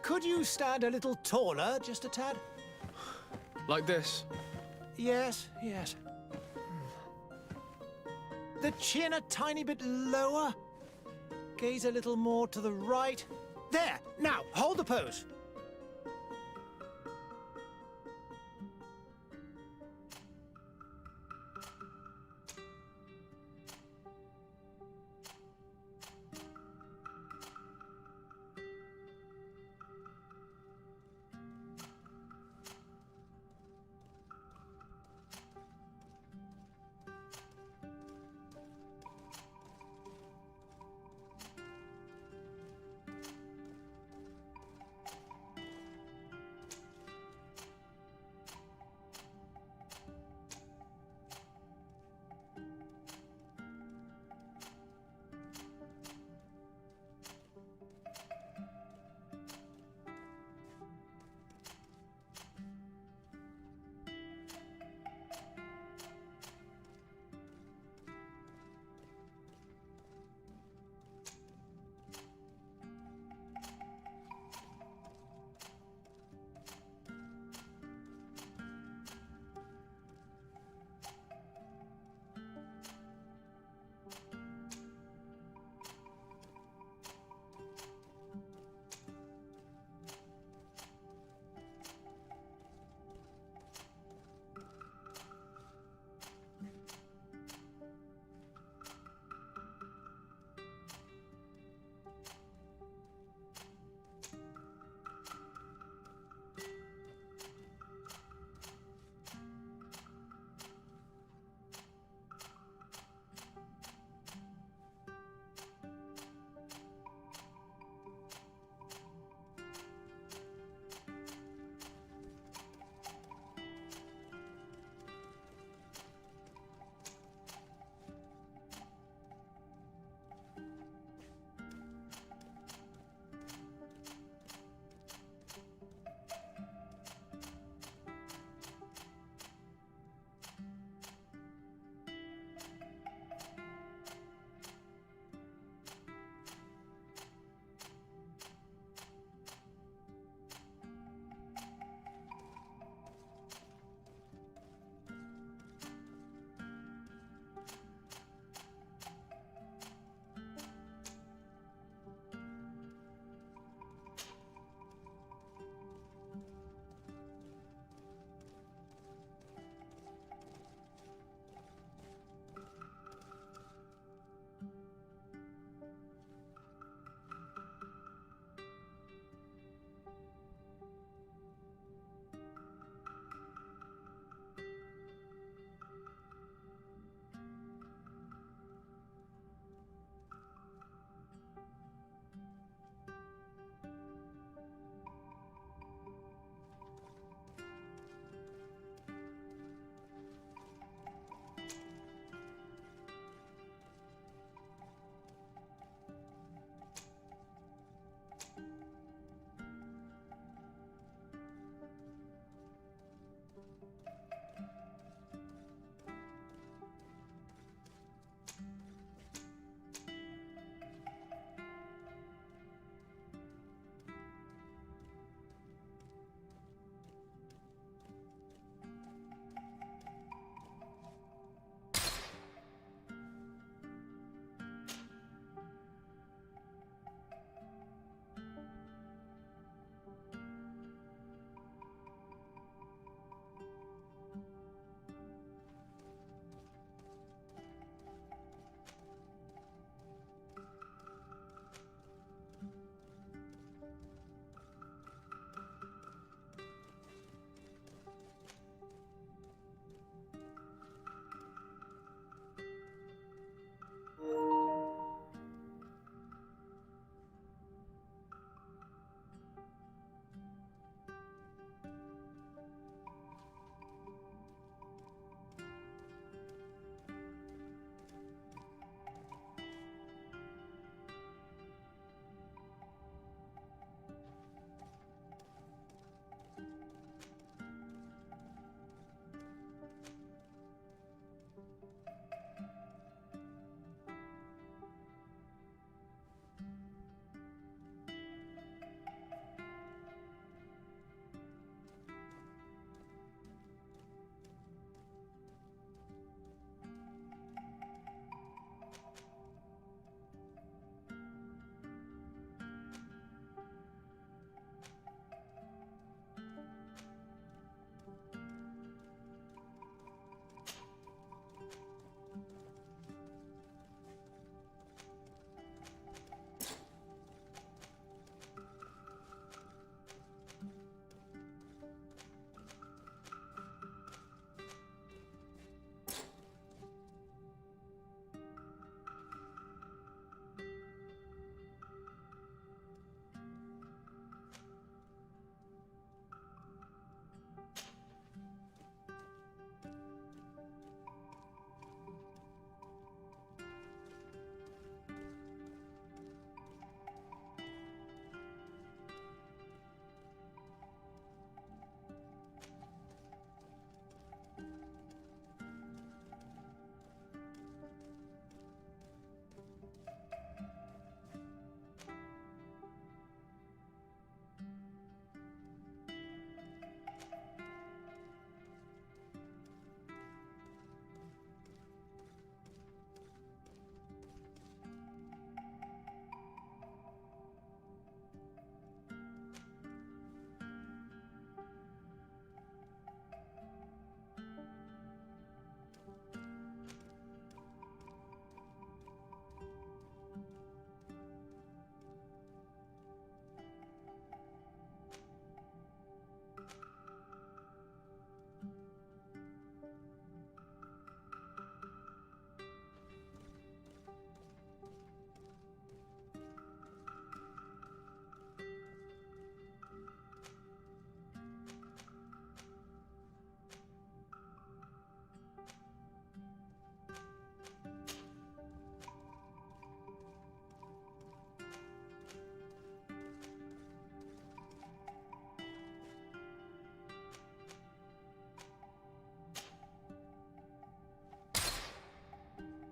Could you stand a little taller, just a tad? Like this? Yes, yes. The chin a tiny bit lower. Gaze a little more to the right. There! Now, hold the pose.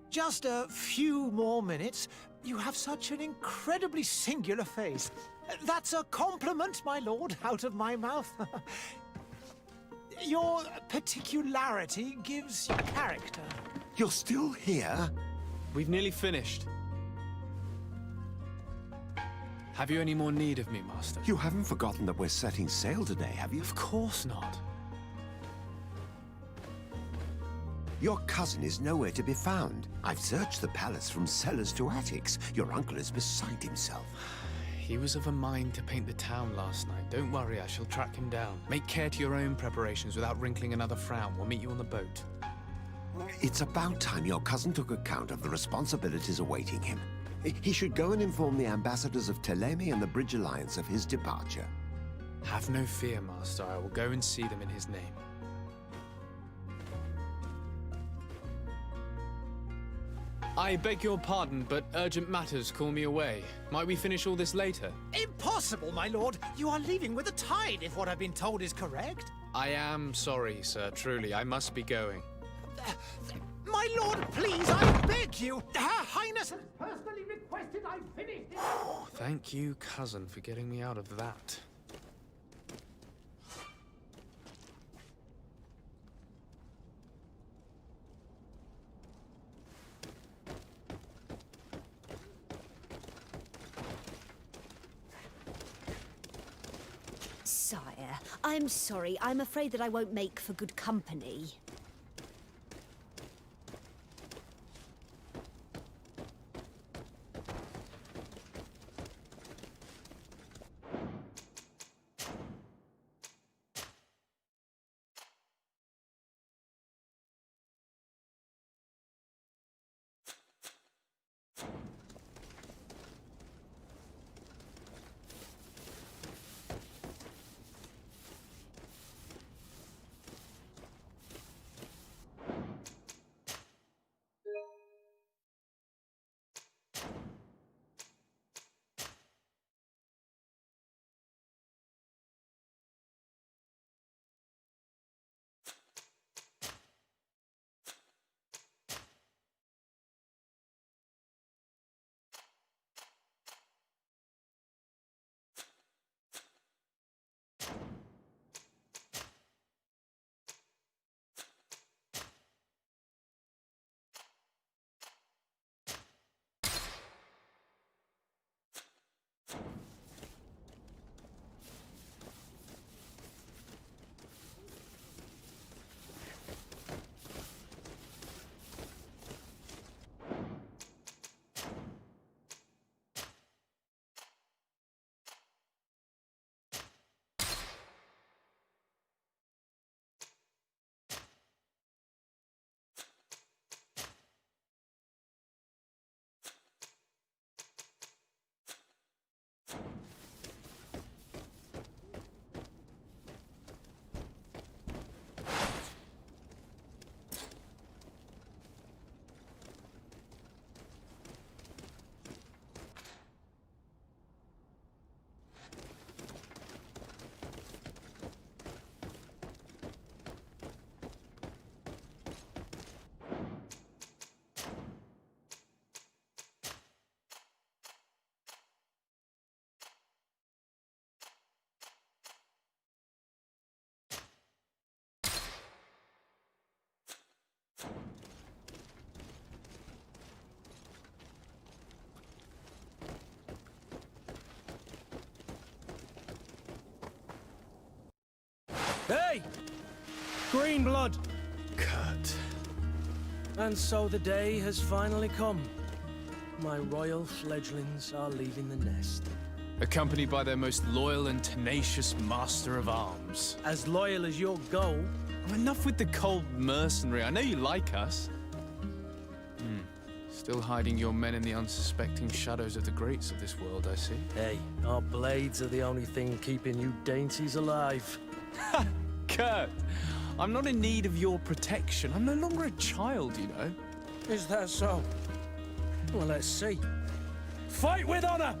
Just a few more minutes. You have such an incredibly singular face. That's a compliment, my lord, out of my mouth. Your particularity gives you character. You're still here? We've nearly finished. Have you any more need of me, Master? You haven't forgotten that we're setting sail today, have you? Of course not. Your cousin is nowhere to be found. I've searched the palace from cellars to attics. Your uncle is beside himself. He was of a mind to paint the town last night. Don't worry, I shall track him down. Make care to your own preparations without wrinkling another frown. We'll meet you on the boat. It's about time your cousin took account of the responsibilities awaiting him. He should go and inform the ambassadors of Telemi and the Bridge Alliance of his departure. Have no fear, Master. I will go and see them in his name. I beg your pardon, but urgent matters call me away. Might we finish all this later? Impossible, my lord. You are leaving with the tide, if what I've been told is correct. I am sorry, sir. Truly, I must be going. My lord, please, I beg you. Her Highness has personally requested I finish this. Thank you, cousin, for getting me out of that. Sire, I'm sorry. I'm afraid that I won't make for good company. Hey! Green blood! Kurt. And so the day has finally come. My royal fledglings are leaving the nest. Accompanied by their most loyal and tenacious master of arms. As loyal as your goal. Oh, enough with the cold mercenary. I know you like us. Still hiding your men in the unsuspecting shadows of the greats of this world, I see. Hey, our blades are the only thing keeping you dainties alive. Kurt, I'm not in need of your protection. I'm no longer a child, you know. Is that so? Well, let's see. Fight with honor!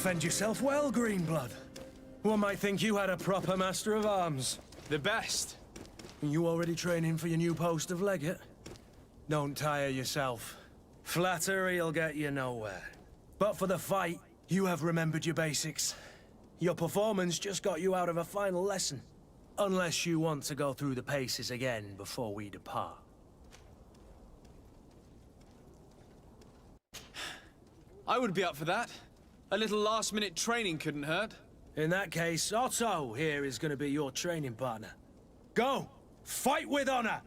defend yourself well, Greenblood. One might think you had a proper master of arms. The best. You already training for your new post of legate? Don't tire yourself. Flattery'll get you nowhere. But for the fight, you have remembered your basics. Your performance just got you out of a final lesson. Unless you want to go through the paces again before we depart. I would be up for that. A little last-minute training couldn't hurt. In that case, Otto here is going to be your training partner. Go! Fight with honor!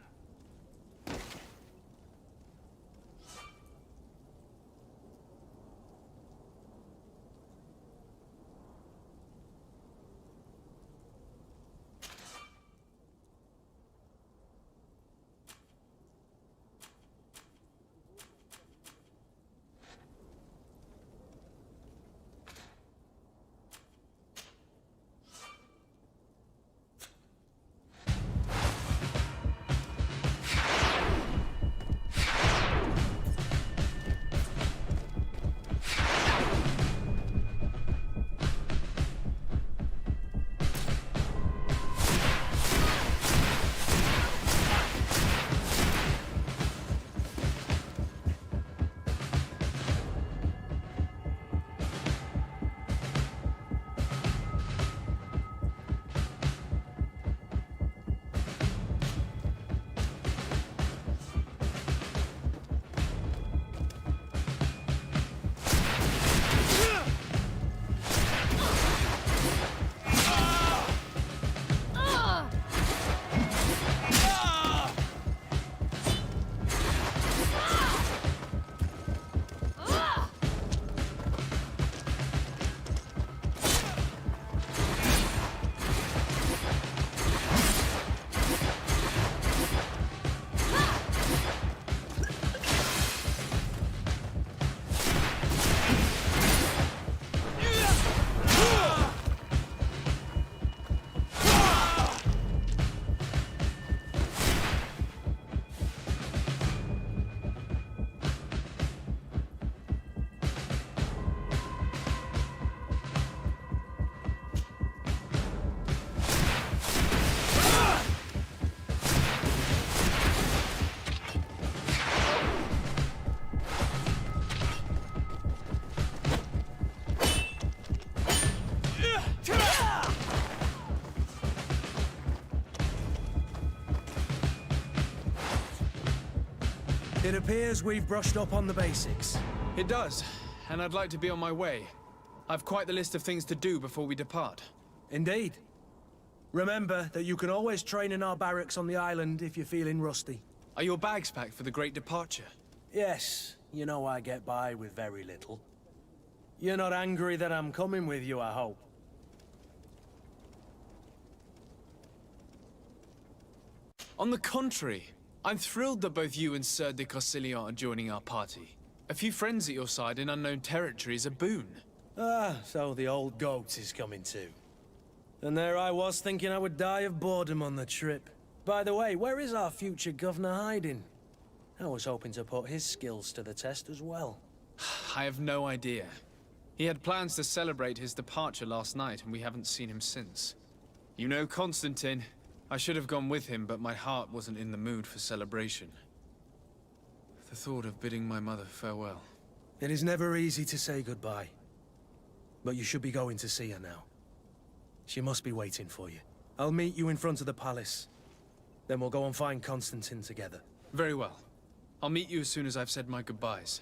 It appears we've brushed up on the basics. It does, and I'd like to be on my way. I've quite the list of things to do before we depart. Indeed. Remember that you can always train in our barracks on the island if you're feeling rusty. Are your bags packed for the great departure? Yes, you know I get by with very little. You're not angry that I'm coming with you, I hope. On the contrary, I'm thrilled that both you and Sir de Corsillon are joining our party. A few friends at your side in unknown territory is a boon. Ah, so the old goat is coming too. And there I was thinking I would die of boredom on the trip. By the way, where is our future governor hiding? I was hoping to put his skills to the test as well. I have no idea. He had plans to celebrate his departure last night, and we haven't seen him since. You know Constantine. I should have gone with him, but my heart wasn't in the mood for celebration. The thought of bidding my mother farewell. It is never easy to say goodbye. But you should be going to see her now. She must be waiting for you. I'll meet you in front of the palace. Then we'll go and find Constantine together. Very well. I'll meet you as soon as I've said my goodbyes.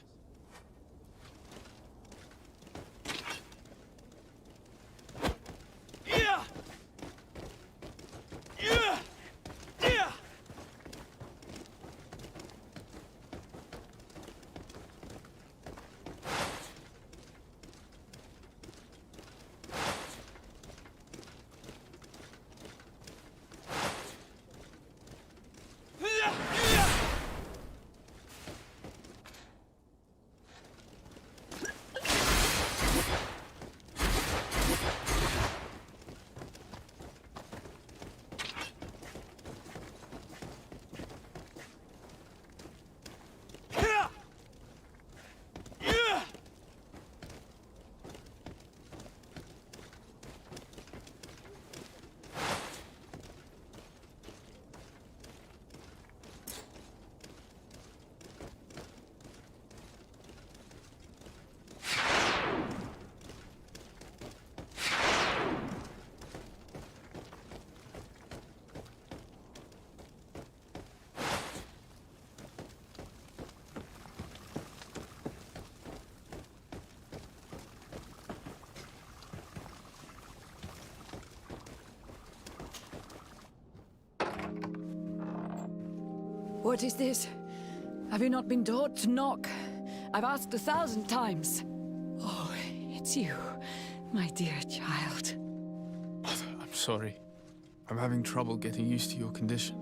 What is this? Have you not been taught to knock? I've asked 1,000 times. Oh, it's you, my dear child. I'm sorry. I'm having trouble getting used to your condition.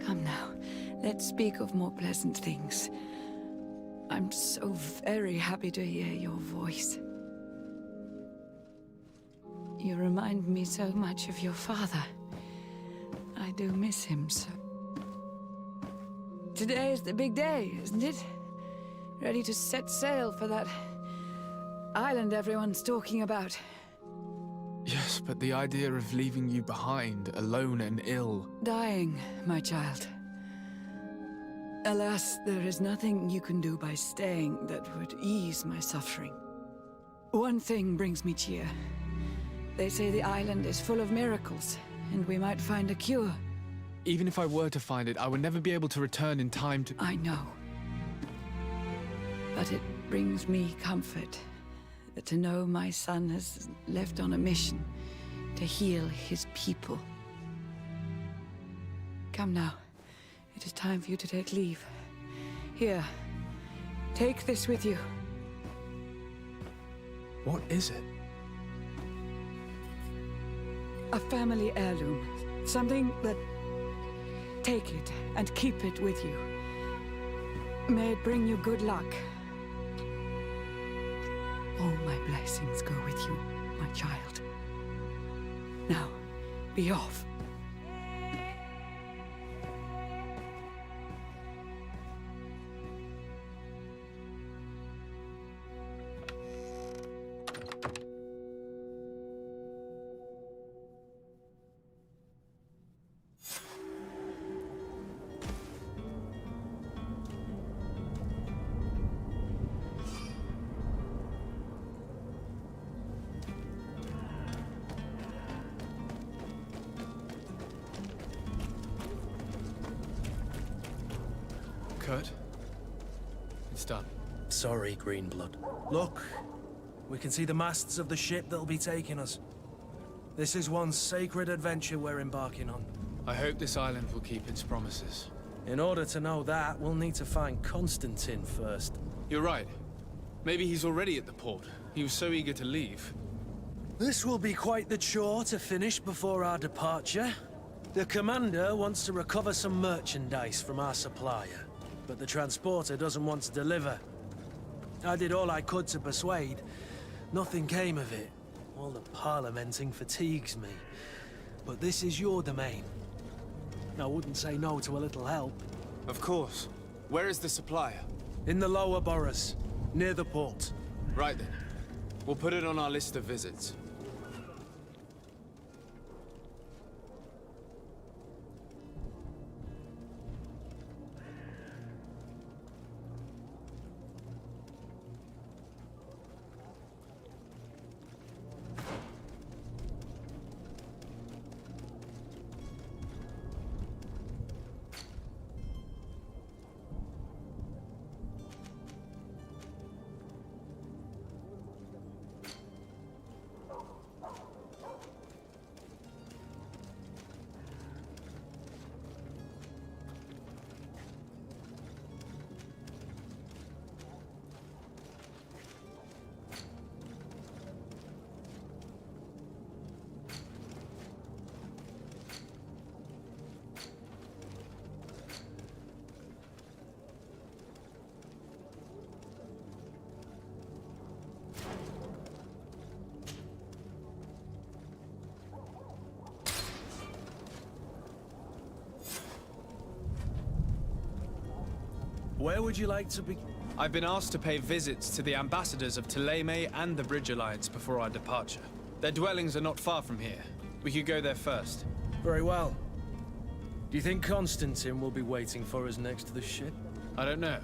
Come now, let's speak of more pleasant things. I'm so very happy to hear your voice. You remind me so much of your father. I do miss him so. Today is the big day, isn't it? Ready to set sail for that island everyone's talking about. Yes, but the idea of leaving you behind, alone and ill... Dying, my child. Alas, there is nothing you can do by staying that would ease my suffering. One thing brings me cheer. They say the island is full of miracles, and we might find a cure. Even if I were to find it, I would never be able to return in time to... I know. But it brings me comfort to know my son has left on a mission to heal his people. Come now. It is time for you to take leave. Here, take this with you. What is it? A family heirloom. Something that... Take it and keep it with you. May it bring you good luck. All my blessings go with you, my child. Now, be off. Kurt? It's done. Sorry, Greenblood. Look, we can see the masts of the ship that'll be taking us. This is one sacred adventure we're embarking on. I hope this island will keep its promises. In order to know that, we'll need to find Constantine first. You're right. Maybe he's already at the port. He was so eager to leave. This will be quite the chore to finish before our departure. The commander wants to recover some merchandise from our supplier, but the transporter doesn't want to deliver. I did all I could to persuade. Nothing came of it. All the parliamenting fatigues me. But this is your domain. I wouldn't say no to a little help. Of course. Where is the supplier? In the lower boroughs, near the port. Right then. We'll put it on our list of visits. Where would you like to be? I've been asked to pay visits to the ambassadors of Thélème and the Bridge Alliance before our departure. Their dwellings are not far from here. We could go there first. Very well. Do you think Constantine will be waiting for us next to the ship? I don't know,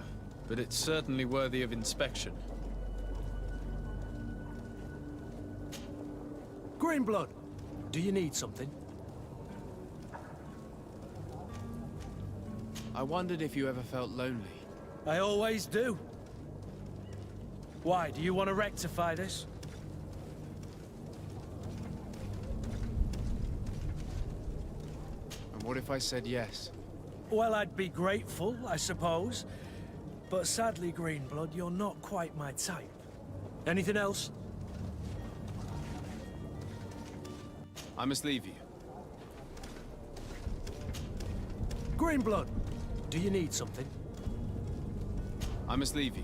but it's certainly worthy of inspection. Greenblood, do you need something? I wondered if you ever felt lonely. I always do. Why, do you want to rectify this? And what if I said yes? Well, I'd be grateful, I suppose. But sadly, Greenblood, you're not quite my type. Anything else? I must leave you. Greenblood, do you need something? I must leave you.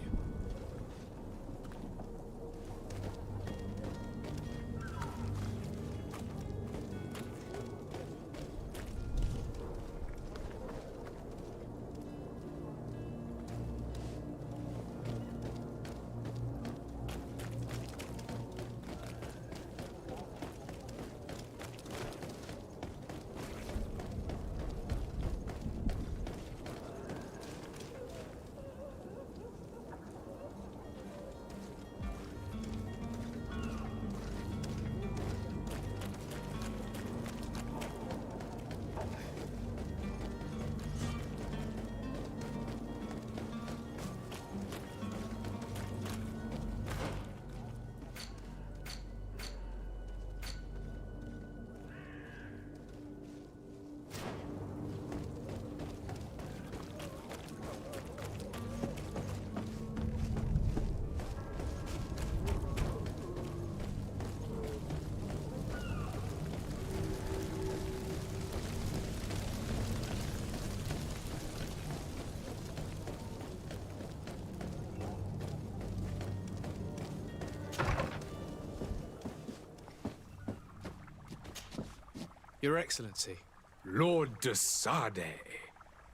Your Excellency. Lord de Sade,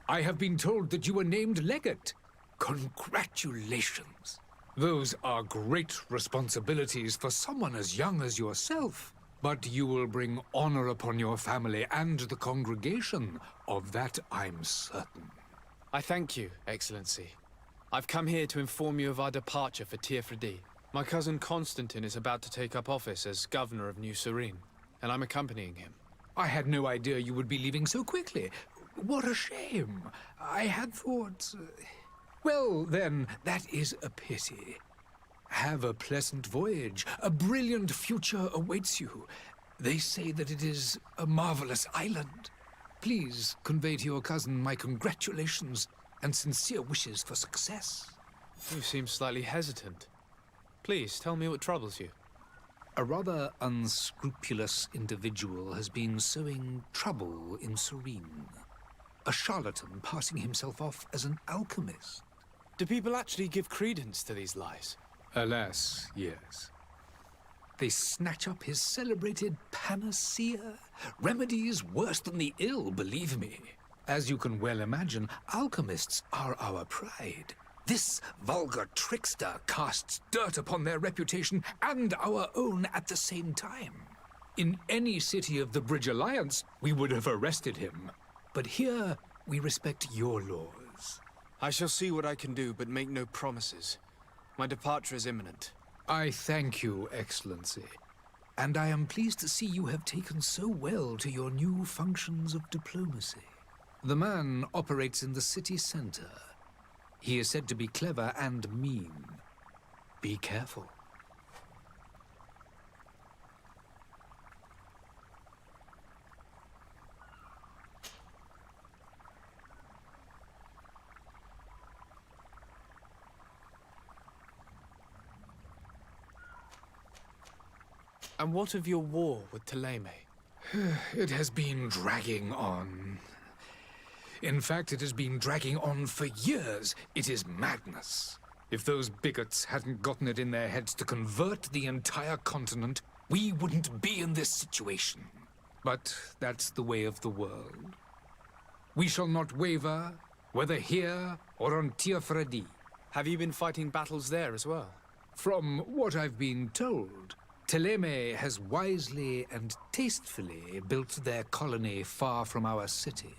I have been told that you were named legate. Congratulations. Those are great responsibilities for someone as young as yourself. But you will bring honor upon your family and the congregation. Of that I'm certain. I thank you, Excellency. I've come here to inform you of our departure for Tirfredi. My cousin Constantine is about to take up office as governor of New Serene, and I'm accompanying him. I had no idea you would be leaving so quickly. What a shame. I had thought... Well, then, that is a pity. Have a pleasant voyage. A brilliant future awaits you. They say that it is a marvelous island. Please convey to your cousin my congratulations and sincere wishes for success. You seem slightly hesitant. Please, tell me what troubles you. A rather unscrupulous individual has been sowing trouble in Serene. A charlatan passing himself off as an alchemist. Do people actually give credence to these lies? Alas, yes. They snatch up his celebrated panacea. Remedies worse than the ill, believe me. As you can well imagine, alchemists are our pride. This vulgar trickster casts dirt upon their reputation and our own at the same time. In any city of the Bridge Alliance, we would have arrested him. But here, we respect your laws. I shall see what I can do, but make no promises. My departure is imminent. I thank you, Excellency. And I am pleased to see you have taken so well to your new functions of diplomacy. The man operates in the city center. He is said to be clever and mean. Be careful. And what of your war with Thélème? It has been dragging on. In fact, it has been dragging on for years. It is madness. If those bigots hadn't gotten it in their heads to convert the entire continent, we wouldn't be in this situation. But that's the way of the world. We shall not waver, whether here or on Tirfredi. Have you been fighting battles there as well? From what I've been told, Thélème has wisely and tastefully built their colony far from our city.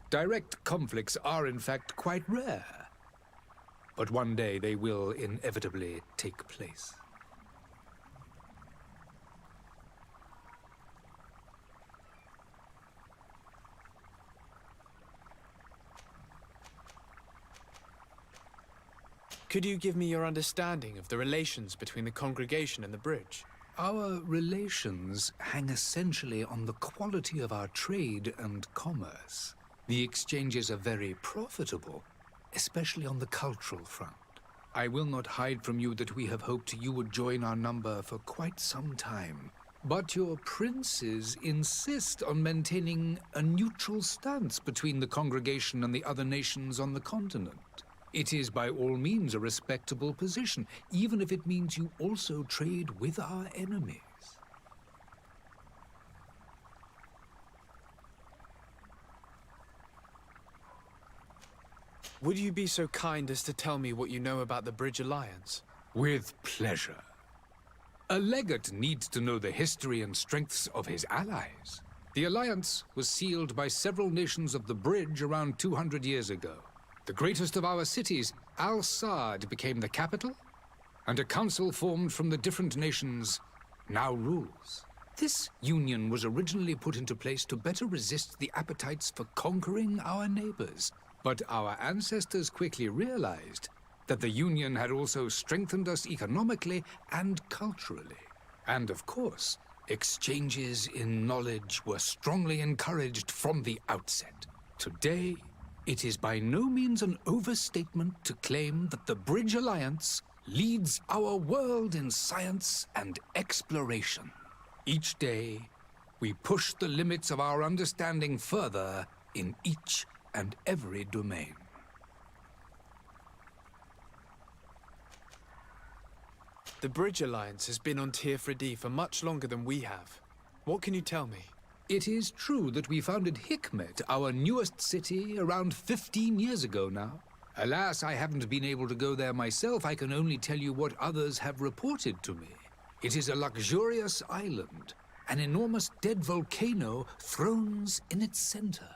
Direct conflicts are, in fact, quite rare. But one day they will inevitably take place. Could you give me your understanding of the relations between the congregation and the bridge? Our relations hang essentially on the quality of our trade and commerce. The exchanges are very profitable, especially on the cultural front. I will not hide from you that we have hoped you would join our number for quite some time. But your princes insist on maintaining a neutral stance between the congregation and the other nations on the continent. It is by all means a respectable position, even if it means you also trade with our enemies. Would you be so kind as to tell me what you know about the Bridge Alliance? With pleasure. A legate needs to know the history and strengths of his allies. The alliance was sealed by several nations of the Bridge around 200 years ago. The greatest of our cities, Al-Saad, became the capital, and a council formed from the different nations now rules. This union was originally put into place to better resist the appetites for conquering our neighbors. But our ancestors quickly realized that the Union had also strengthened us economically and culturally. And of course, exchanges in knowledge were strongly encouraged from the outset. Today, it is by no means an overstatement to claim that the Bridge Alliance leads our world in science and exploration. Each day, we push the limits of our understanding further in each and every domain. The Bridge Alliance has been on Tir-Fredi for much longer than we have. What can you tell me? It is true that we founded Hikmet, our newest city, around 15 years ago now. Alas, I haven't been able to go there myself. I can only tell you what others have reported to me. It is a luxurious island. An enormous dead volcano thrones in its center.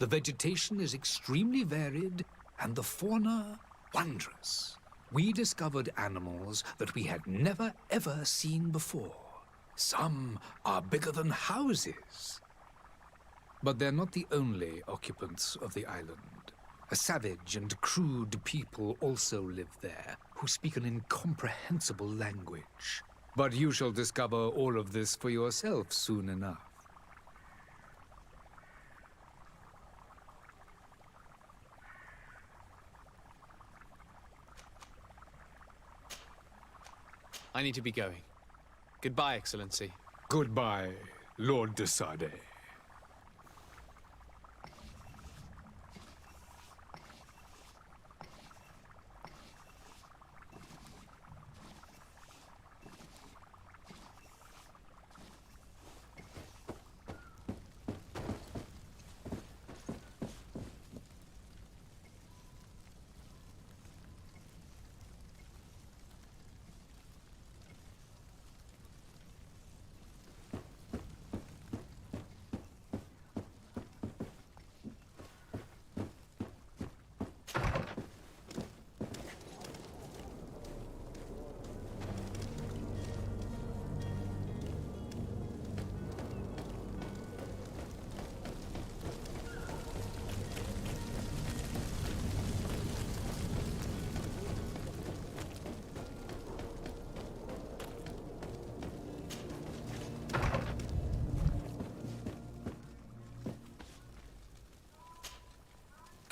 The vegetation is extremely varied, and the fauna wondrous. We discovered animals that we had never ever seen before. Some are bigger than houses. But they're not the only occupants of the island. A savage and crude people also live there, who speak an incomprehensible language. But you shall discover all of this for yourself soon enough. I need to be going. Goodbye, Excellency. Goodbye, Lord de Sade.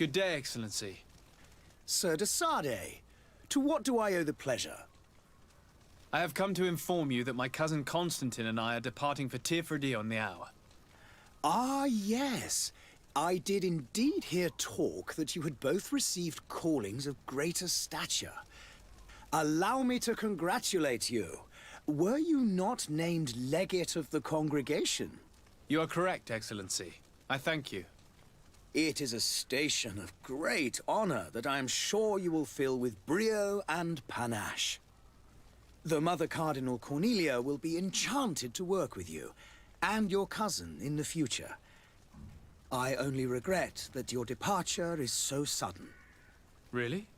Good day, Excellency. Sir de Sade, to what do I owe the pleasure? I have come to inform you that my cousin Constantine and I are departing for Tir-Fredi on the hour. Ah, yes. I did indeed hear talk that you had both received callings of greater stature. Allow me to congratulate you. Were you not named legate of the congregation? You are correct, Excellency. I thank you. It is a station of great honor that I am sure you will fill with brio and panache. The Mother Cardinal Cornelia will be enchanted to work with you, and your cousin in the future. I only regret that your departure is so sudden. Really?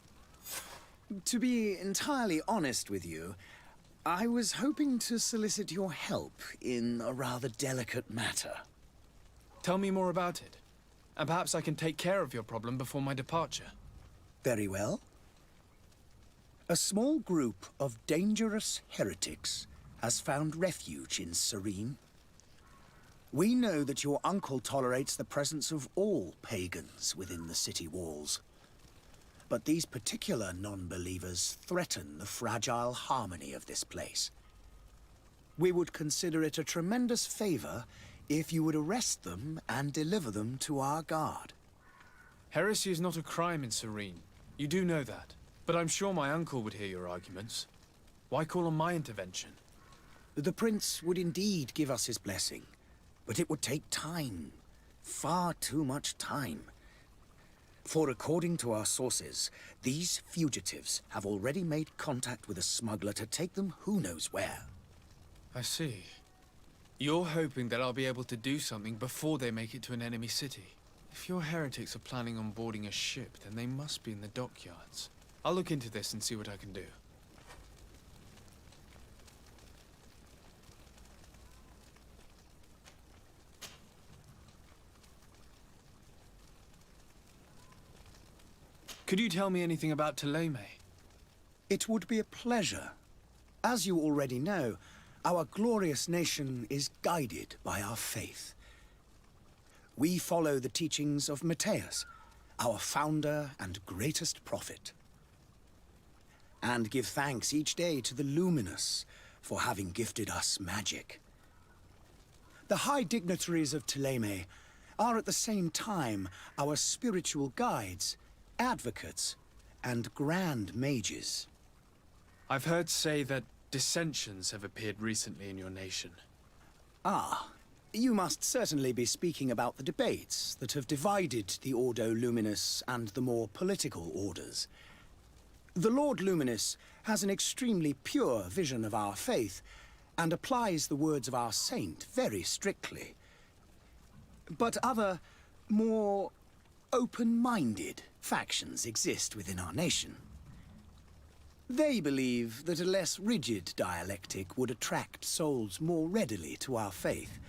To be entirely honest with you, I was hoping to solicit your help in a rather delicate matter. Tell me more about it. And perhaps I can take care of your problem before my departure. Very well. A small group of dangerous heretics has found refuge in Serene. We know that your uncle tolerates the presence of all pagans within the city walls. But these particular non-believers threaten the fragile harmony of this place. We would consider it a tremendous favor if you would arrest them and deliver them to our guard. Heresy is not a crime in Serene. You do know that. But I'm sure my uncle would hear your arguments. Why call on my intervention? The prince would indeed give us his blessing, but it would take time. Far too much time. For according to our sources, these fugitives have already made contact with a smuggler to take them who knows where. I see. You're hoping that I'll be able to do something before they make it to an enemy city. If your heretics are planning on boarding a ship, then they must be in the dockyards. I'll look into this and see what I can do. Could you tell me anything about Thélème? It would be a pleasure. As you already know, our glorious nation is guided by our faith. We follow the teachings of Matthias, our founder and greatest prophet, and give thanks each day to the Luminous for having gifted us magic. The high dignitaries of Thélème are at the same time our spiritual guides, advocates, and grand mages. I've heard say that dissensions have appeared recently in your nation. Ah, you must certainly be speaking about the debates that have divided the Ordo Luminous and the more political orders. The Lord Luminous has an extremely pure vision of our faith and applies the words of our saint very strictly. But other, more open-minded factions exist within our nation. They believe that a less rigid dialectic would attract souls more readily to our faith.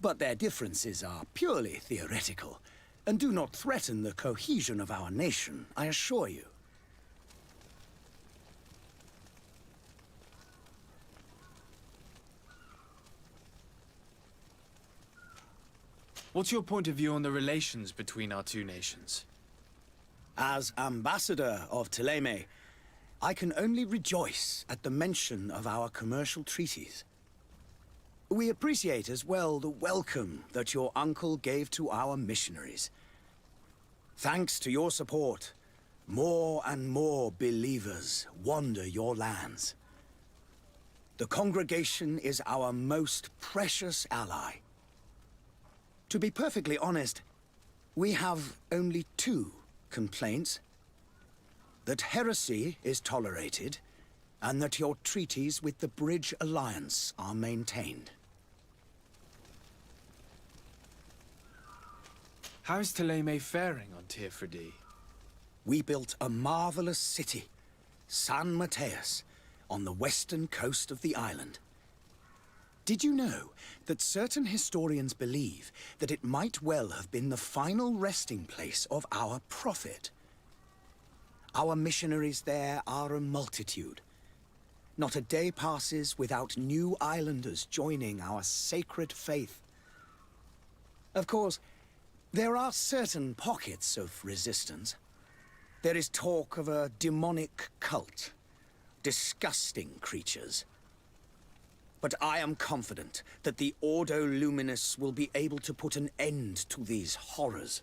But their differences are purely theoretical, and do not threaten the cohesion of our nation, I assure you. What's your point of view on the relations between our two nations? As ambassador of Thélème, I can only rejoice at the mention of our commercial treaties. We appreciate as well the welcome that your uncle gave to our missionaries. Thanks to your support, more and more believers wander your lands. The congregation is our most precious ally. To be perfectly honest, we have only two complaints. That heresy is tolerated, and that your treaties with the Bridge Alliance are maintained. How is Thélème faring on Tirfredi? We built a marvelous city, San Matthias, on the western coast of the island. Did you know that certain historians believe that it might well have been the final resting place of our prophet? Our missionaries there are a multitude. Not a day passes without new islanders joining our sacred faith. Of course, there are certain pockets of resistance. There is talk of a demonic cult, disgusting creatures. But I am confident that the Ordo Luminous will be able to put an end to these horrors.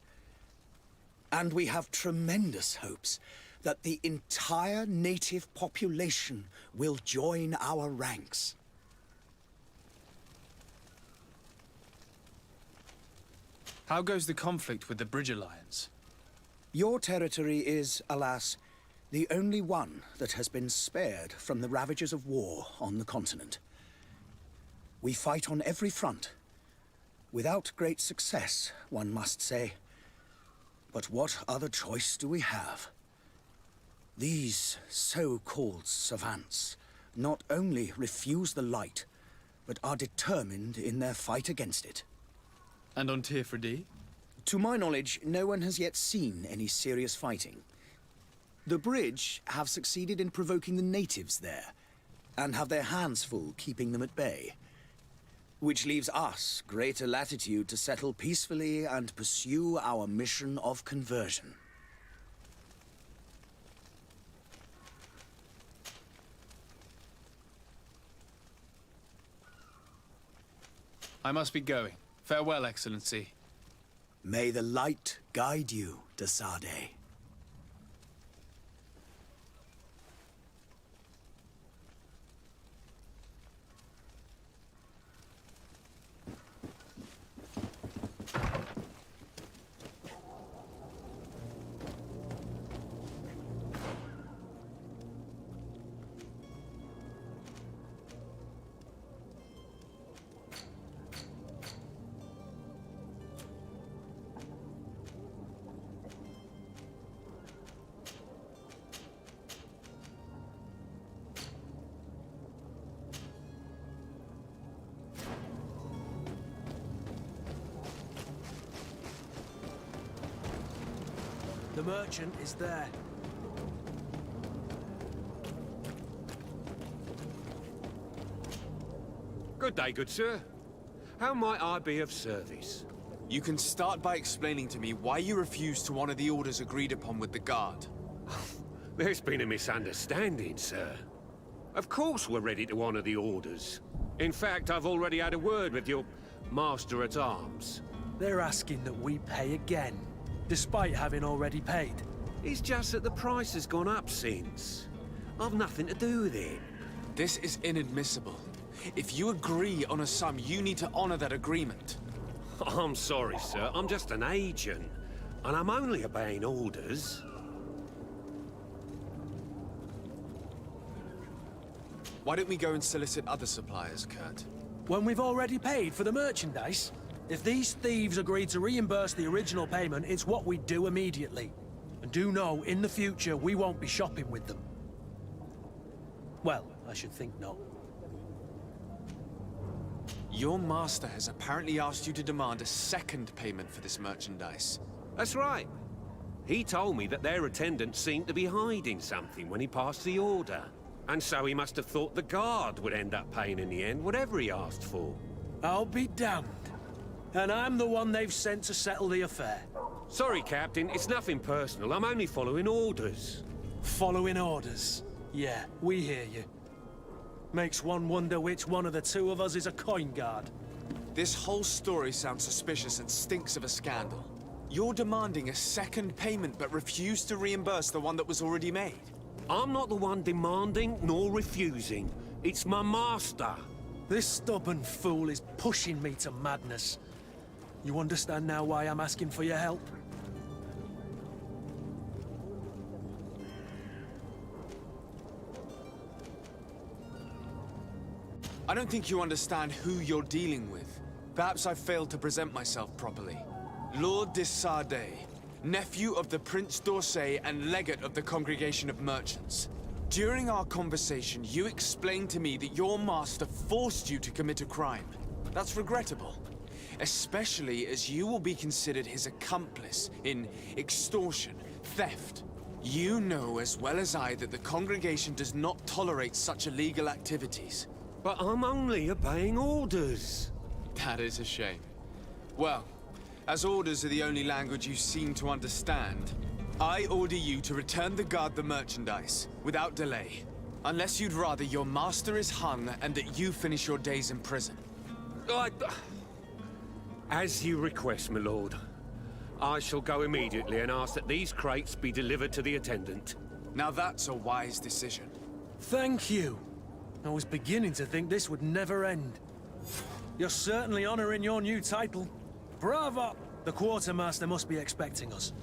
And we have tremendous hopes that the entire native population will join our ranks. How goes the conflict with the Bridge Alliance? Your territory is, alas, the only one that has been spared from the ravages of war on the continent. We fight on every front. Without great success, one must say. But what other choice do we have? These so-called savants not only refuse the light, but are determined in their fight against it. And on Tirfredi? To my knowledge, no one has yet seen any serious fighting. The Bridge have succeeded in provoking the natives there, and have their hands full keeping them at bay. which leaves us greater latitude to settle peacefully and pursue our mission of conversion. I must be going. Farewell, Excellency. May the light guide you, de Sade. The merchant is there. Good day, good sir. How might I be of service? You can start by explaining to me why you refused to honor the orders agreed upon with the guard. There's been a misunderstanding, sir. Of course we're ready to honor the orders. In fact, I've already had a word with your master-at-arms. They're asking that we pay again, despite having already paid. It's just that the price has gone up since. I've nothing to do with it. This is inadmissible. If you agree on a sum, you need to honor that agreement. I'm sorry, sir. I'm just an agent. And I'm only obeying orders. Why don't we go and solicit other suppliers, Kurt? When we've already paid for the merchandise? If these thieves agree to reimburse the original payment, it's what we do immediately. And do know, in the future, we won't be shopping with them. Well, I should think not. Your master has apparently asked you to demand a second payment for this merchandise. That's right. He told me that their attendant seemed to be hiding something when he passed the order. And so he must have thought the guard would end up paying in the end, whatever he asked for. I'll be damned. And I'm the one they've sent to settle the affair. Sorry, Captain, it's nothing personal. I'm only following orders. Following orders. Yeah, we hear you. Makes one wonder which one of the two of us is a coin guard. This whole story sounds suspicious and stinks of a scandal. You're demanding a second payment but refuse to reimburse the one that was already made. I'm not the one demanding nor refusing. It's my master. This stubborn fool is pushing me to madness. You understand now why I'm asking for your help? I don't think you understand who you're dealing with. Perhaps I failed to present myself properly. Lord de Sade, nephew of the Prince d'Orsay and legate of the Congregation of Merchants. During our conversation, you explained to me that your master forced you to commit a crime. That's regrettable, especially as you will be considered his accomplice in extortion, theft. You know as well as I that the congregation does not tolerate such illegal activities. But I'm only obeying orders. That is a shame. Well, as orders are the only language you seem to understand, I order you to return the guard the merchandise, without delay. Unless you'd rather your master is hung and that you finish your days in prison. As you request, my lord. I shall go immediately and ask that these crates be delivered to the attendant. Now that's a wise decision. Thank you. I was beginning to think this would never end. You're certainly honoring your new title. Bravo! The quartermaster must be expecting us.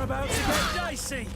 about to get dicey!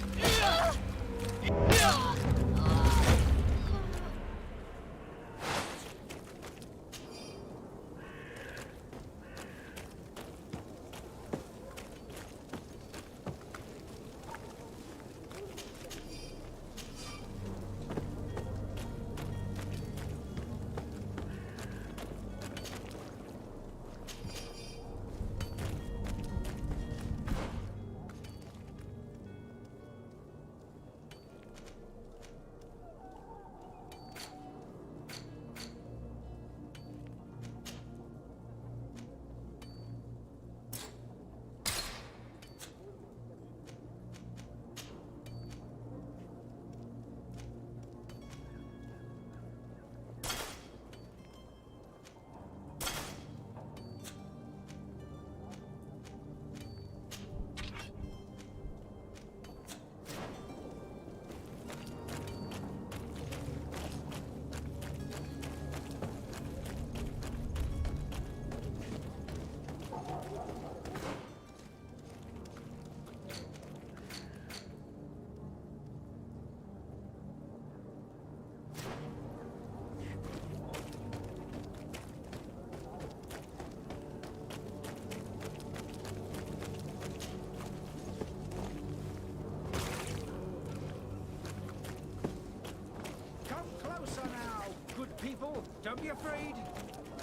People, don't be afraid.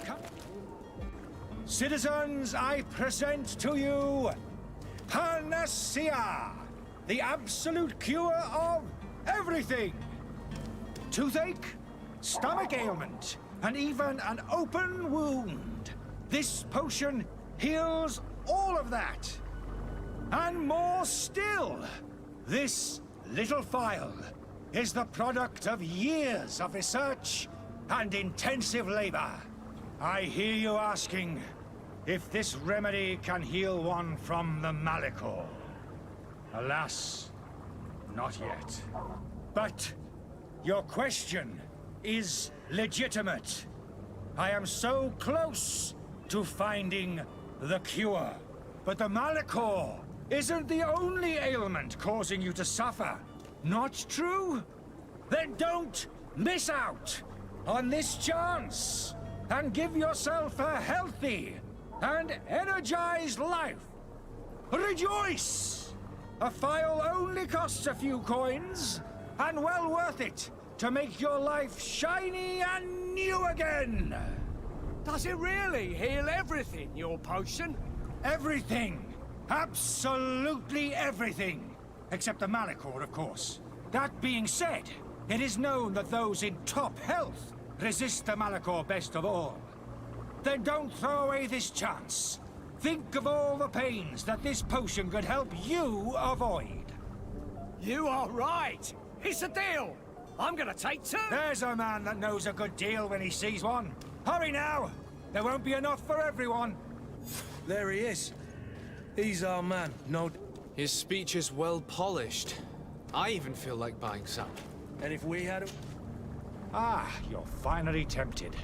Come. Citizens, I present to you Panacea, the absolute cure of everything. Toothache, stomach ailment, and even an open wound. This potion heals all of that. And more still, this little phial is the product of years of research and intensive labor. I hear you asking if this remedy can heal one from the Malachor. Alas, not yet. But your question is legitimate. I am so close to finding the cure. But the Malachor isn't the only ailment causing you to suffer. Not true? Then don't miss out on this chance and give yourself a healthy and energized life. Rejoice! A phial only costs a few coins, and well worth it to make your life shiny and new again. Does it really heal everything, your potion? Everything. Absolutely everything. Except the Malachor, of course. That being said, it is known that those in top health resist the Malachor best of all. Then don't throw away this chance. Think of all the pains that this potion could help you avoid. You are right. It's a deal. I'm gonna take two. There's a man that knows a good deal when he sees one. Hurry now. There won't be enough for everyone. There he is. He's our man, no... His speech is well polished. I even feel like buying some. And if we had... Ah, you're finally tempted.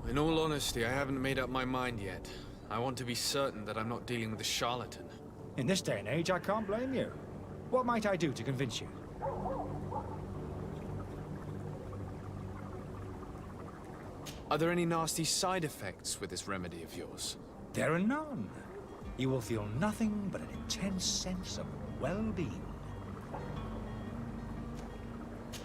In all honesty, I haven't made up my mind yet. I want to be certain that I'm not dealing with a charlatan. In this day and age, I can't blame you. What might I do to convince you? Are there any nasty side effects with this remedy of yours? There are none. You will feel nothing but an intense sense of well-being.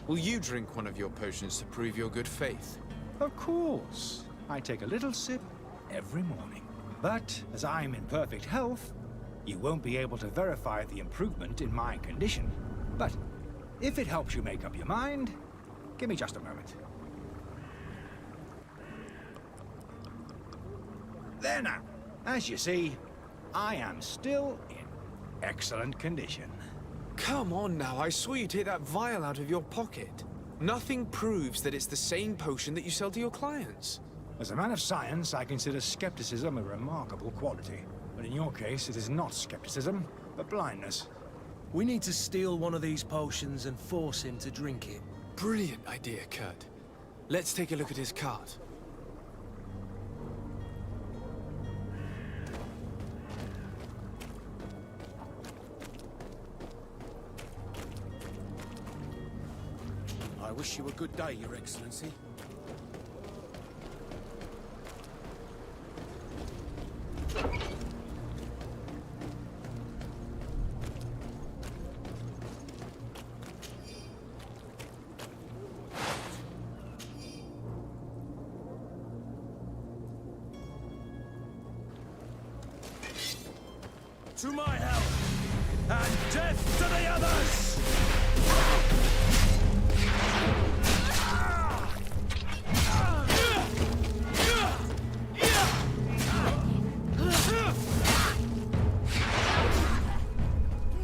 Will you drink one of your potions to prove your good faith? Of course. I take a little sip every morning. But as I'm in perfect health, you won't be able to verify the improvement in my condition. But if it helps you make up your mind, give me just a moment. There now. As you see, I am still in excellent condition. Come on now, I saw you take that vial out of your pocket. Nothing proves that it's the same potion that you sell to your clients. As a man of science, I consider skepticism a remarkable quality. But in your case, it is not skepticism, but blindness. We need to steal one of these potions and force him to drink it. Brilliant idea, Kurt. Let's take a look at his cart. I wish you a good day, Your Excellency. To my help, and death to the others!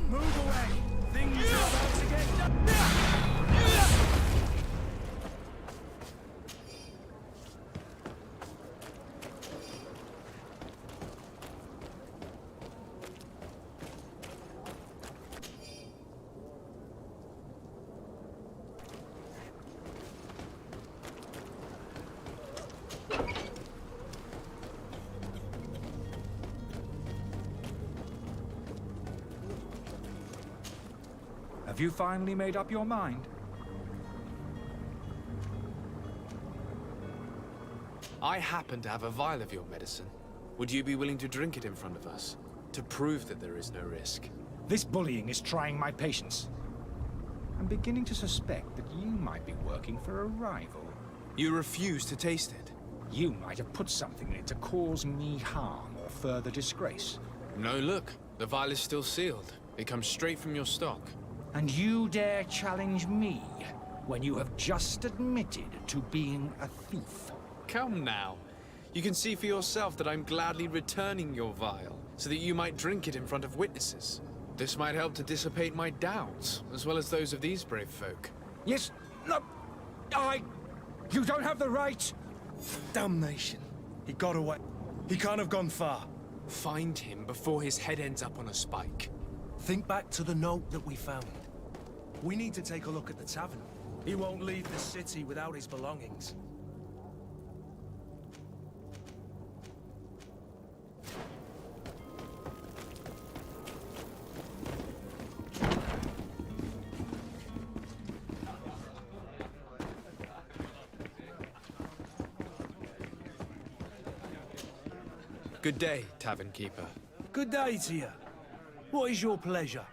Move away! Things are about to get done! Have you finally made up your mind? I happen to have a vial of your medicine. Would you be willing to drink it in front of us? To prove that there is no risk? This bullying is trying my patience. I'm beginning to suspect that you might be working for a rival. You refuse to taste it? You might have put something in it to cause me harm or further disgrace. No, look. The vial is still sealed. It comes straight from your stock. And you dare challenge me when you have just admitted to being a thief? Come now. You can see for yourself that I'm gladly returning your vial, so that you might drink it in front of witnesses. This might help to dissipate my doubts, as well as those of these brave folk. Yes, no, you don't have the right. Damnation. He got away. He can't have gone far. Find him before his head ends up on a spike. Think back to the note that we found. We need to take a look at the tavern. He won't leave the city without his belongings. Good day, tavern keeper. Good day to you. What is your pleasure?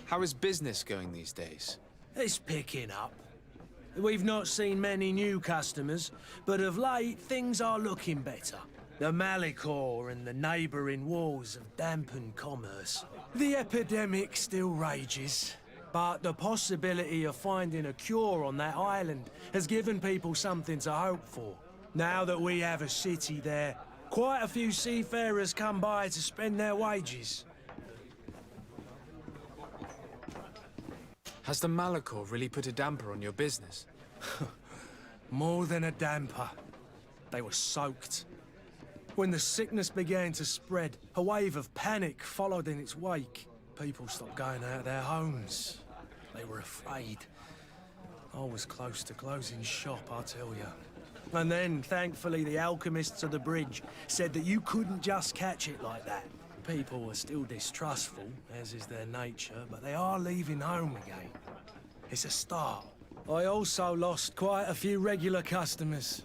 How is business going these days? It's picking up. We've not seen many new customers, but of late things are looking better. The Malicor and the neighbouring wars have dampened commerce. The epidemic still rages, but the possibility of finding a cure on that island has given people something to hope for. Now that we have a city there, quite a few seafarers come by to spend their wages. Has the Malicor really put a damper on your business? More than a damper. They were soaked. When the sickness began to spread, a wave of panic followed in its wake. People stopped going out of their homes. They were afraid. I was close to closing shop, I tell you. And then, thankfully, the alchemists of the bridge said that you couldn't just catch it like that. People are still distrustful, as is their nature, but they are leaving home again. It's a start. I also lost quite a few regular customers.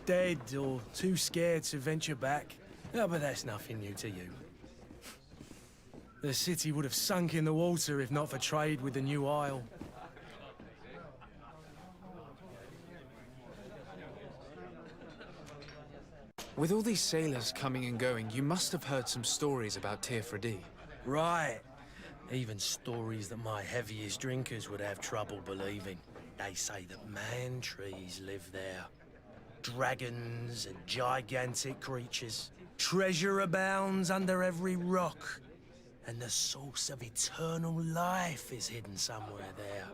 Dead or too scared to venture back. Oh, but that's nothing new to you. The city would have sunk in the water if not for trade with the new isle. With all these sailors coming and going, you must have heard some stories about Tir-Fradee. Right. Even stories that my heaviest drinkers would have trouble believing. They say that man-trees live there. Dragons and gigantic creatures. Treasure abounds under every rock. And the source of eternal life is hidden somewhere there.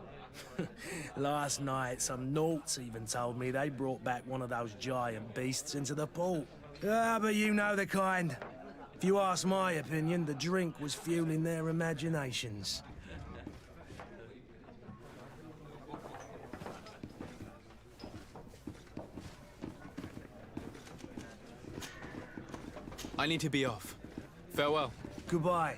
Last night, some Nauts even told me they brought back one of those giant beasts into the port. Ah, but you know the kind. If you ask my opinion, the drink was fueling their imaginations. I need to be off. Farewell. Goodbye.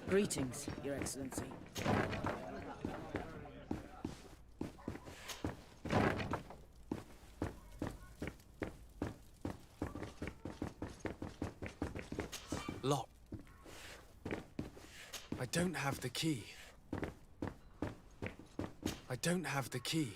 Greetings, Your Excellency. Lock. I don't have the key. I don't have the key.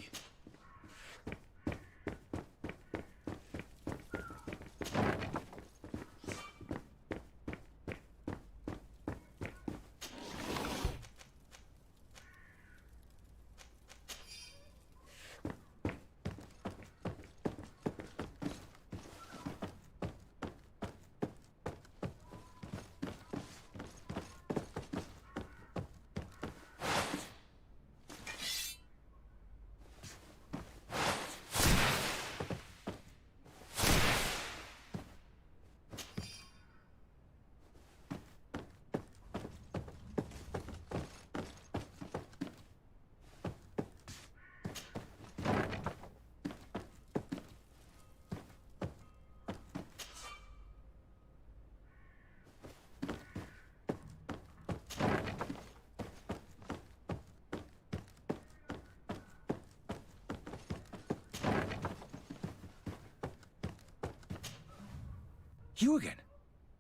You again?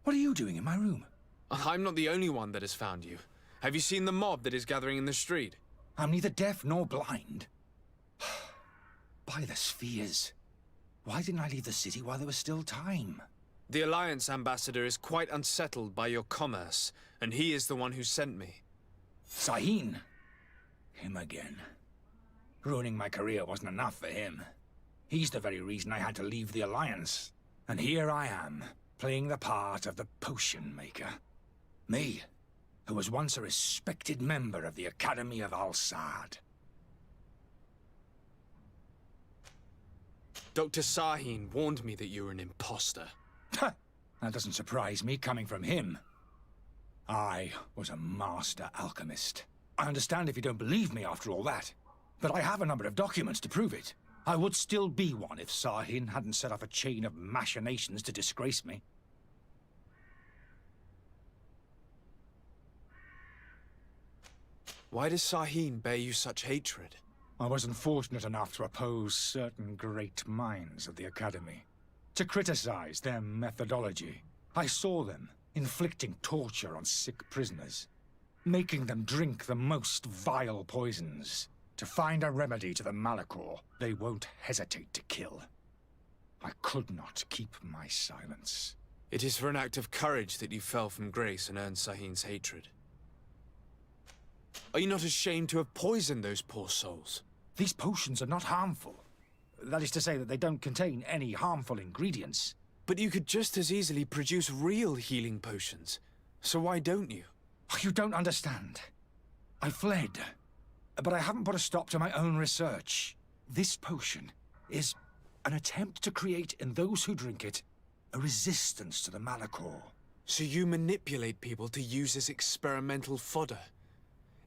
What are you doing in my room? I'm not the only one that has found you. Have you seen the mob that is gathering in the street? I'm neither deaf nor blind. By the spheres. Why didn't I leave the city while there was still time? The Alliance ambassador is quite unsettled by your commerce, and he is the one who sent me. Sahin. Him again. Ruining my career wasn't enough for him. He's the very reason I had to leave the Alliance. And here I am, playing the part of the potion maker. Me, who was once a respected member of the Academy of Al-Sad. Dr. Sahin warned me that you were an imposter. That doesn't surprise me, coming from him. I was a master alchemist. I understand if you don't believe me after all that, but I have a number of documents to prove it. I would still be one if Sahin hadn't set off a chain of machinations to disgrace me. Why does Sahin bear you such hatred? I wasn't fortunate enough to oppose certain great minds of the Academy, to criticize their methodology. I saw them inflicting torture on sick prisoners, making them drink the most vile poisons. To find a remedy to the Malachor, they won't hesitate to kill. I could not keep my silence. It is for an act of courage that you fell from grace and earned Sahin's hatred. Are you not ashamed to have poisoned those poor souls? These potions are not harmful. That is to say that they don't contain any harmful ingredients. But you could just as easily produce real healing potions. So why don't you? You don't understand. I fled, but I haven't put a stop to my own research. This potion is an attempt to create in those who drink it a resistance to the mana core. So you manipulate people to use as experimental fodder?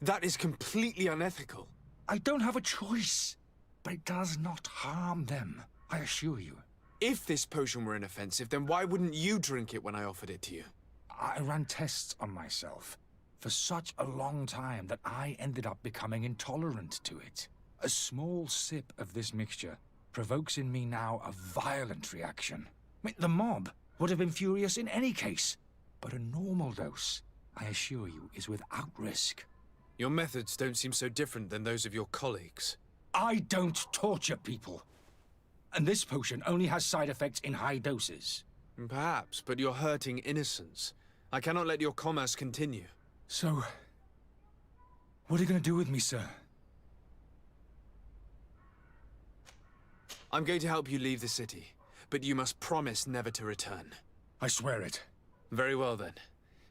That is completely unethical. I don't have a choice, but it does not harm them, I assure you. If this potion were inoffensive, then why wouldn't you drink it when I offered it to you? I ran tests on myself for such a long time that I ended up becoming intolerant to it. A small sip of this mixture provokes in me now a violent reaction. I mean, the mob would have been furious in any case, but a normal dose, I assure you, is without risk. Your methods don't seem so different than those of your colleagues. I don't torture people. And this potion only has side effects in high doses. Perhaps, but you're hurting innocents. I cannot let your commerce continue. So, what are you going to do with me, sir? I'm going to help you leave the city, but you must promise never to return. I swear it. Very well then.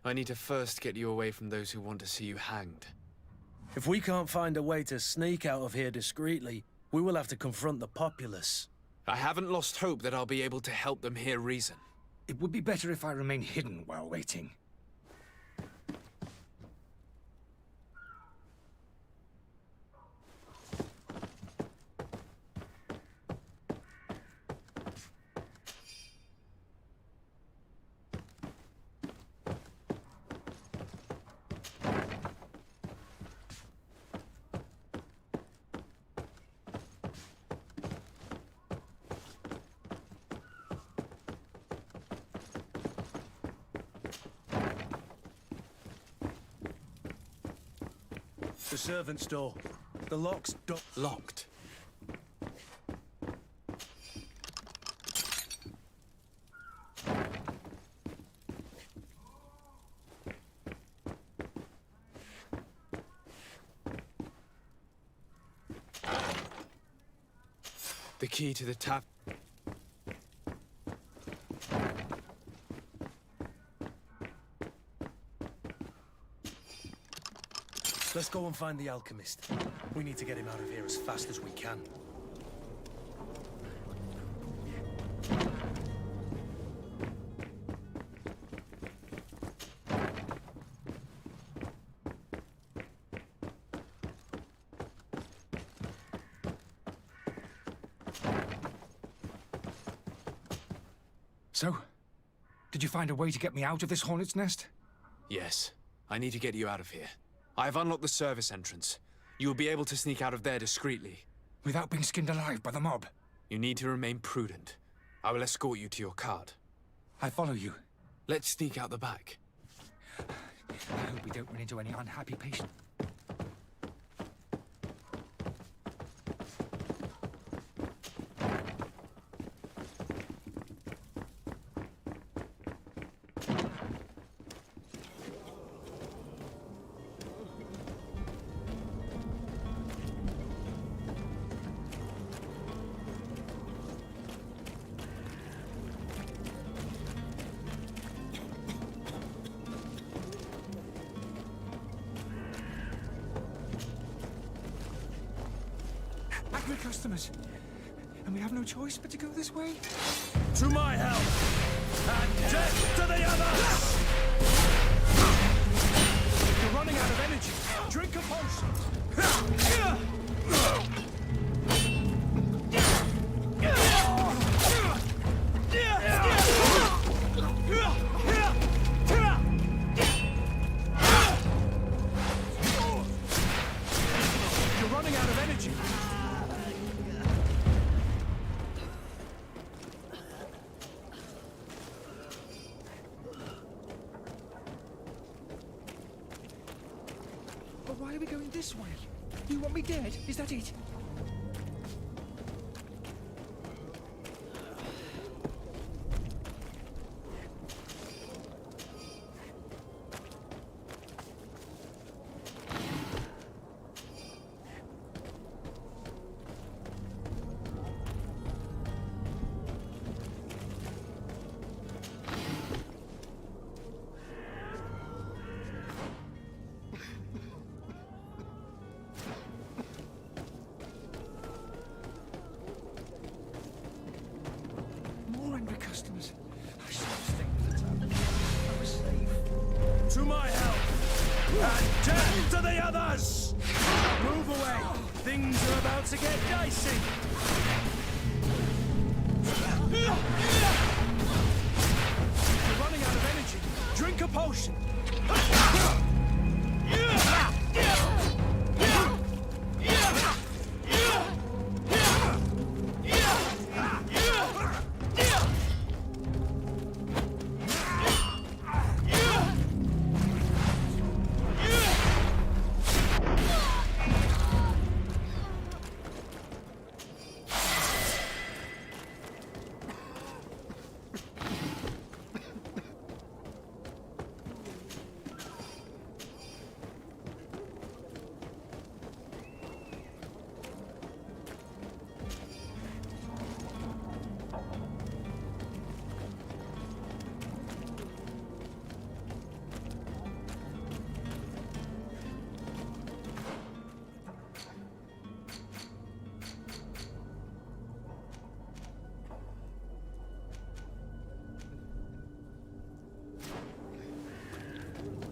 I need to first get you away from those who want to see you hanged. If we can't find a way to sneak out of here discreetly, we will have to confront the populace. I haven't lost hope that I'll be able to help them hear reason. It would be better if I remain hidden while waiting. The servant's door. The lock's locked. The key to the tap. Let's go and find the alchemist. We need to get him out of here as fast as we can. So, did you find a way to get me out of this hornet's nest? Yes. I need to get you out of here. I have unlocked the service entrance. You will be able to sneak out of there discreetly. Without being skinned alive by the mob? You need to remain prudent. I will escort you to your cart. I follow you. Let's sneak out the back. I hope we don't run into any unhappy patients. We're customers, and we have no choice but to go this way. To my health, and death to the other! You're running out of energy. Drink a potion. You're running out of energy. But why are we going this way? You want me dead? Is that it? Turn to the others! Move away! Things are about to get dicey! You're running out of energy. Drink a potion.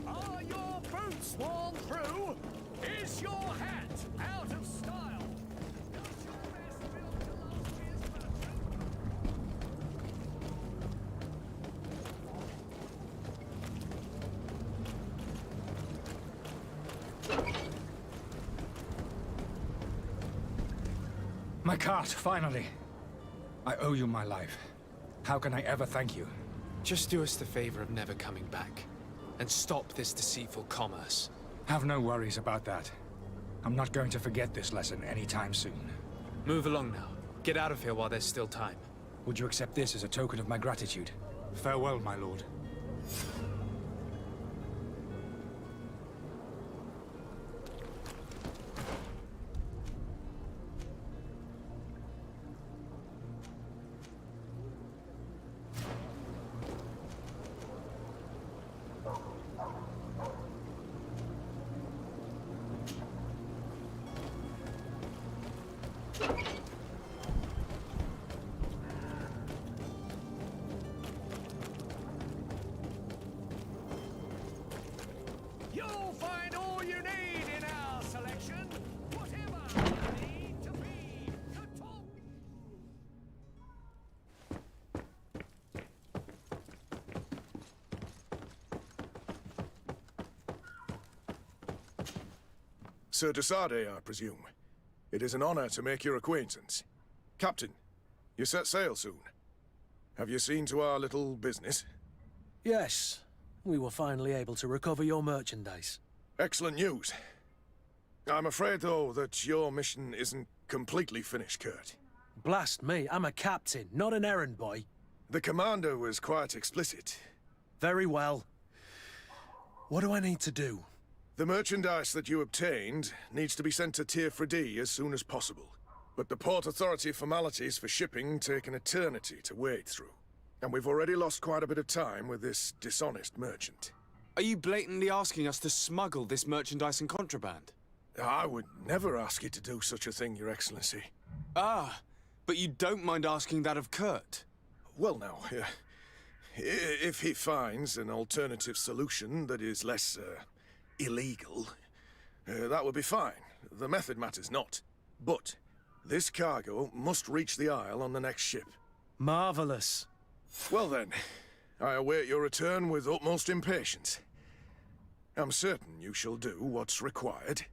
Are your boots worn through? Is your hat out of style? Does your best build to last year's version? My cart, finally. I owe you my life. How can I ever thank you? Just do us the favor of never coming back. And stop this deceitful commerce. Have no worries about that. I'm not going to forget this lesson anytime soon. Move along now. Get out of here while there's still time. Would you accept this as a token of my gratitude? Farewell, my lord. You'll find all you need in our selection. Whatever you need to be to talk. Sir de Sardet, I presume. It is an honor to make your acquaintance. Captain, you set sail soon. Have you seen to our little business? Yes. We were finally able to recover your merchandise. Excellent news. I'm afraid, though, that your mission isn't completely finished, Kurt. Blast me, I'm a captain, not an errand boy. The commander was quite explicit. Very well. What do I need to do? The merchandise that you obtained needs to be sent to Tier D as soon as possible. But the Port Authority formalities for shipping take an eternity to wade through. And we've already lost quite a bit of time with this dishonest merchant. Are you blatantly asking us to smuggle this merchandise and contraband? I would never ask you to do such a thing, Your Excellency. Ah, but you don't mind asking that of Kurt? Well, now, if he finds an alternative solution that is less, illegal, that would be fine. The method matters not. But this cargo must reach the Isle on the next ship. Marvelous. Well then, I await your return with utmost impatience. I'm certain you shall do what's required.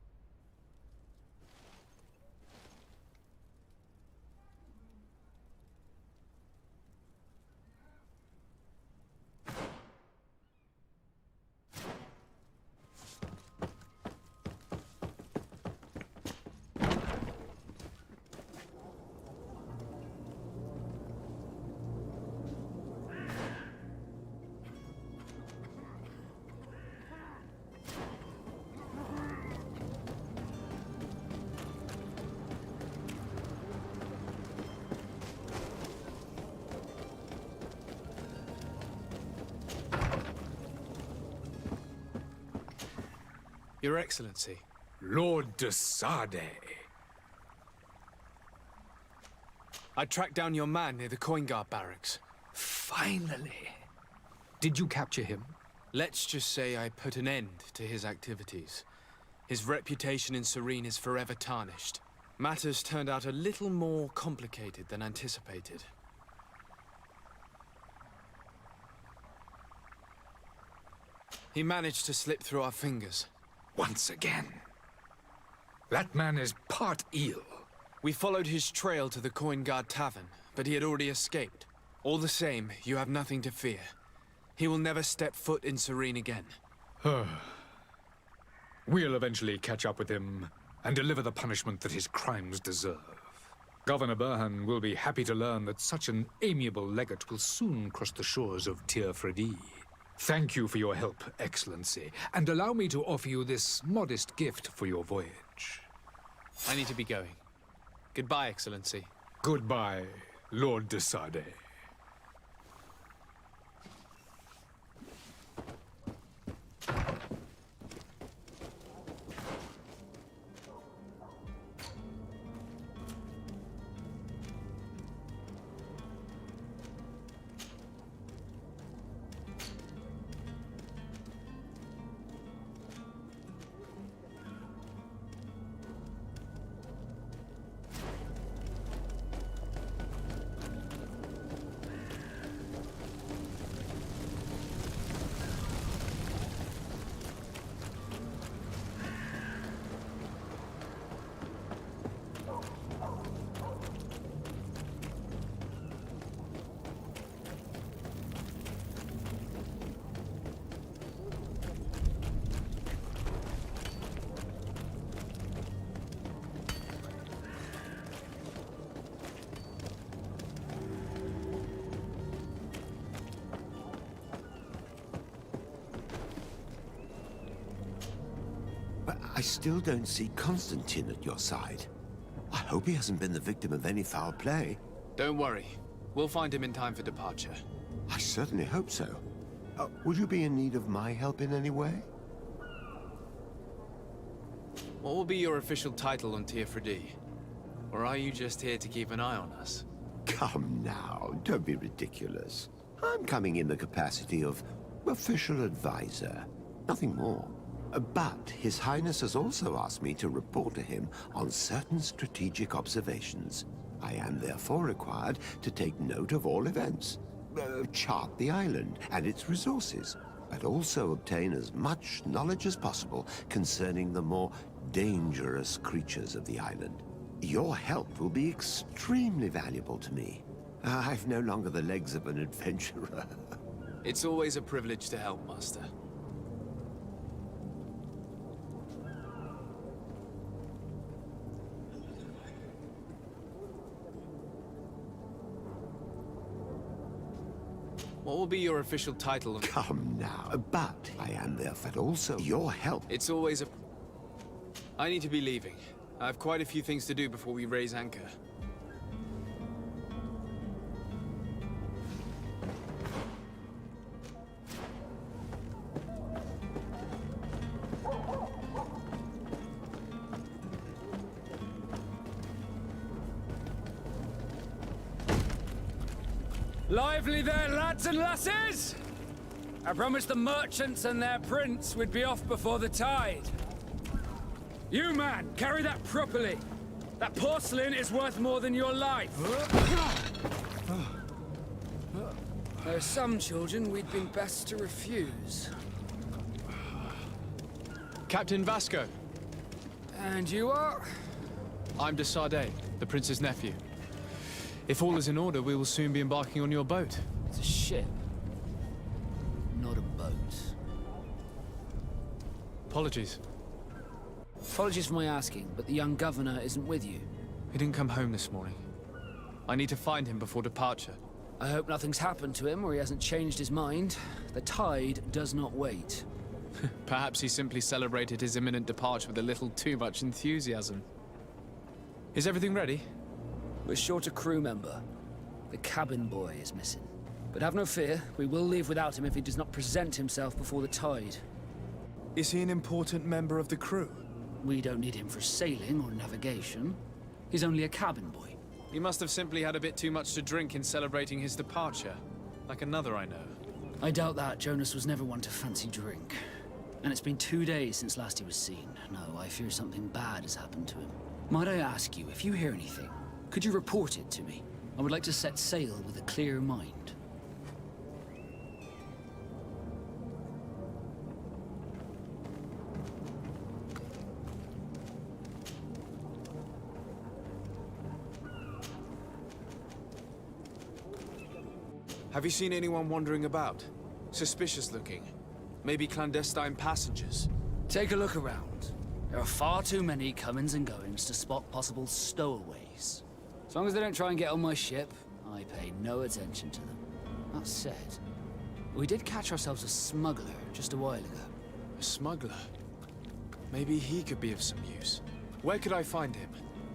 Your Excellency. Lord de Sardet. I tracked down your man near the coin guard barracks. Finally. Did you capture him? Let's just say I put an end to his activities. His reputation in Serene is forever tarnished. Matters turned out a little more complicated than anticipated. He managed to slip through our fingers. Once again. That man is part eel. We followed his trail to the Coin Guard Tavern, but he had already escaped. All the same, you have nothing to fear. He will never step foot in Serene again. We'll eventually catch up with him and deliver the punishment that his crimes deserve. Governor Burhan will be happy to learn that such an amiable legate will soon cross the shores of Tir Fredi. Thank you for your help, Excellency, and allow me to offer you this modest gift for your voyage. I need to be going. Goodbye, Excellency. Goodbye, Lord de Sade. But I still don't see Constantine at your side. I hope he hasn't been the victim of any foul play. Don't worry. We'll find him in time for departure. I certainly hope so. Would you be in need of my help in any way? What will be your official title on Tir Fredi? Or are you just here to keep an eye on us? Come now, don't be ridiculous. I'm coming in the capacity of official advisor, nothing more. But His Highness has also asked me to report to him on certain strategic observations. I am therefore required to take note of all events, chart the island and its resources, but also obtain as much knowledge as possible concerning the more dangerous creatures of the island. Your help will be extremely valuable to me. I've no longer the legs of an adventurer. It's always a privilege to help, Master. What will be your official title on... Come now, but I am there for also your help. It's always a... I need to be leaving. I have quite a few things to do before we raise anchor. Lively there, lads and lasses! I promised the merchants and their prince we'd be off before the tide. You, man, carry that properly. That porcelain is worth more than your life. There are some children we'd been best to refuse. Captain Vasco. And you are? I'm de Sade, the prince's nephew. If all is in order, we will soon be embarking on your boat. It's a ship, not a boat. Apologies. Apologies for my asking, but the young governor isn't with you. He didn't come home this morning. I need to find him before departure. I hope nothing's happened to him or he hasn't changed his mind. The tide does not wait. Perhaps he simply celebrated his imminent departure with a little too much enthusiasm. Is everything ready? We're short a crew member. The cabin boy is missing. But have no fear, we will leave without him if he does not present himself before the tide. Is he an important member of the crew? We don't need him for sailing or navigation. He's only a cabin boy. He must have simply had a bit too much to drink in celebrating his departure. Like another I know. I doubt that. Jonas was never one to fancy drink. And it's been 2 days since last he was seen. No, I fear something bad has happened to him. Might I ask you, if you hear anything, could you report it to me? I would like to set sail with a clear mind. Have you seen anyone wandering about? Suspicious looking. Maybe clandestine passengers? Take a look around. There are far too many comings and goings to spot possible stowaways. As long as they don't try and get on my ship, I pay no attention to them. That said, we did catch ourselves a smuggler just a while ago. A smuggler? Maybe he could be of some use. Where could I find him?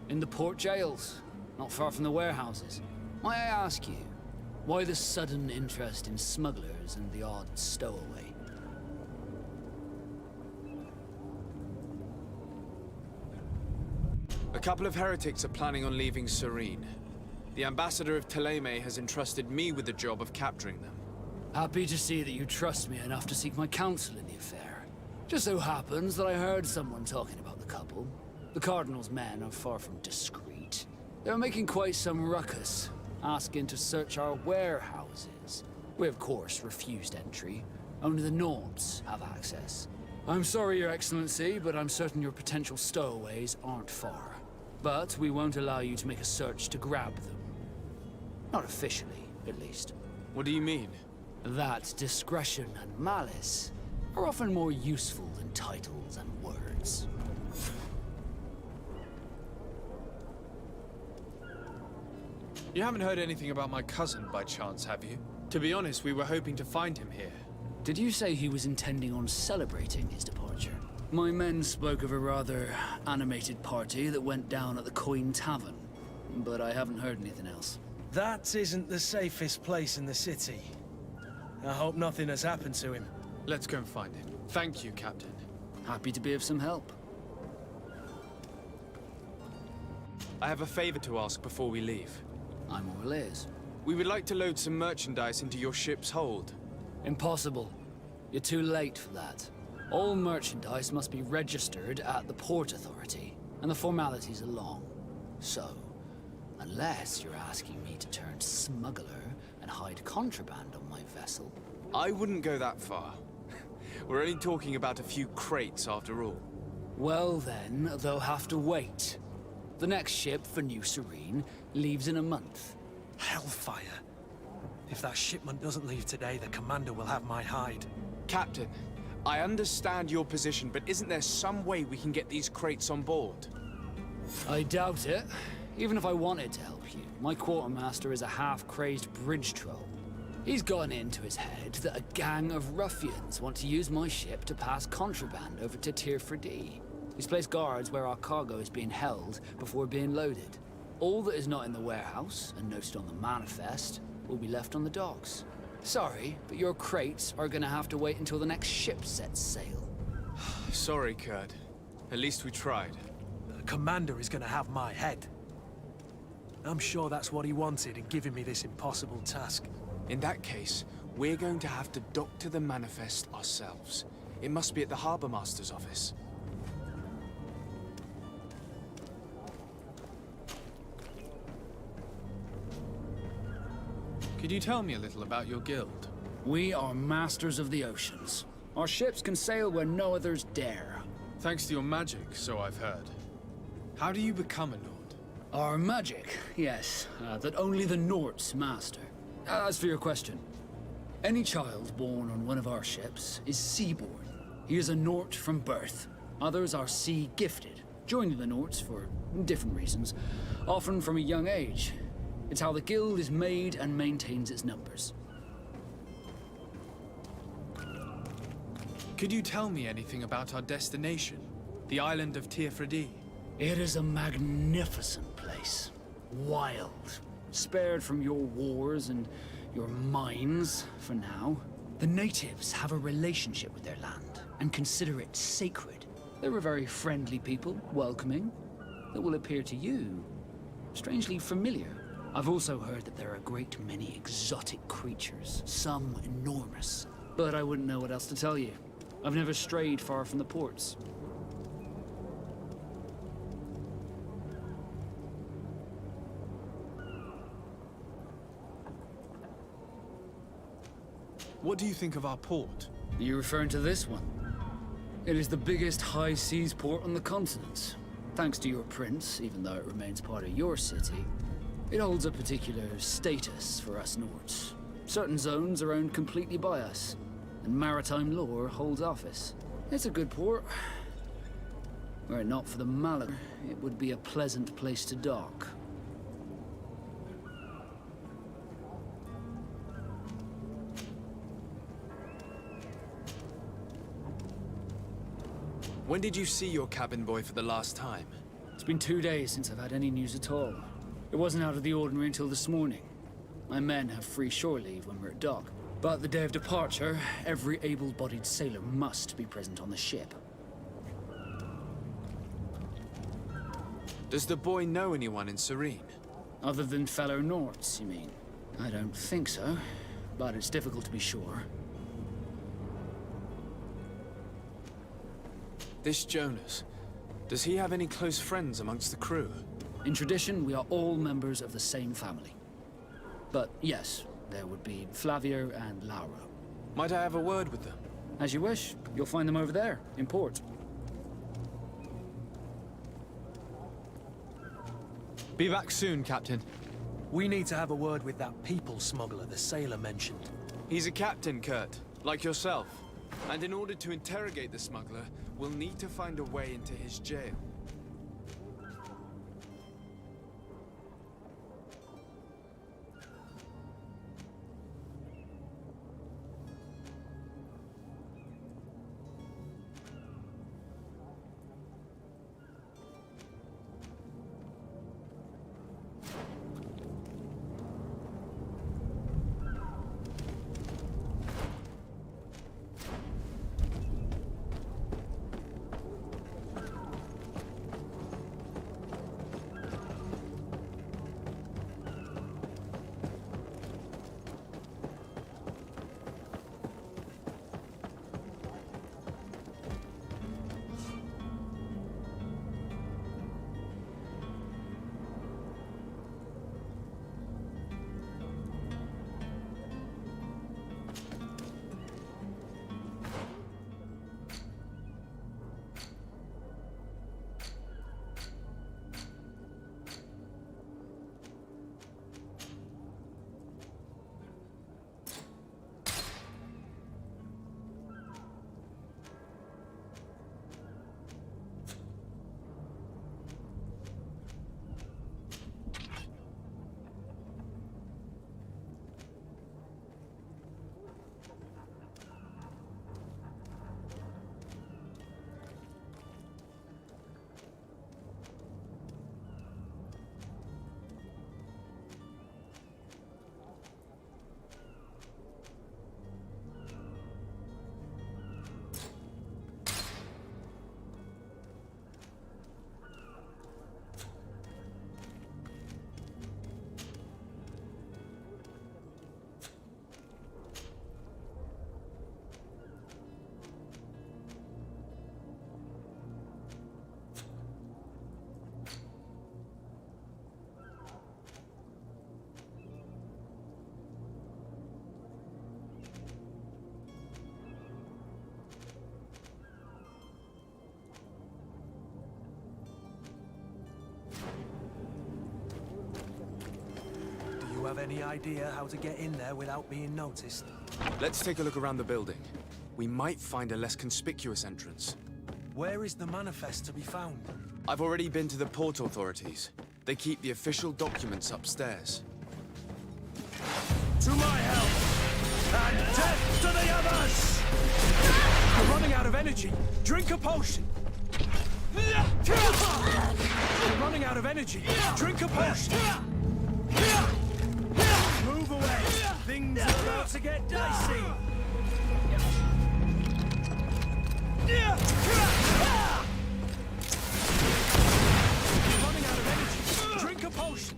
In the port jails, not far from the warehouses. Might I ask you, why the sudden interest in smugglers and the odd stowaway? A couple of heretics are planning on leaving Serene. The ambassador of Ptolemy has entrusted me with the job of capturing them. Happy to see that you trust me enough to seek my counsel in the affair. Just so happens that I heard someone talking about the couple. The Cardinal's men are far from discreet. They were making quite some ruckus, asking to search our warehouses. We, of course, refused entry. Only the Nords have access. I'm sorry, Your Excellency, but I'm certain your potential stowaways aren't far. But we won't allow you to make a search to grab them. Not officially, at least. What do you mean? That discretion and malice are often more useful than titles and words. You haven't heard anything about my cousin by chance, have you? To be honest, we were hoping to find him here. Did you say he was intending on celebrating his departure? My men spoke of a rather animated party that went down at the Coin Tavern, but I haven't heard anything else. That isn't the safest place in the city. I hope nothing has happened to him. Let's go and find him. Thank you, Captain. Happy to be of some help. I have a favor to ask before we leave. I'm all ears. We would like to load some merchandise into your ship's hold. Impossible. You're too late for that. All merchandise must be registered at the Port Authority, and the formalities are long. So, unless you're asking me to turn smuggler and hide contraband on my vessel... I wouldn't go that far. We're only talking about a few crates after all. Well then, they'll have to wait. The next ship for New Serene leaves in a month. Hellfire. If that shipment doesn't leave today, the commander will have my hide. Captain, I understand your position, but isn't there some way we can get these crates on board? I doubt it. Even if I wanted to help you, my quartermaster is a half-crazed bridge troll. He's gotten into his head that a gang of ruffians want to use my ship to pass contraband over to Tirfredi. He's placed guards where our cargo is being held before being loaded. All that is not in the warehouse, and noted on the manifest, will be left on the docks. Sorry, but your crates are gonna have to wait until the next ship sets sail. Sorry, Kurt. At least we tried. The commander is gonna have my head. I'm sure that's what he wanted in giving me this impossible task. In that case, we're going to have to doctor the manifest ourselves. It must be at the Harbour Master's office. Could you tell me a little about your guild? We are masters of the oceans. Our ships can sail where no others dare. Thanks to your magic, so I've heard. How do you become a Nord? Our magic, yes, that only the Nords master. As for your question, any child born on one of our ships is seaborn. He is a Nord from birth. Others are sea-gifted, joining the Nords for different reasons, often from a young age. It's how the guild is made and maintains its numbers. Could you tell me anything about our destination? The island of Tirfredi? It is a magnificent place. Wild. Spared from your wars and your mines, for now. The natives have a relationship with their land and consider it sacred. They're a very friendly people, welcoming, that will appear to you strangely familiar. I've also heard that there are a great many exotic creatures, some enormous. But I wouldn't know what else to tell you. I've never strayed far from the ports. What do you think of our port? Are you referring to this one? It is the biggest high seas port on the continent. Thanks to your prince, even though it remains part of your city, it holds a particular status for us Nords. Certain zones are owned completely by us, and maritime law holds office. It's a good port. Were it not for the mallet, it would be a pleasant place to dock. When did you see your cabin boy for the last time? It's been 2 days since I've had any news at all. It wasn't out of the ordinary until this morning. My men have free shore leave when we're at dock. But the day of departure, every able-bodied sailor must be present on the ship. Does the boy know anyone in Serene? Other than fellow Nords, you mean? I don't think so, but it's difficult to be sure. This Jonas, does he have any close friends amongst the crew? In tradition, we are all members of the same family. But yes, there would be Flavio and Laura. Might I have a word with them? As you wish. You'll find them over there, in port. Be back soon, Captain. We need to have a word with that people smuggler the sailor mentioned. He's a captain, Kurt, like yourself. And in order to interrogate the smuggler, we'll need to find a way into his jail. Do you have any idea how to get in there without being noticed? Let's take a look around the building. We might find a less conspicuous entrance. Where is the manifest to be found? I've already been to the port authorities. They keep the official documents upstairs. To my help! And death to the others! You're running out of energy. Drink a potion. You're running out of energy. Drink a potion. Move away. Things are about to get dicey. You're running out of energy. Drink a potion.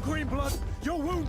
green blood! Your wound...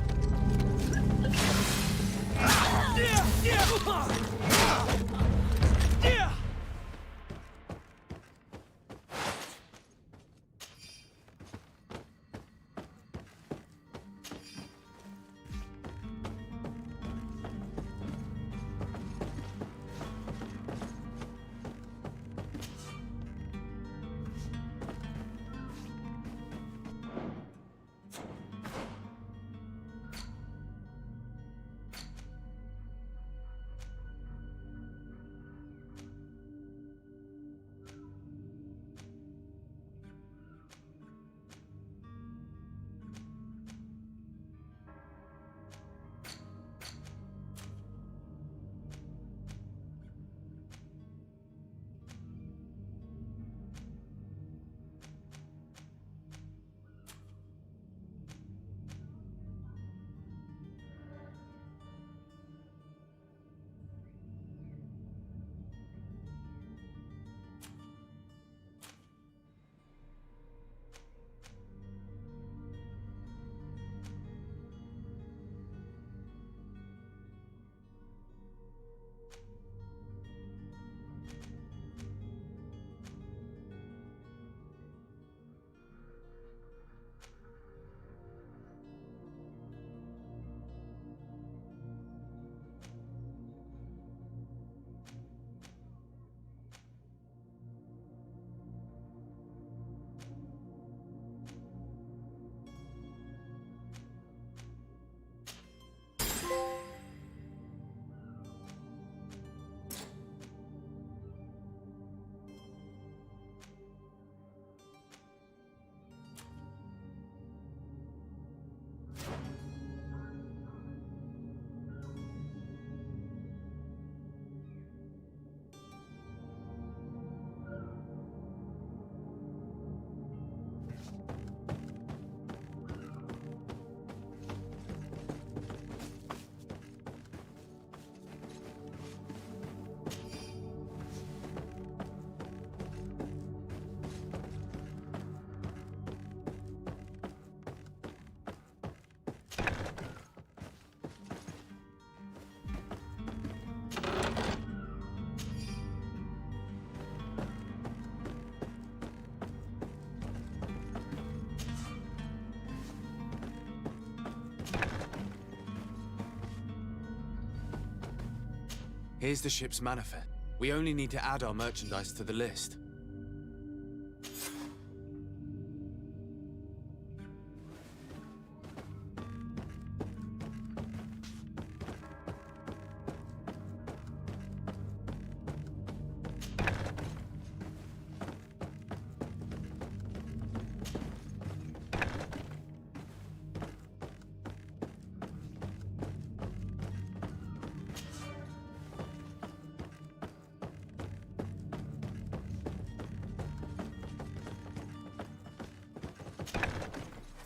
Here's the ship's manifest. We only need to add our merchandise to the list.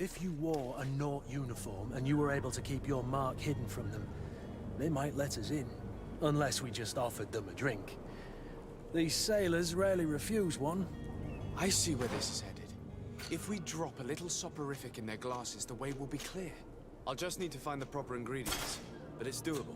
If you wore a Naut uniform and you were able to keep your mark hidden from them, they might let us in. Unless we just offered them a drink. These sailors rarely refuse one. I see where this is headed. If we drop a little soporific in their glasses, the way will be clear. I'll just need to find the proper ingredients, but it's doable.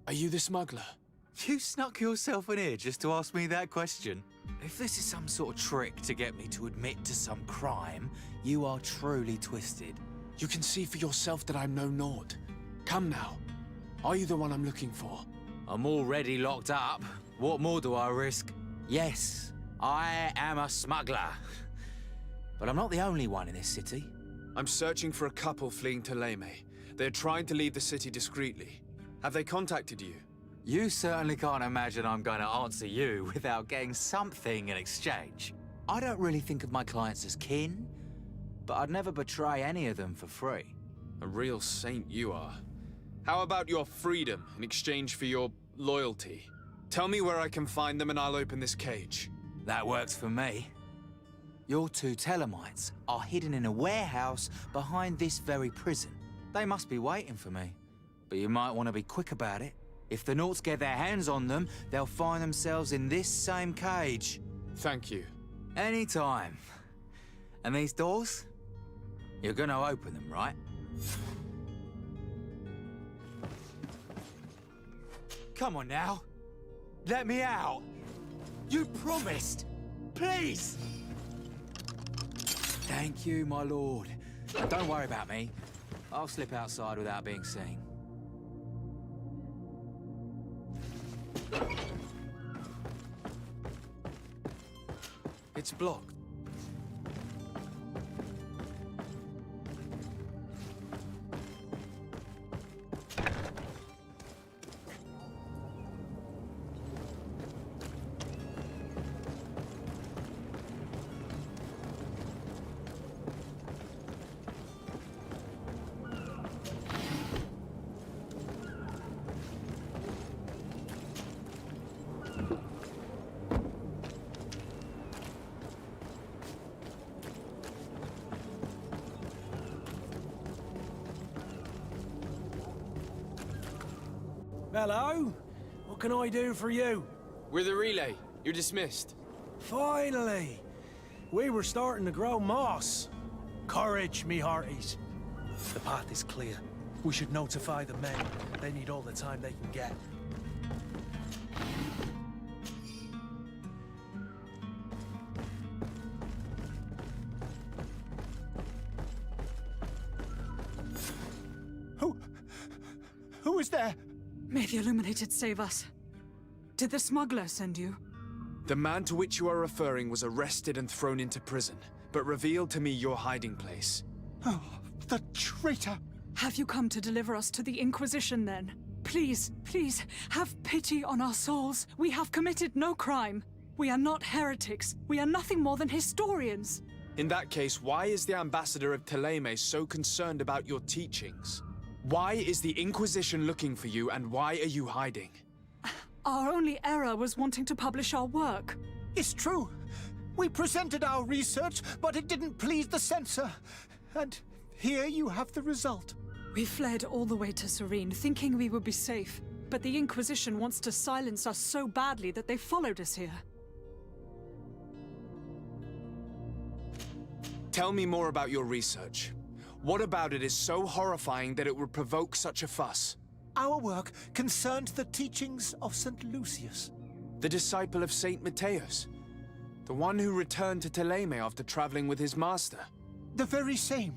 Are you the smuggler? You snuck yourself in here just to ask me that question? If this is some sort of trick to get me to admit to some crime, you are truly twisted. You can see for yourself that I'm no Naut. Come now. Are you the one I'm looking for? I'm already locked up. What more do I risk? Yes, I am a smuggler. But I'm not the only one in this city. I'm searching for a couple fleeing to Leme. They're trying to leave the city discreetly. Have they contacted you? You certainly can't imagine I'm going to answer you without getting something in exchange. I don't really think of my clients as kin, but I'd never betray any of them for free. A real saint you are. How about your freedom in exchange for your loyalty? Tell me where I can find them and I'll open this cage. That works for me. Your two Telemites are hidden in a warehouse behind this very prison. They must be waiting for me, but you might want to be quick about it. If the Nauts get their hands on them, they'll find themselves in this same cage. Thank you. Anytime. And these doors? You're gonna open them, right? Come on now. Let me out. You promised. Please. Thank you, my lord. Don't worry about me. I'll slip outside without being seen. It's blocked. Hello? What can I do for you? We're the relay. You're dismissed. Finally! We were starting to grow moss. Courage, me hearties. The path is clear. We should notify the men. They need all the time they can get. Who is there? May the Illuminated save us. Did the smuggler send you? The man to which you are referring was arrested and thrown into prison, but revealed to me your hiding place. Oh, the traitor! Have you come to deliver us to the Inquisition, then? Please, please, have pity on our souls. We have committed no crime. We are not heretics. We are nothing more than historians. In that case, why is the ambassador of Teleme so concerned about your teachings? Why is the Inquisition looking for you, and why are you hiding? Our only error was wanting to publish our work. It's true. We presented our research, but it didn't please the censor. And here you have the result. We fled all the way to Serene, thinking we would be safe. But the Inquisition wants to silence us so badly that they followed us here. Tell me more about your research. What about it is so horrifying that it would provoke such a fuss? Our work concerned the teachings of St. Lucius. The disciple of St. Matthias? The one who returned to Teleme after traveling with his master? The very same.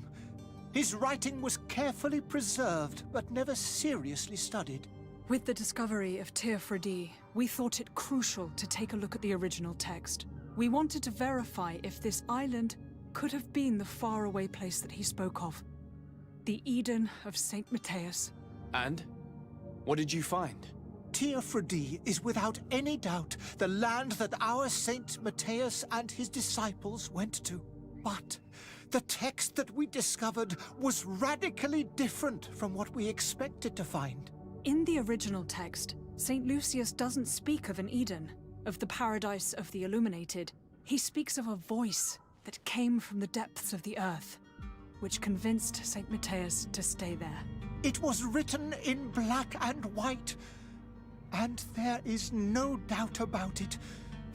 His writing was carefully preserved, but never seriously studied. With the discovery of Teofredi, we thought it crucial to take a look at the original text. We wanted to verify if this island could have been the faraway place that he spoke of. The Eden of St. Matthias. And? What did you find? Teofredi is without any doubt the land that our Saint Matthias and his disciples went to. But the text that we discovered was radically different from what we expected to find. In the original text, St. Lucius doesn't speak of an Eden, of the paradise of the Illuminated. He speaks of a voice that came from the depths of the earth, which convinced St. Matthias to stay there. It was written in black and white, and there is no doubt about it.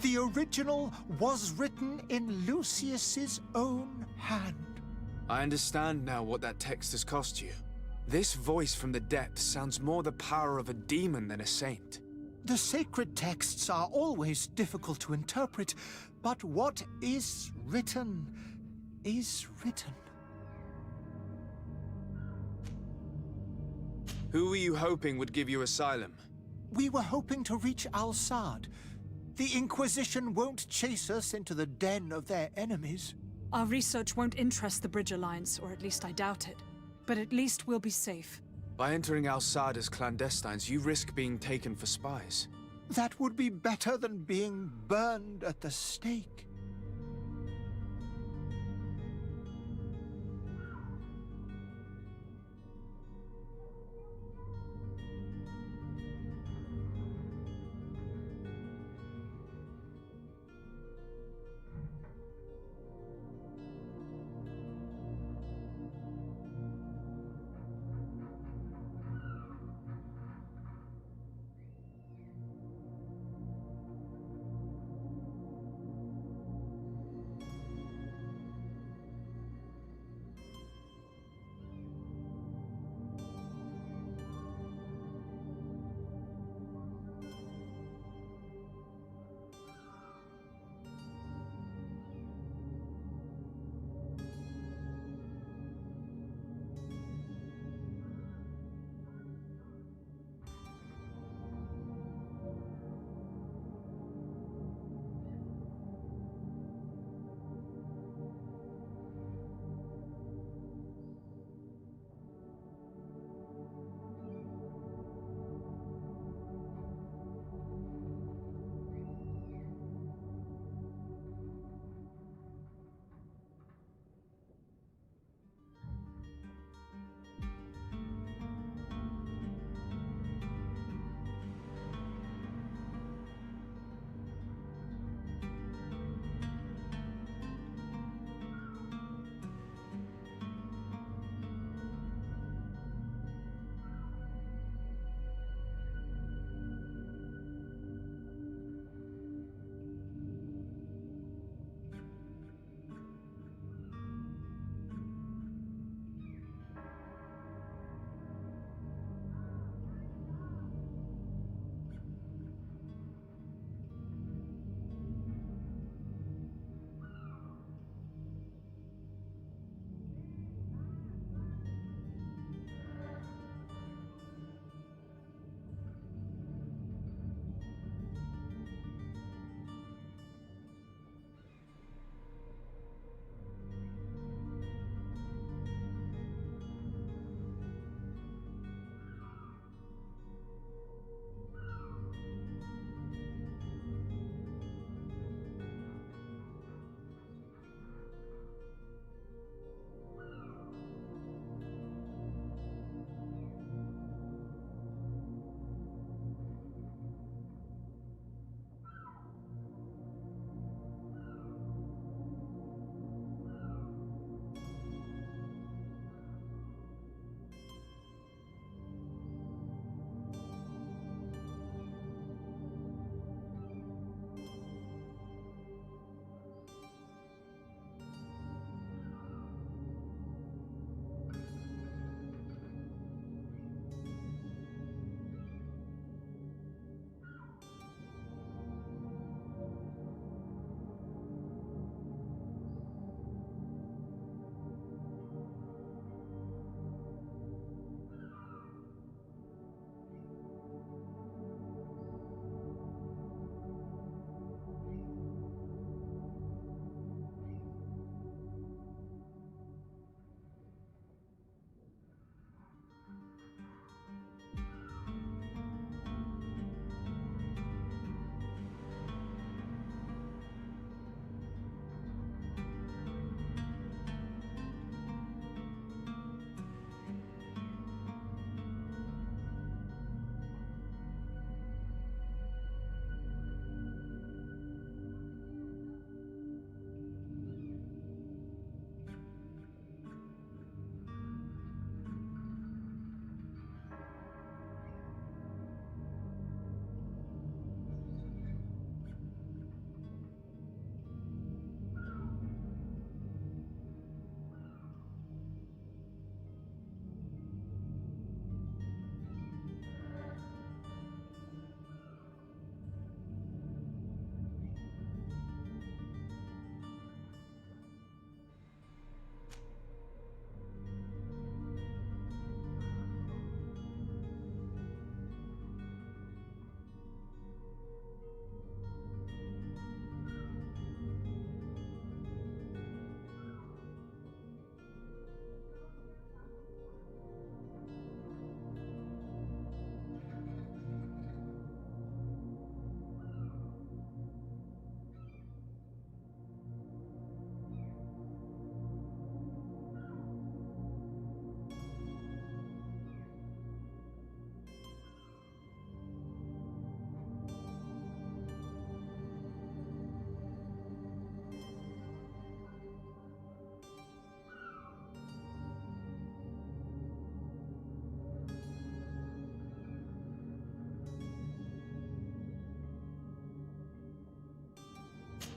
The original was written in Lucius's own hand. I understand now what that text has cost you. This voice from the depths sounds more the power of a demon than a saint. The sacred texts are always difficult to interpret, but what is written is written. Who were you hoping would give you asylum? We were hoping to reach Al-Sad. The Inquisition won't chase us into the den of their enemies. Our research won't interest the Bridge Alliance, or at least I doubt it. But at least we'll be safe. By entering Al-Sad as clandestines, you risk being taken for spies. That would be better than being burned at the stake.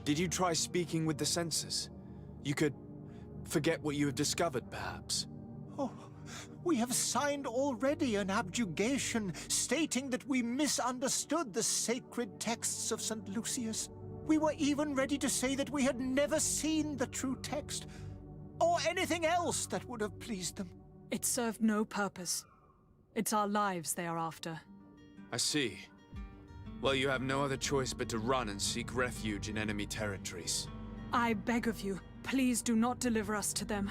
Did you try speaking with the censors? You could forget what you have discovered, perhaps. Oh, we have signed already an abjugation stating that we misunderstood the sacred texts of St. Lucius. We were even ready to say that we had never seen the true text, or anything else that would have pleased them. It served no purpose. It's our lives they are after. I see. Well, you have no other choice but to run and seek refuge in enemy territories. I beg of you, please do not deliver us to them.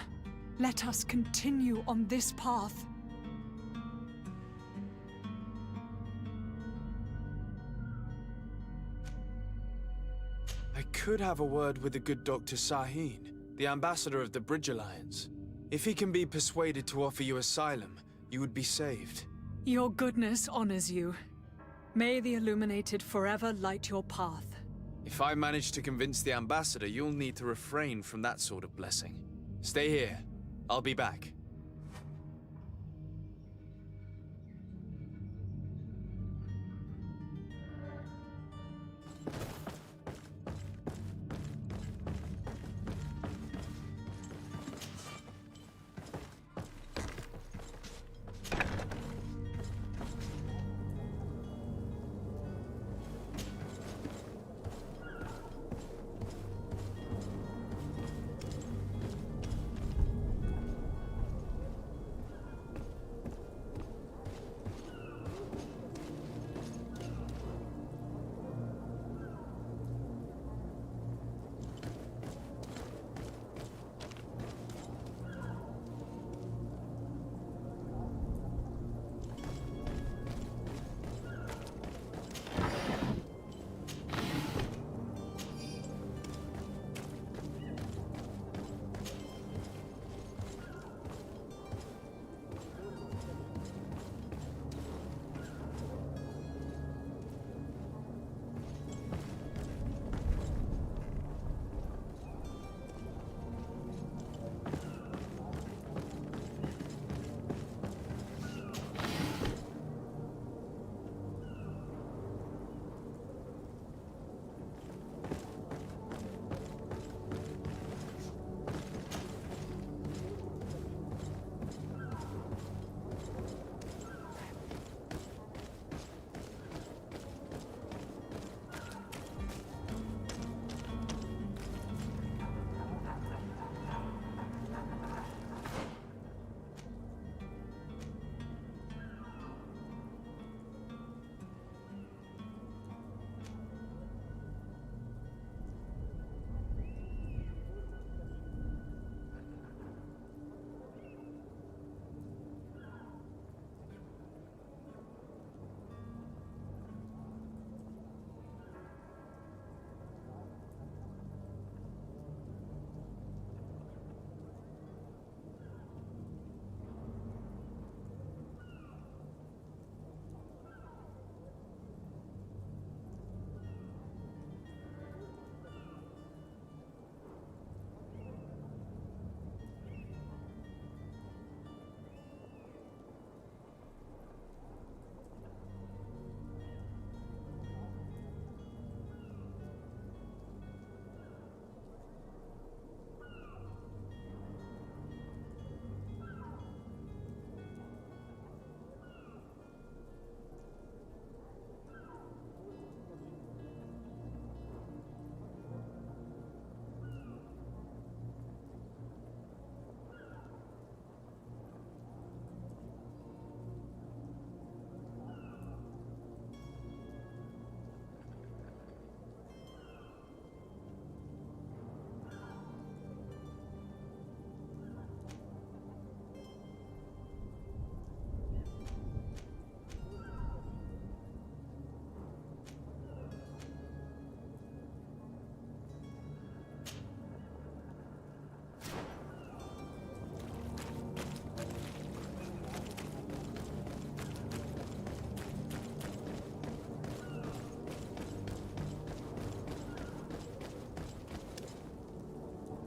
Let us continue on this path. I could have a word with the good Dr. Sahin, the ambassador of the Bridge Alliance. If he can be persuaded to offer you asylum, you would be saved. Your goodness honors you. May the Illuminated forever light your path. If I manage to convince the ambassador, you'll need to refrain from that sort of blessing. Stay here. I'll be back.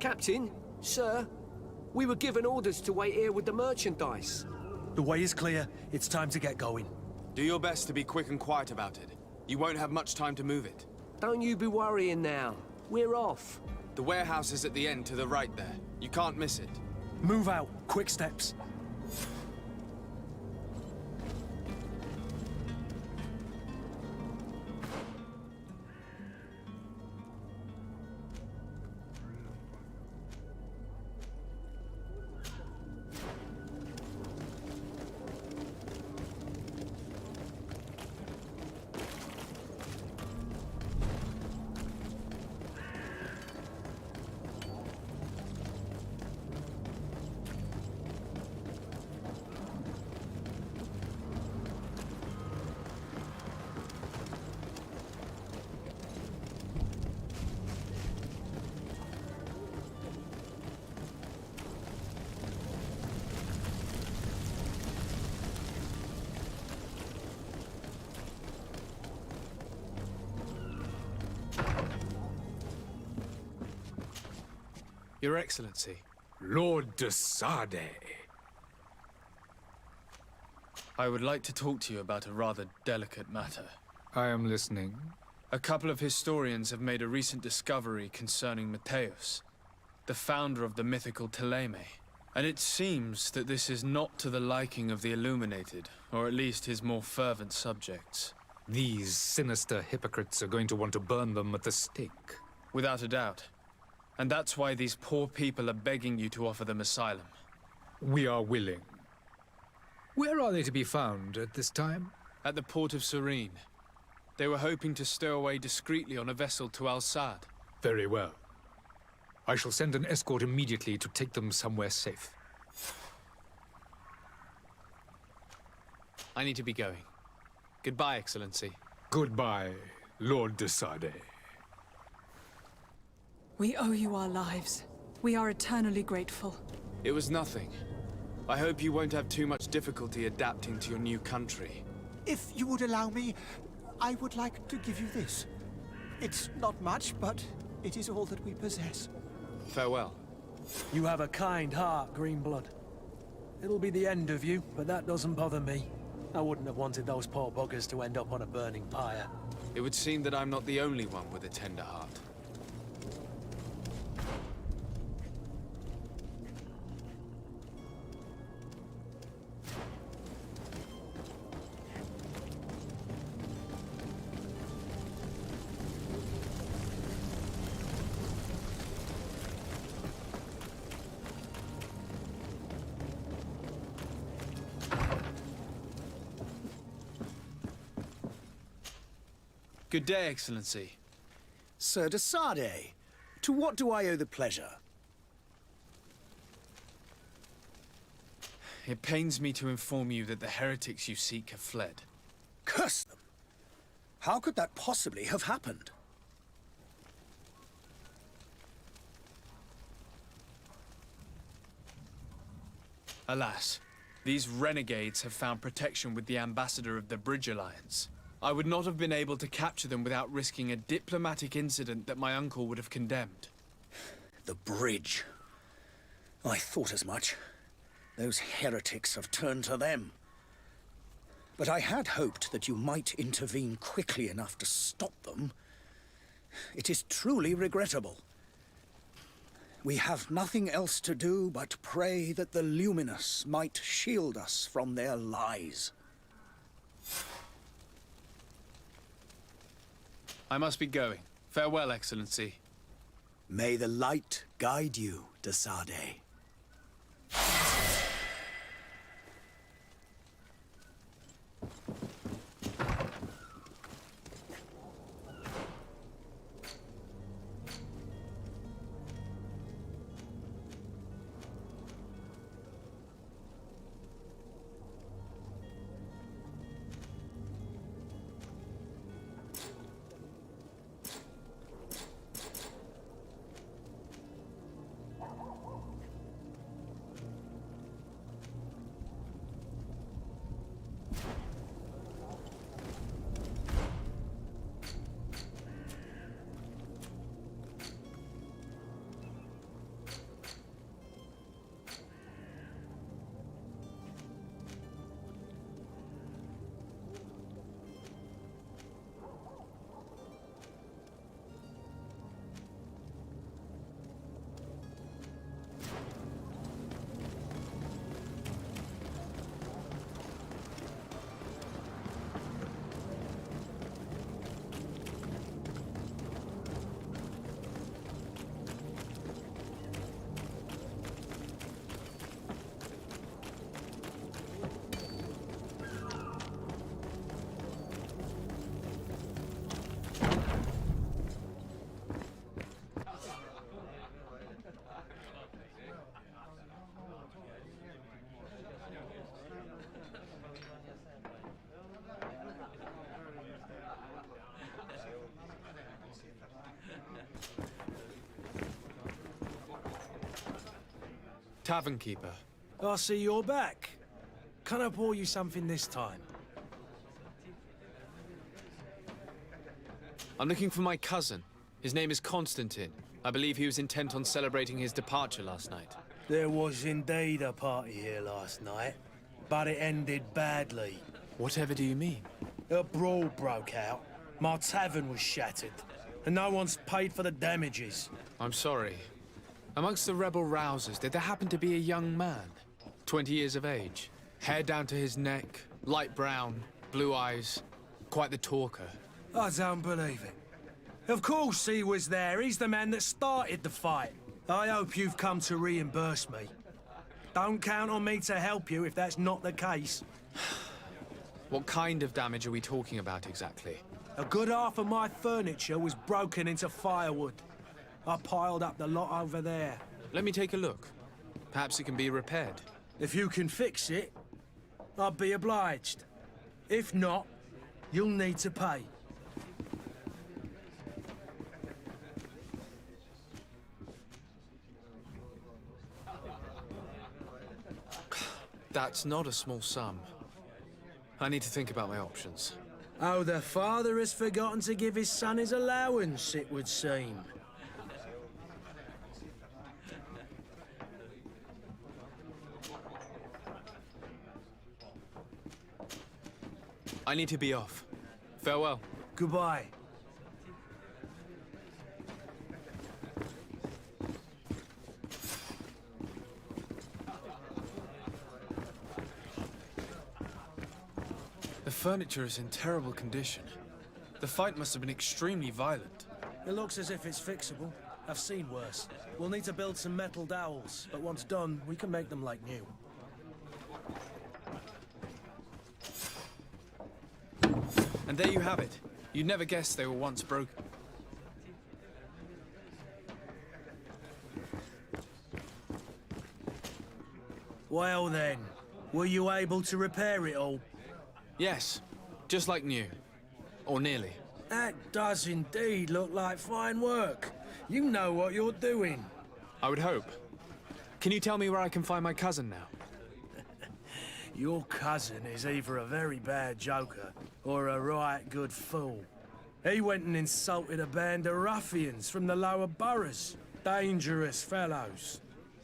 Captain, sir, we were given orders to wait here with the merchandise. The way is clear. It's time to get going. Do your best to be quick and quiet about it. You won't have much time to move it. Don't you be worrying now. We're off. The warehouse is at the end to the right there. You can't miss it. Move out. Quick steps. Your Excellency. Lord de Sade. I would like to talk to you about a rather delicate matter. I am listening. A couple of historians have made a recent discovery concerning Matthäus, the founder of the mythical Teleme. And it seems that this is not to the liking of the Illuminated, or at least his more fervent subjects. These sinister hypocrites are going to want to burn them at the stake. Without a doubt. And that's why these poor people are begging you to offer them asylum. We are willing. Where are they to be found at this time? At the port of Serene. They were hoping to stow away discreetly on a vessel to Al-Sad. Very well. I shall send an escort immediately to take them somewhere safe. I need to be going. Goodbye, Excellency. Goodbye, Lord de Sade. We owe you our lives. We are eternally grateful. It was nothing. I hope you won't have too much difficulty adapting to your new country. If you would allow me, I would like to give you this. It's not much, but it is all that we possess. Farewell. You have a kind heart, Greenblood. It'll be the end of you, but that doesn't bother me. I wouldn't have wanted those poor buggers to end up on a burning pyre. It would seem that I'm not the only one with a tender heart. Good day, Excellency. Sir de Sade, to what do I owe the pleasure? It pains me to inform you that the heretics you seek have fled. Curse them! How could that possibly have happened? Alas, these renegades have found protection with the ambassador of the Bridge Alliance. I would not have been able to capture them without risking a diplomatic incident that my uncle would have condemned. The bridge. I thought as much. Those heretics have turned to them. But I had hoped that you might intervene quickly enough to stop them. It is truly regrettable. We have nothing else to do but pray that the Luminous might shield us from their lies. I must be going. Farewell, Excellency. May the light guide you, de Sade. tavern keeper. I see you're back. Can I pour you something this time? I'm looking for my cousin. His name is Constantine. I believe he was intent on celebrating his departure last night. There was indeed a party here last night, but it ended badly. Whatever do you mean? A brawl broke out. My tavern was shattered, and no one's paid for the damages. I'm sorry. Amongst the rebel rousers, did there happen to be a young man? 20 years of age. Hair down to his neck, light brown, blue eyes. Quite the talker. I don't believe it. Of course he was there. He's the man that started the fight. I hope you've come to reimburse me. Don't count on me to help you if that's not the case. What kind of damage are we talking about exactly? A good half of my furniture was broken into firewood. I piled up the lot over there. Let me take a look. Perhaps it can be repaired. If you can fix it, I'd be obliged. If not, you'll need to pay. That's not a small sum. I need to think about my options. Oh, the father has forgotten to give his son his allowance, it would seem. I need to be off. Farewell. Goodbye. The furniture is in terrible condition. The fight must have been extremely violent. It looks as if it's fixable. I've seen worse. We'll need to build some metal dowels, but once done, we can make them like new. And there you have it. You'd never guess they were once broken. Well then, were you able to repair it all? Yes, just like new. Or nearly. That does indeed look like fine work. You know what you're doing. I would hope. Can you tell me where I can find my cousin now? Your cousin is either a very bad joker or a right good fool. He went and insulted a band of ruffians from the lower boroughs. Dangerous fellows.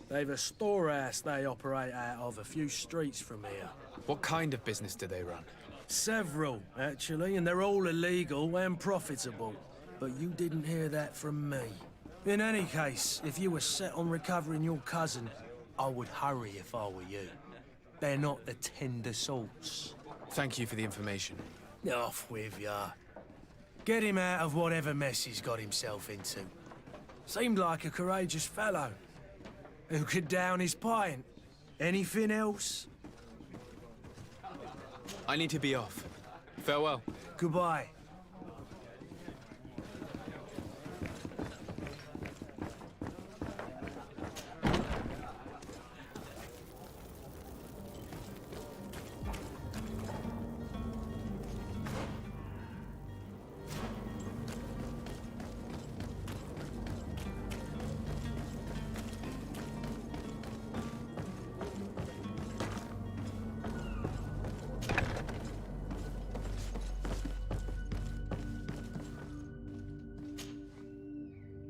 They've a storehouse they operate out of a few streets from here. What kind of business do they run? Several, actually, and they're all illegal and profitable. But you didn't hear that from me. In any case, if you were set on recovering your cousin, I would hurry if I were you. They're not the tender sorts. Thank you for the information. Off with ya. Get him out of whatever mess he's got himself into. Seemed like a courageous fellow. Who could down his pint. Anything else? I need to be off. Farewell. Goodbye.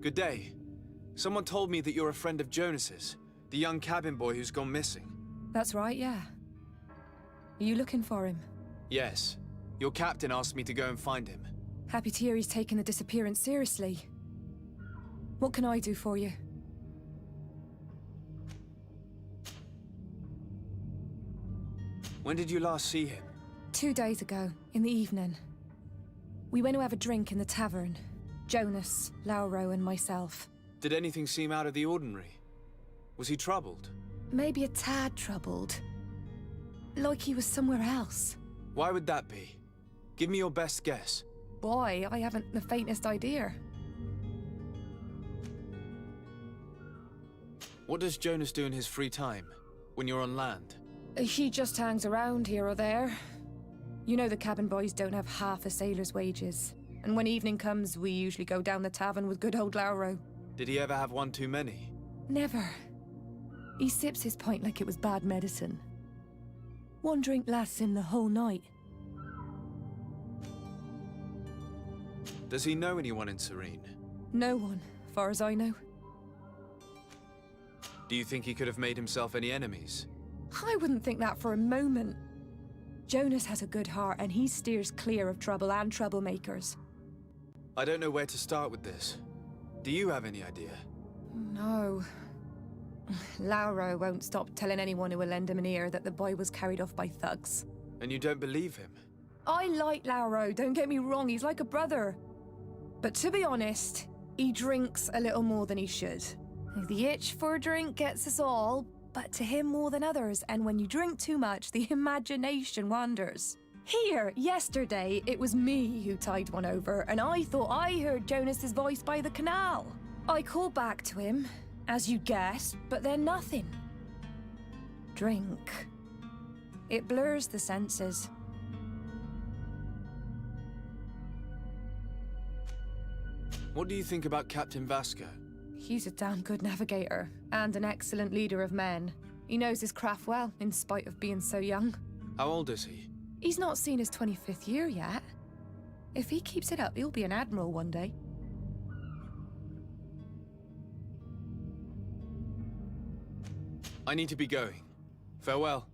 Good day. Someone told me that you're a friend of Jonas's, the young cabin boy who's gone missing. That's right, yeah. Are you looking for him? Yes. Your captain asked me to go and find him. Happy to hear he's taken the disappearance seriously. What can I do for you? When did you last see him? 2 days ago, in the evening. We went to have a drink in the tavern. Jonas, Lauro, and myself. Did anything seem out of the ordinary? Was he troubled? Maybe a tad troubled. Like he was somewhere else. Why would that be? Give me your best guess. Boy, I haven't the faintest idea. What does Jonas do in his free time, when you're on land? He just hangs around here or there. You know the cabin boys don't have half a sailor's wages. And when evening comes, we usually go down the tavern with good old Lauro. Did he ever have one too many? Never. He sips his pint like it was bad medicine. One drink lasts him the whole night. Does he know anyone in Serene? No one, far as I know. Do you think he could have made himself any enemies? I wouldn't think that for a moment. Jonas has a good heart and he steers clear of trouble and troublemakers. I don't know where to start with this. Do you have any idea? No. Lauro won't stop telling anyone who will lend him an ear that the boy was carried off by thugs. And you don't believe him? I like Lauro, don't get me wrong, he's like a brother. But to be honest, he drinks a little more than he should. The itch for a drink gets us all, but to him more than others, and when you drink too much, the imagination wanders. Here, yesterday, it was me who tied one over, and I thought I heard Jonas's voice by the canal. I called back to him, as you guessed, but then nothing. Drink. It blurs the senses. What do you think about Captain Vasco? He's a damn good navigator, and an excellent leader of men. He knows his craft well, in spite of being so young. How old is he? He's not seen his 25th year yet. If he keeps it up, he'll be an admiral one day. I need to be going. Farewell.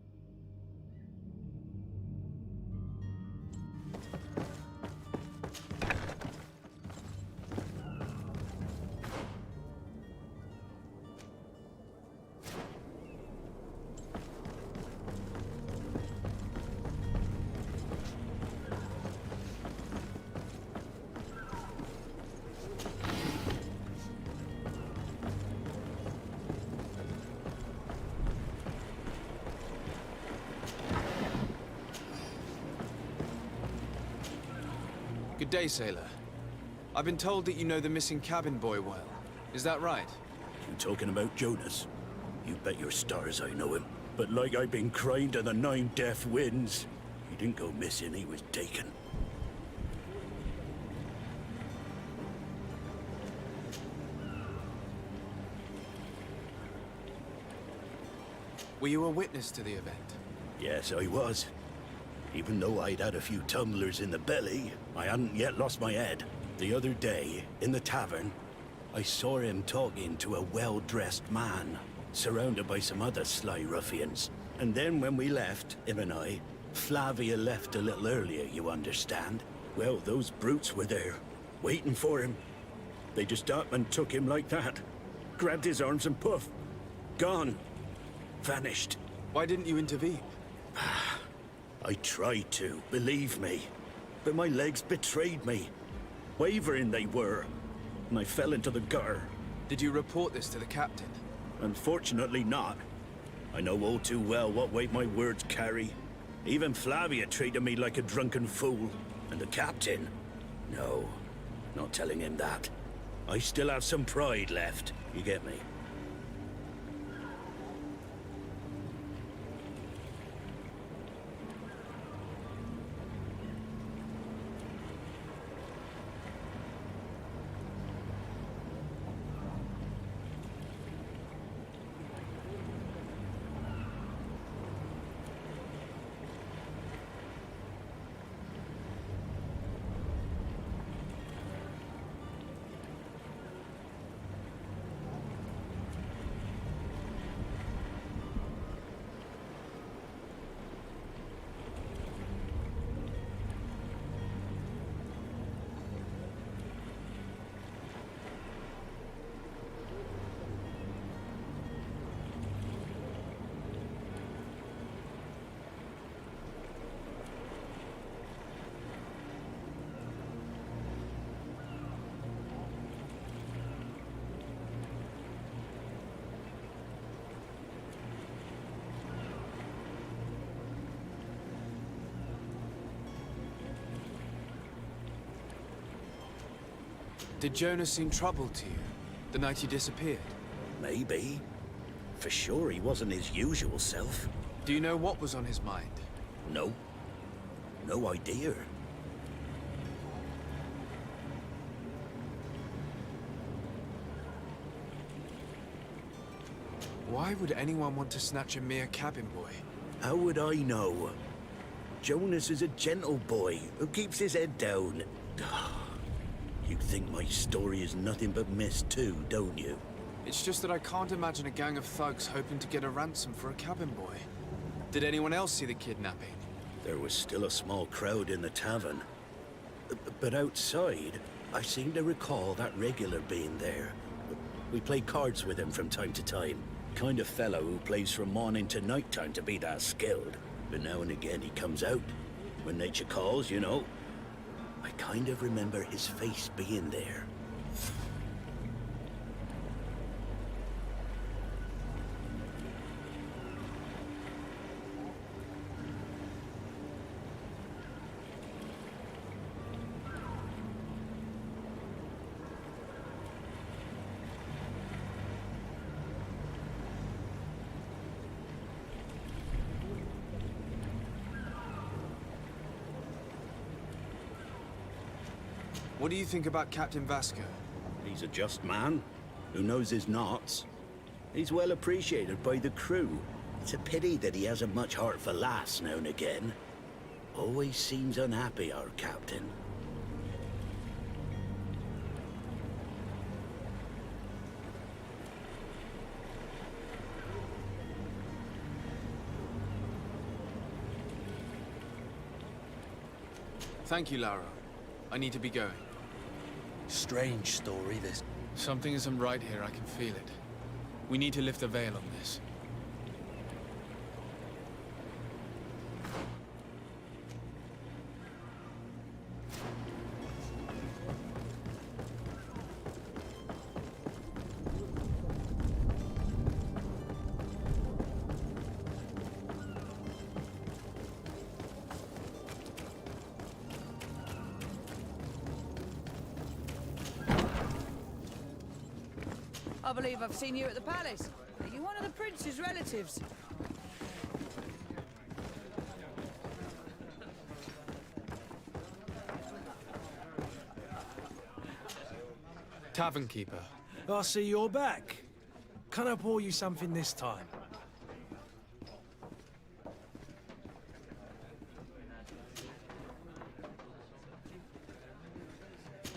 Good day, sailor. I've been told that you know the missing cabin boy well. Is that right? You talking about Jonas? You bet your stars I know him. But like I've been crying to the 9 deaf winds, he didn't go missing, he was taken. Were you a witness to the event? Yes, I was. Even though I'd had a few tumblers in the belly, I hadn't yet lost my head. The other day, in the tavern, I saw him talking to a well-dressed man, surrounded by some other sly ruffians. And then when we left, him and I, Flavia left a little earlier, you understand? Well, those brutes were there, waiting for him. They just up and took him like that. Grabbed his arms and poof, gone. Vanished. Why didn't you intervene? I tried to, believe me. But my legs betrayed me. Wavering they were. And I fell into the gutter. Did you report this to the captain? Unfortunately not. I know all too well what weight my words carry. Even Flavia treated me like a drunken fool. And the captain? No, not telling him that. I still have some pride left, you get me? Did Jonas seem troubled to you the night he disappeared? Maybe. For sure he wasn't his usual self. Do you know what was on his mind? No. No idea. Why would anyone want to snatch a mere cabin boy? How would I know? Jonas is a gentle boy who keeps his head down. You think my story is nothing but mist too, don't you? It's just that I can't imagine a gang of thugs hoping to get a ransom for a cabin boy. Did anyone else see the kidnapping? There was still a small crowd in the tavern. But outside, I seem to recall that regular being there. We play cards with him from time to time. Kind of fellow who plays from morning to night time to be that skilled. But now and again he comes out. When nature calls, you know. I kind of remember his face being there. What do you think about Captain Vasco? He's a just man who knows his knots. He's well appreciated by the crew. It's a pity that he hasn't much heart for laughs now and again. Always seems unhappy, our captain. Thank you, Lara. I need to be going. Strange story, this. Something isn't right here, I can feel it. We need to lift the veil on this. I believe I've seen you at the palace. Are you one of the prince's relatives? Tavern keeper. I see you're back. Can I pour you something this time?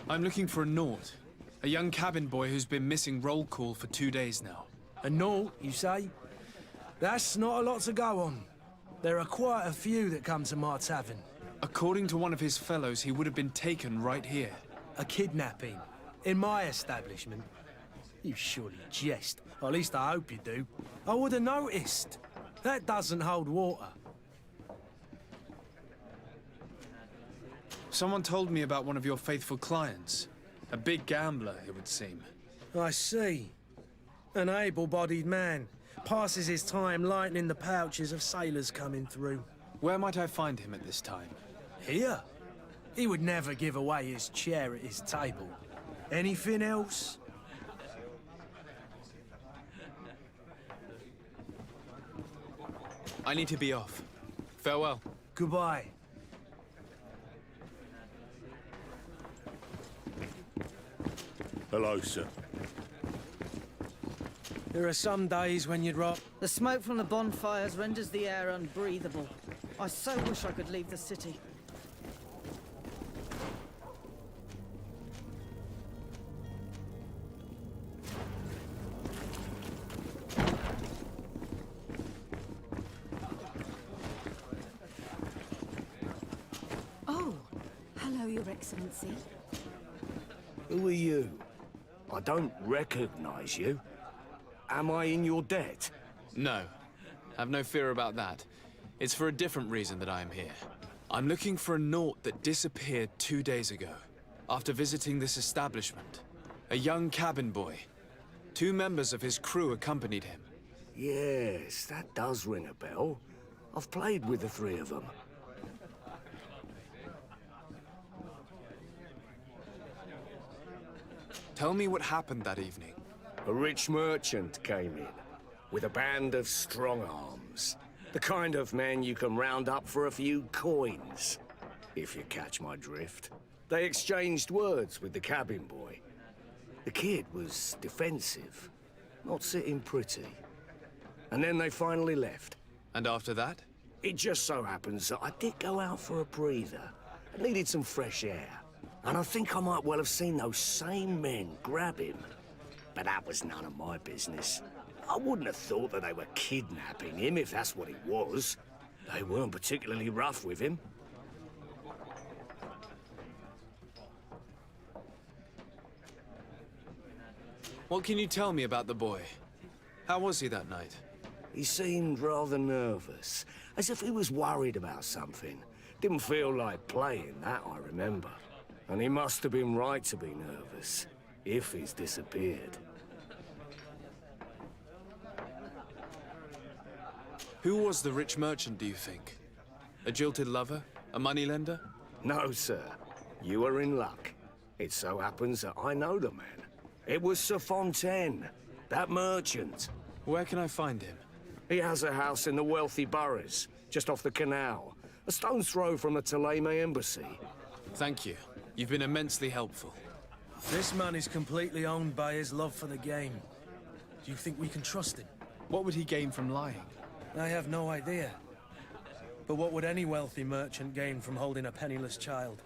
I'm looking for a Nnat. A young cabin boy who's been missing roll call for 2 days now. A Nnat, you say? That's not a lot to go on. There are quite a few that come to my tavern. According to one of his fellows, he would have been taken right here. A kidnapping? In my establishment? You surely jest. Or at least I hope you do. I would have noticed. That doesn't hold water. Someone told me about one of your faithful clients. A big gambler, it would seem. I see. An able-bodied man. Passes his time lightening the pouches of sailors coming through. Where might I find him at this time? Here? He would never give away his chair at his table. Anything else? I need to be off. Farewell. Goodbye. Hello, sir. There are some days when you'd rather... The smoke from the bonfires renders the air unbreathable. I so wish I could leave the city. Oh, hello, Your Excellency. Who are you? I don't recognize you. Am I in your debt? No. Have no fear about that. It's for a different reason that I am here. I'm looking for a Nnat that disappeared 2 days ago, after visiting this establishment. A young cabin boy. 2 members of his crew accompanied him. Yes, that does ring a bell. I've played with the 3 of them. Tell me what happened that evening. A rich merchant came in, with a band of strong arms. The kind of men you can round up for a few coins, if you catch my drift. They exchanged words with the cabin boy. The kid was defensive, not sitting pretty. and then they finally left. And after that? It just so happens that I did go out for a breather. I needed some fresh air. And I think I might well have seen those same men grab him. But that was none of my business. I wouldn't have thought that they were kidnapping him if that's what it was. They weren't particularly rough with him. What can you tell me about the boy? How was he that night? He seemed rather nervous, as if he was worried about something. Didn't feel like playing, that I remember. And he must have been right to be nervous, if he's disappeared. Who was the rich merchant, do you think? A jilted lover? A moneylender? No, sir. You are in luck. It so happens that I know the man. It was Sir Fontaine, that merchant. Where can I find him? He has a house in the wealthy boroughs, just off the canal. A stone's throw from the Thélème embassy. Thank you. You've been immensely helpful. This man is completely owned by his love for the game. Do you think we can trust him? What would he gain from lying? I have no idea. But what would any wealthy merchant gain from holding a penniless child?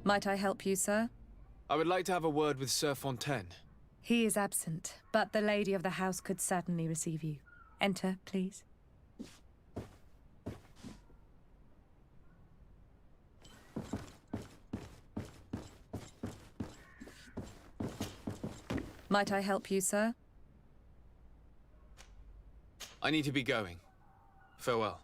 Might I help you, sir? I would like to have a word with Sir Fontaine. He is absent, but the lady of the house could certainly receive you. Enter, please. Might I help you, sir? I need to be going. Farewell.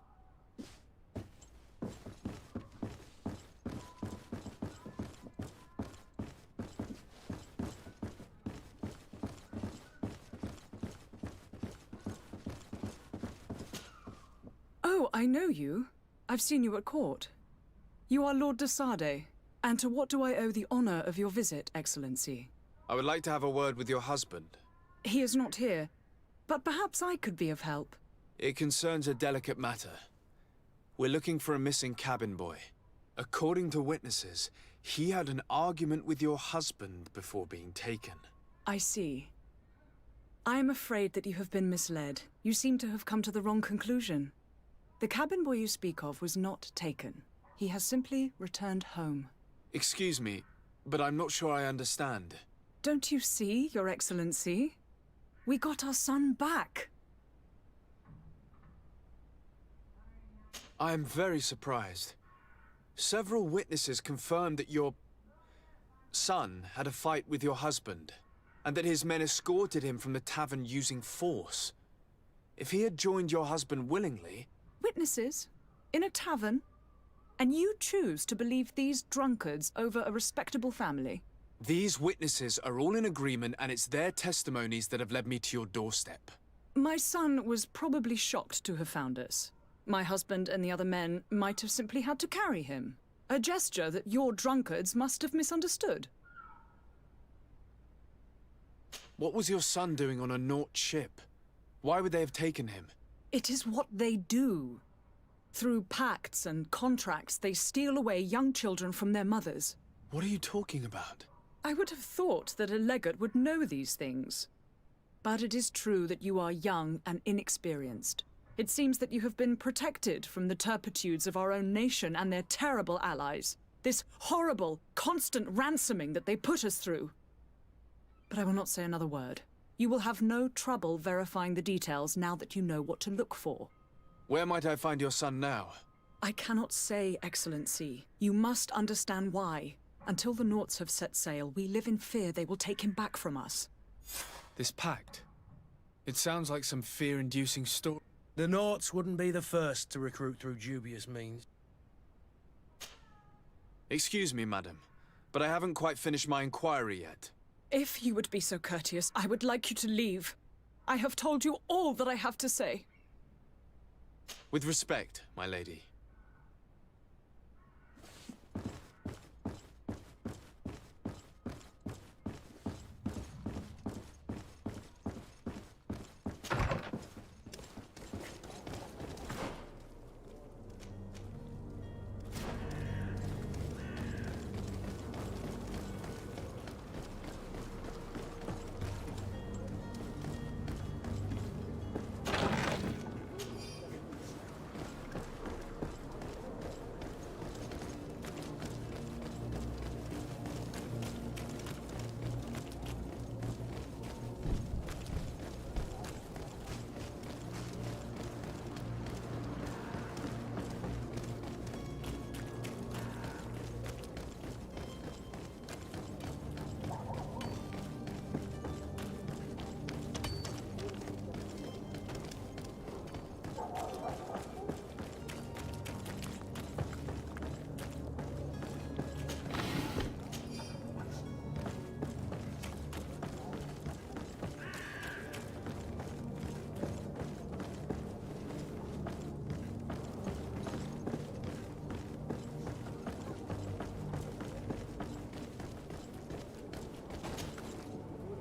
Oh, I know you. I've seen you at court. You are Lord de Sade. And to what do I owe the honor of your visit, Excellency? I would like to have a word with your husband. He is not here, but perhaps I could be of help. It concerns a delicate matter. We're looking for a missing cabin boy. According to witnesses, he had an argument with your husband before being taken. I see. I am afraid that you have been misled. You seem to have come to the wrong conclusion. The cabin boy you speak of was not taken. He has simply returned home. Excuse me, but I'm not sure I understand. Don't you see, Your Excellency? We got our son back. I am very surprised. Several witnesses confirmed that your son had a fight with your husband, and that his men escorted him from the tavern using force. If he had joined your husband willingly... Witnesses? In a tavern? And you choose to believe these drunkards over a respectable family? These witnesses are all in agreement, and it's their testimonies that have led me to your doorstep. My son was probably shocked to have found us. My husband and the other men might have simply had to carry him. A gesture that your drunkards must have misunderstood. What was your son doing on a Nnat ship? Why would they have taken him? It is what they do. Through pacts and contracts, they steal away young children from their mothers. What are you talking about? I would have thought that a legate would know these things. But it is true that you are young and inexperienced. It seems that you have been protected from the turpitudes of our own nation and their terrible allies. This horrible, constant ransoming that they put us through. But I will not say another word. You will have no trouble verifying the details now that you know what to look for. Where might I find your son now? I cannot say, Excellency. You must understand why. Until the Nauts have set sail, we live in fear they will take him back from us. This pact. It sounds like some fear-inducing story. The Nauts wouldn't be the first to recruit through dubious means. Excuse me, madam, but I haven't quite finished my inquiry yet. If you would be so courteous, I would like you to leave. I have told you all that I have to say. With respect, my lady.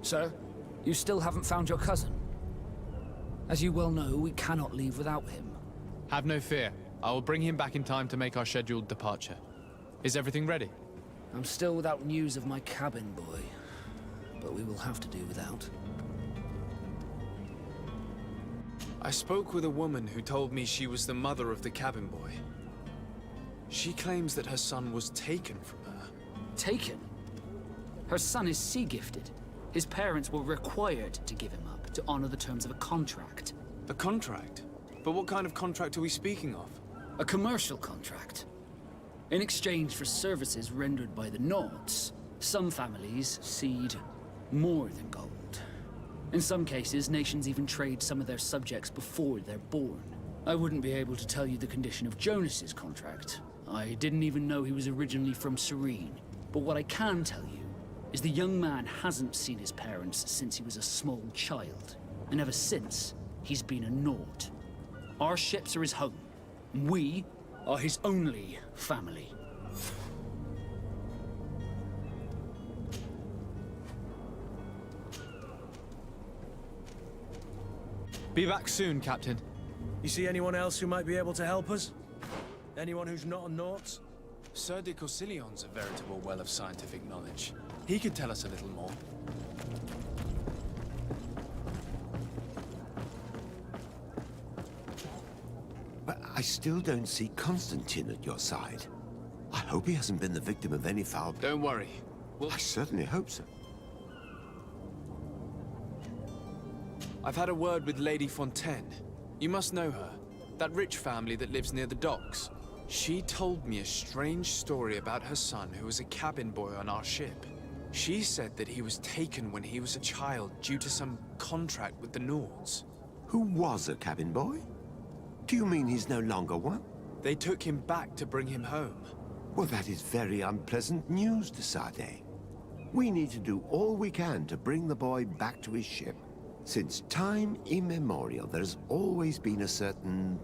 Sir, you still haven't found your cousin. As you well know, we cannot leave without him. Have no fear. I will bring him back in time to make our scheduled departure. Is everything ready? I'm still without news of my cabin boy, but we will have to do without. I spoke with a woman who told me she was the mother of the cabin boy. She claims that her son was taken from her. Taken? Her son is sea-gifted. His parents were required to give him up to honor the terms of a contract. A contract? But what kind of contract are we speaking of? A commercial contract. In exchange for services rendered by the Nauts, some families cede more than gold. In some cases, nations even trade some of their subjects before they're born. I wouldn't be able to tell you the condition of Jonas's contract. I didn't even know he was originally from Serene. But what I can tell you is the young man hasn't seen his parents since he was a small child. And ever since, he's been a Naut. Our ships are his home. We are his only family. Be back soon, Captain. You see anyone else who might be able to help us? Anyone who's not a Naut? Sir de Corsillion's a veritable well of scientific knowledge. He could tell us a little more. But I still don't see Constantine at your side. I hope he hasn't been the victim of any foul... Don't worry. I certainly hope so. I've had a word with Lady Fontaine. You must know her. That rich family that lives near the docks. She told me a strange story about her son who was a cabin boy on our ship. She said that he was taken when he was a child due to some contract with the Nauts. Who was a cabin boy? Do you mean he's no longer one? They took him back to bring him home. Well, that is very unpleasant news, de Sade. We need to do all we can to bring the boy back to his ship. Since time immemorial, there has always been a certain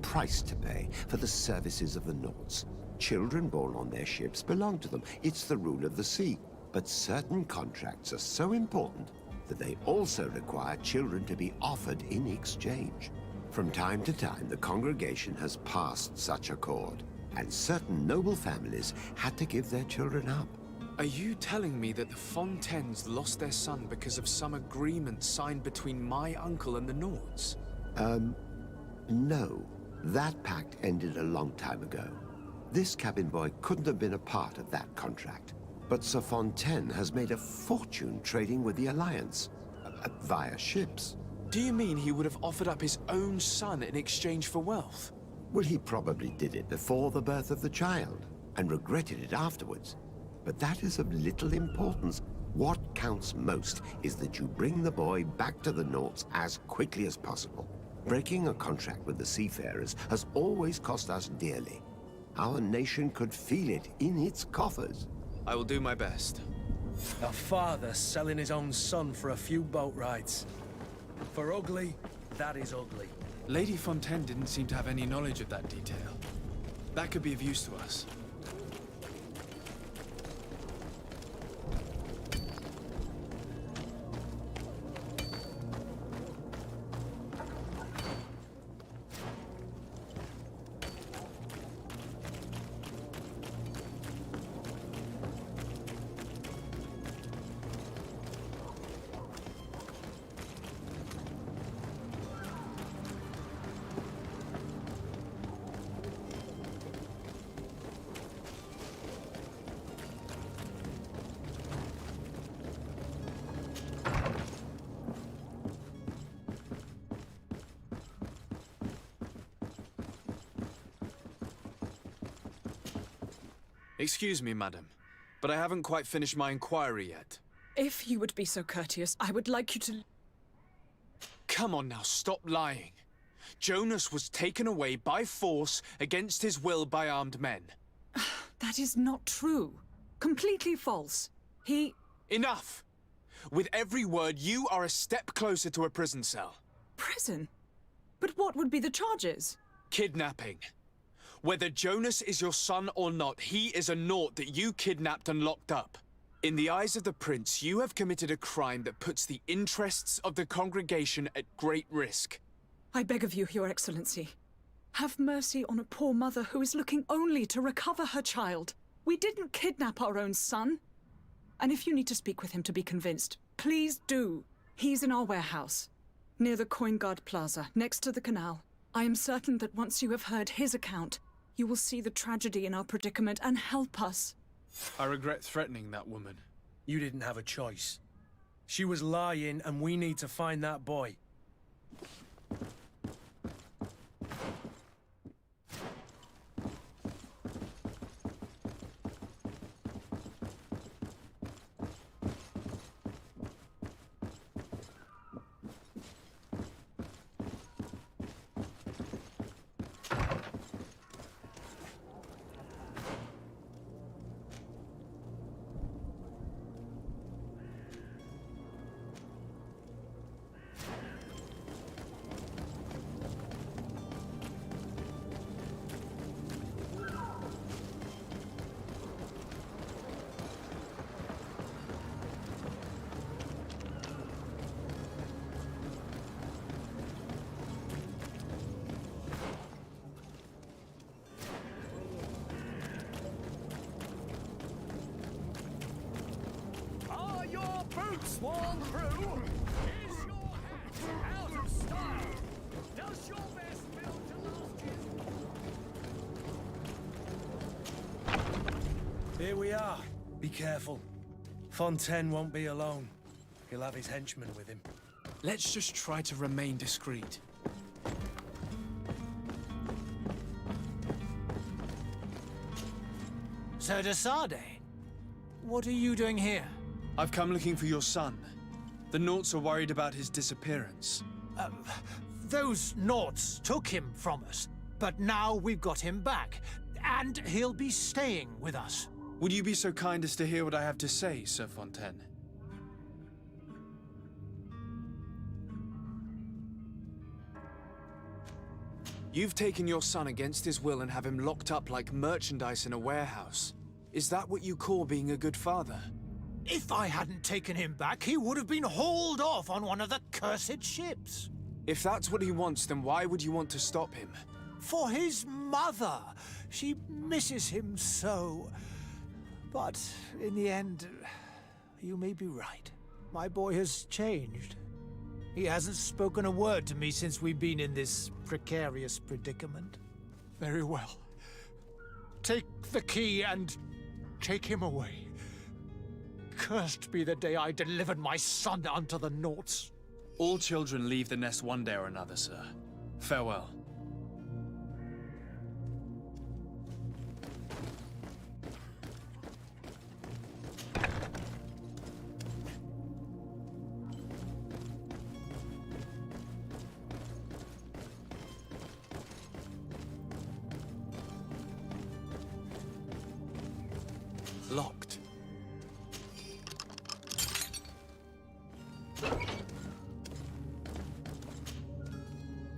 price to pay for the services of the Nauts. Children born on their ships belong to them. It's the rule of the sea. But certain contracts are so important that they also require children to be offered in exchange. From time to time, the congregation has passed such accord, and certain noble families had to give their children up. Are you telling me that the Fontaines lost their son because of some agreement signed between my uncle and the Nords? No. That pact ended a long time ago. This cabin boy couldn't have been a part of that contract. But Sir Fontaine has made a fortune trading with the Alliance, via ships. Do you mean he would have offered up his own son in exchange for wealth? Well, he probably did it before the birth of the child, and regretted it afterwards. But that is of little importance. What counts most is that you bring the boy back to the Nords as quickly as possible. Breaking a contract with the seafarers has always cost us dearly. Our nation could feel it in its coffers. I will do my best. A father selling his own son for a few boat rides. For ugly, that is ugly. Lady Fontaine didn't seem to have any knowledge of that detail. That could be of use to us. Excuse me, madam, but I haven't quite finished my inquiry yet. If you would be so courteous, I would like you to... Come on now, stop lying. Jonas was taken away by force against his will by armed men. That is not true. Completely false. He... Enough! With every word, you are a step closer to a prison cell. Prison? But what would be the charges? Kidnapping. Whether Jonas is your son or not, he is a Nort that you kidnapped and locked up. In the eyes of the Prince, you have committed a crime that puts the interests of the congregation at great risk. I beg of you, Your Excellency. Have mercy on a poor mother who is looking only to recover her child. We didn't kidnap our own son. And if you need to speak with him to be convinced, please do. He's in our warehouse, near the Coin Guard Plaza, next to the canal. I am certain that once you have heard his account, you will see the tragedy in our predicament and help us. I regret threatening that woman. You didn't have a choice. She was lying, and we need to find that boy. boots worn through? Is your hat out of style? Does your vest build to last year's... Here we are. Be careful. Fontaine won't be alone. He'll have his henchmen with him. Let's just try to remain discreet. Sir de Sade, what are you doing here? I've come looking for your son. The Nauts are worried about his disappearance. Those Nauts took him from us, but now we've got him back, and he'll be staying with us. Would you be so kind as to hear what I have to say, Sir Fontaine? You've taken your son against his will and have him locked up like merchandise in a warehouse. Is that what you call being a good father? If I hadn't taken him back, he would have been hauled off on one of the cursed ships. If that's what he wants, then why would you want to stop him? For his mother. She misses him so. But in the end, you may be right. My boy has changed. He hasn't spoken a word to me since we've been in this precarious predicament. Very well. Take the key and take him away. Cursed be the day I delivered my son unto the Naughts. All children leave the nest one day or another, sir. Farewell. Locked.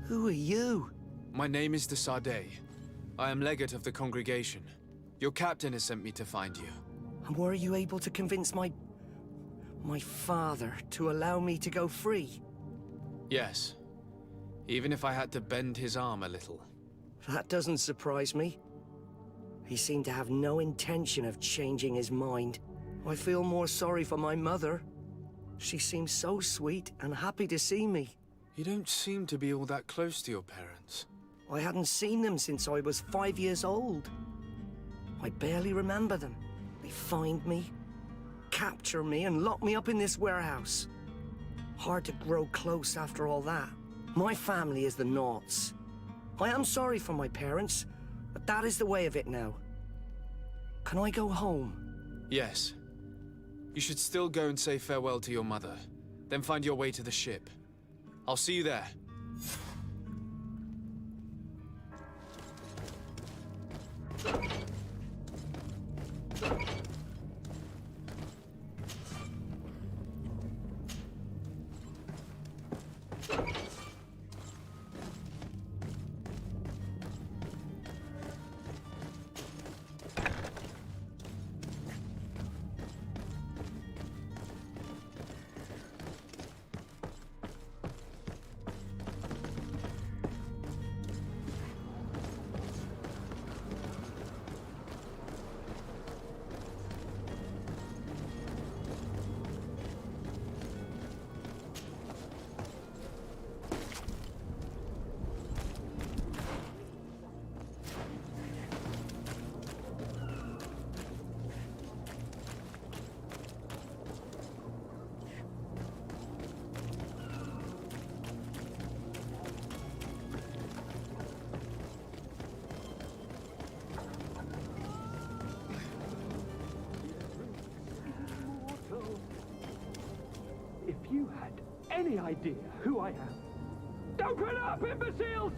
Who are you? My name is de Sardet. I am legate of the congregation. Your captain has sent me to find you. And were you able to convince my father to allow me to go free? Yes. Even if I had to bend his arm a little. That doesn't surprise me. He seemed to have no intention of changing his mind. I feel more sorry for my mother. She seems so sweet and happy to see me. You don't seem to be all that close to your parents. I hadn't seen them since I was 5 years old. I barely remember them. They find me, capture me, and lock me up in this warehouse. Hard to grow close after all that. My family is the Naughts. I am sorry for my parents, but that is the way of it now. Can I go home? Yes. You should still go and say farewell to your mother. Then find your way to the ship. I'll see you there. If you had any idea who I am... Open up, imbeciles!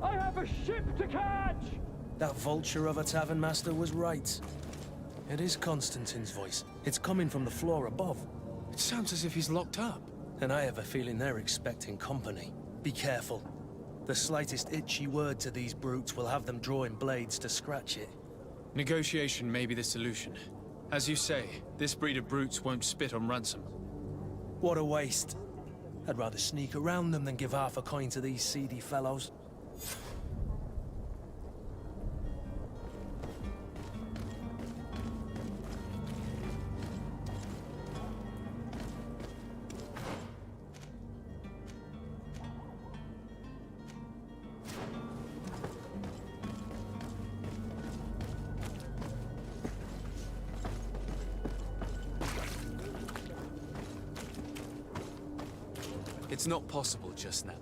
I have a ship to catch! That vulture of a tavern master was right. It is Constantine's voice. It's coming from the floor above. It sounds as if he's locked up. And I have a feeling they're expecting company. Be careful. The slightest itchy word to these brutes will have them drawing blades to scratch it. Negotiation may be the solution. As you say, this breed of brutes won't spit on ransom. What a waste. I'd rather sneak around them than give half a coin to these seedy fellows. It's not possible just now.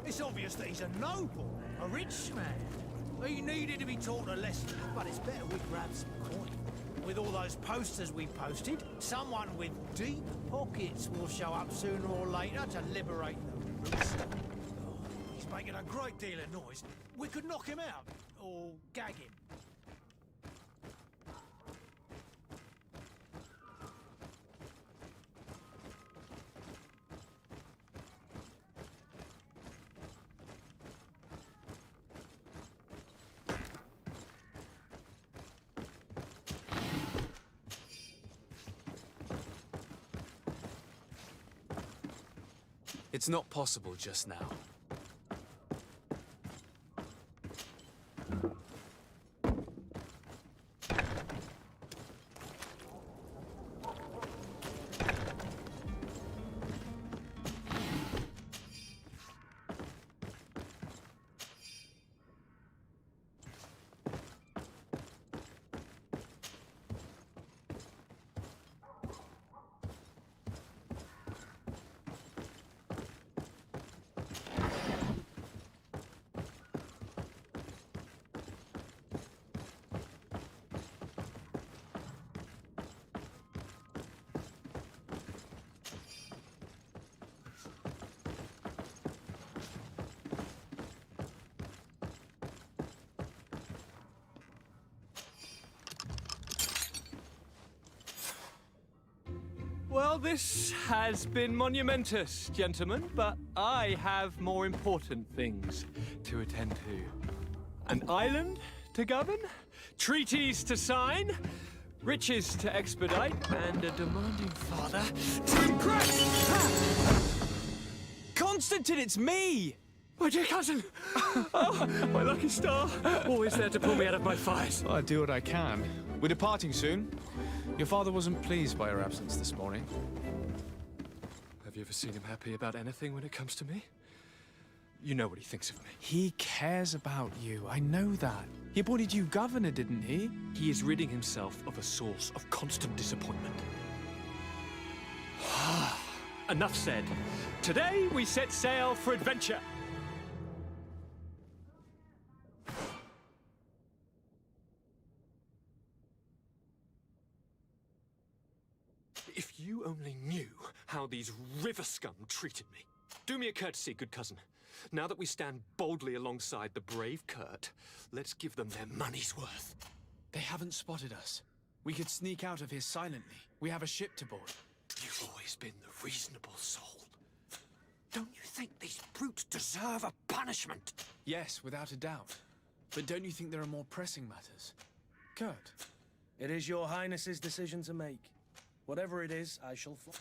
It's obvious that he's a noble, a rich man. He needed to be taught a lesson, but it's better we grab some coin. With all those posters we posted, someone with deep pockets will show up sooner or later to liberate the roots. Oh, he's making a great deal of noise. We could knock him out, or gag him. It's not possible just now. Well, this has been monumentous, gentlemen, but I have more important things to attend to. An island to govern, treaties to sign, riches to expedite, and a demanding father to impress! Constantine, it's me! My dear cousin! Oh, my lucky star! Always there to pull me out of my fight. Well, I do what I can. We're departing soon. Your father wasn't pleased by your absence this morning. Have you ever seen him happy about anything when it comes to me? You know what he thinks of me. He cares about you. I know that. He appointed you governor, didn't he? He is ridding himself of a source of constant disappointment. Enough said. Today we set sail for adventure. If you only knew how these river scum treated me. Do me a courtesy, good cousin. Now that we stand boldly alongside the brave Kurt, let's give them their money's worth. They haven't spotted us. We could sneak out of here silently. We have a ship to board. You've always been the reasonable soul. Don't you think these brutes deserve a punishment? Yes, without a doubt. But don't you think there are more pressing matters? Kurt? It is your Highness's decision to make. Whatever it is, I shall follow.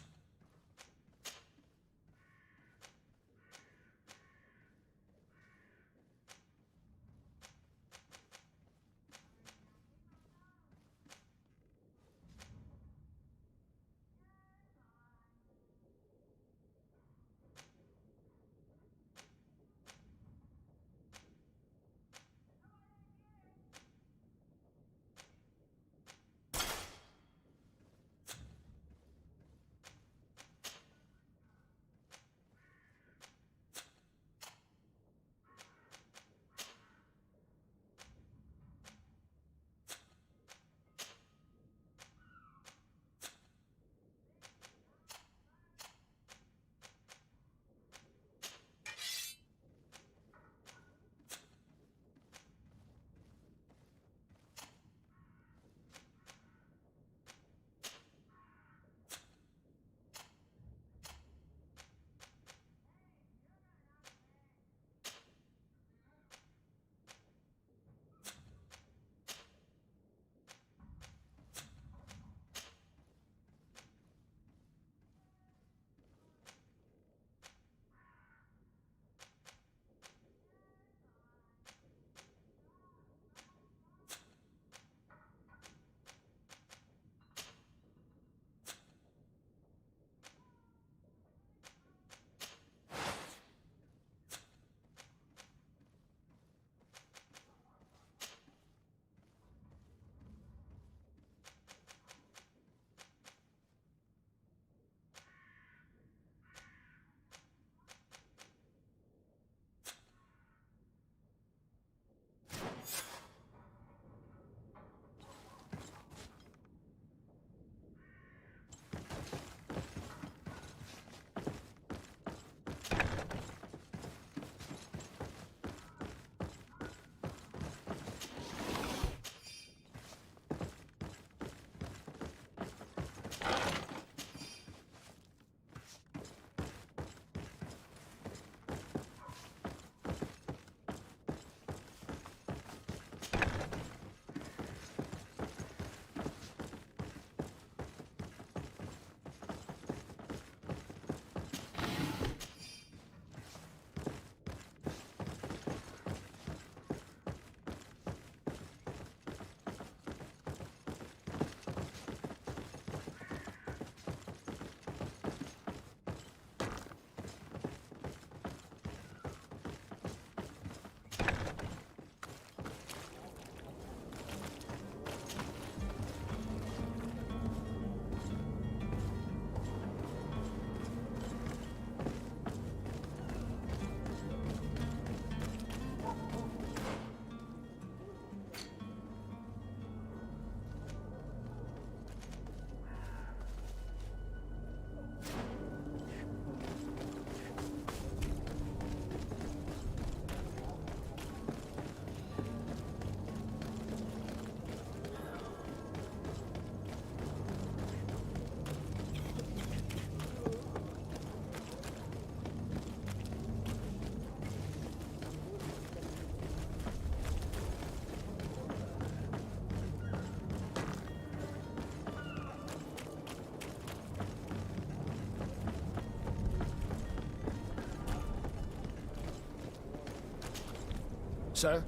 Sir?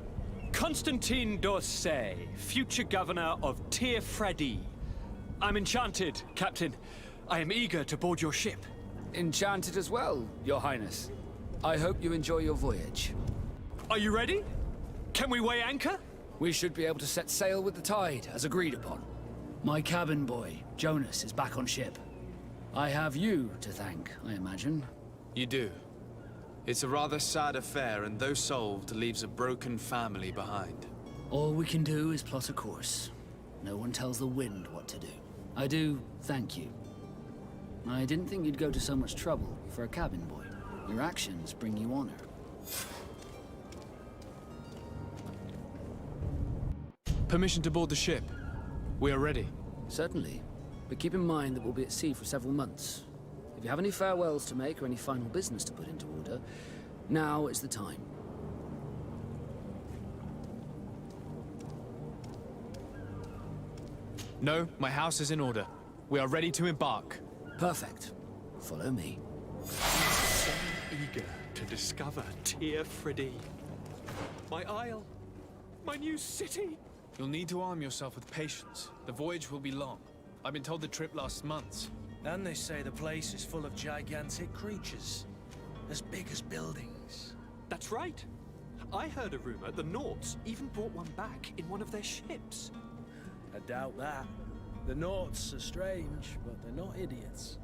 Constantine d'Orsay, future governor of Tir-Fredi. I'm enchanted, Captain. I am eager to board your ship. Enchanted as well, Your Highness. I hope you enjoy your voyage. Are you ready? Can we weigh anchor? We should be able to set sail with the tide, as agreed upon. My cabin boy, Jonas, is back on ship. I have you to thank, I imagine. You do. It's a rather sad affair, and though solved, leaves a broken family behind. All we can do is plot a course. No one tells the wind what to do. I do thank you. I didn't think you'd go to so much trouble for a cabin boy. Your actions bring you honor. Permission to board the ship. We are ready. Certainly. But keep in mind that we'll be at sea for several months. If you have any farewells to make or any final business to put into order, now is the time. No, my house is in order. We are ready to embark. Perfect. Follow me. So eager to discover Tir-Fredi. My isle. My new city. You'll need to arm yourself with patience. The voyage will be long. I've been told the trip lasts months. And they say the place is full of gigantic creatures. As big as buildings. That's right. I heard a rumor the Nauts even brought one back in one of their ships. I doubt that. The Nauts are strange, but they're not idiots.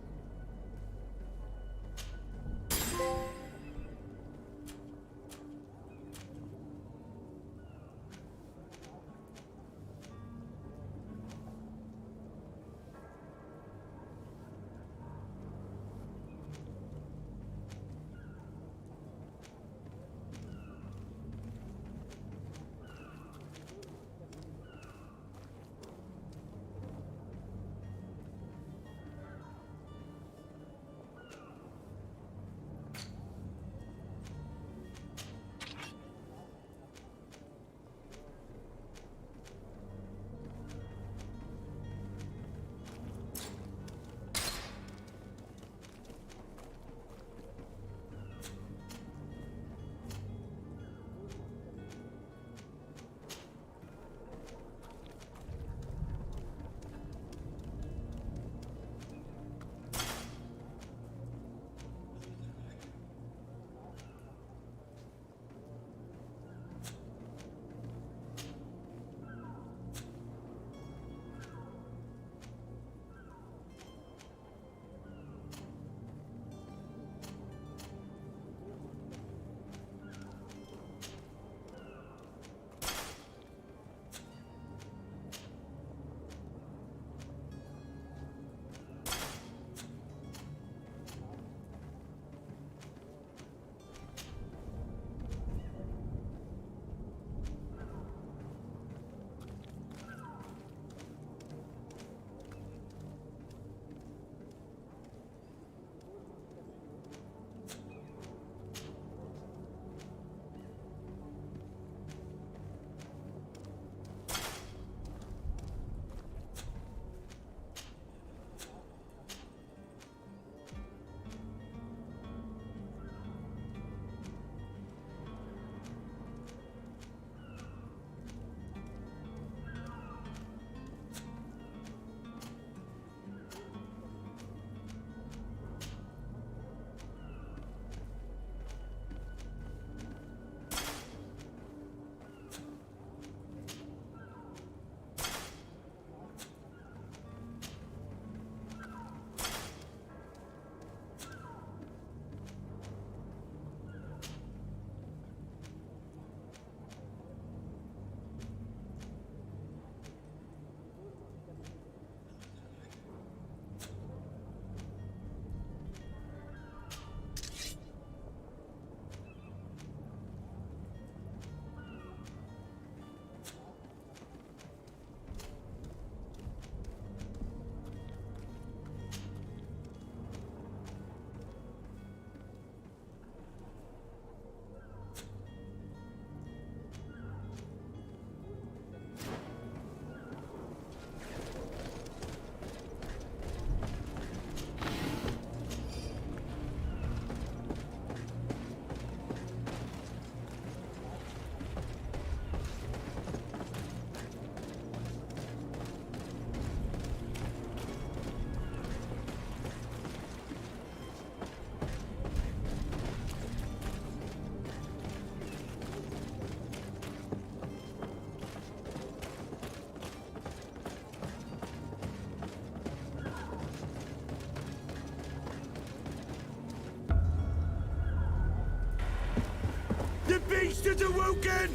beast is awoken!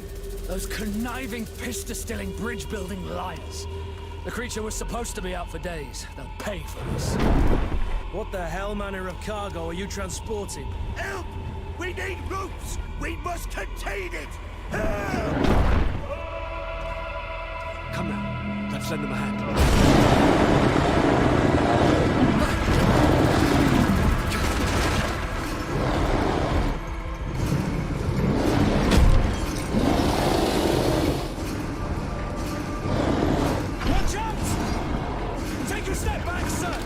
Those conniving, pista-stilling, bridge-building liars. The creature was supposed to be out for days. They'll pay for this. What the hell manner of cargo are you transporting? Help! We need ropes! We must contain it! Help! Come now, let's lend them a hand. Watch out! Take a step back, sir!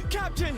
Captain!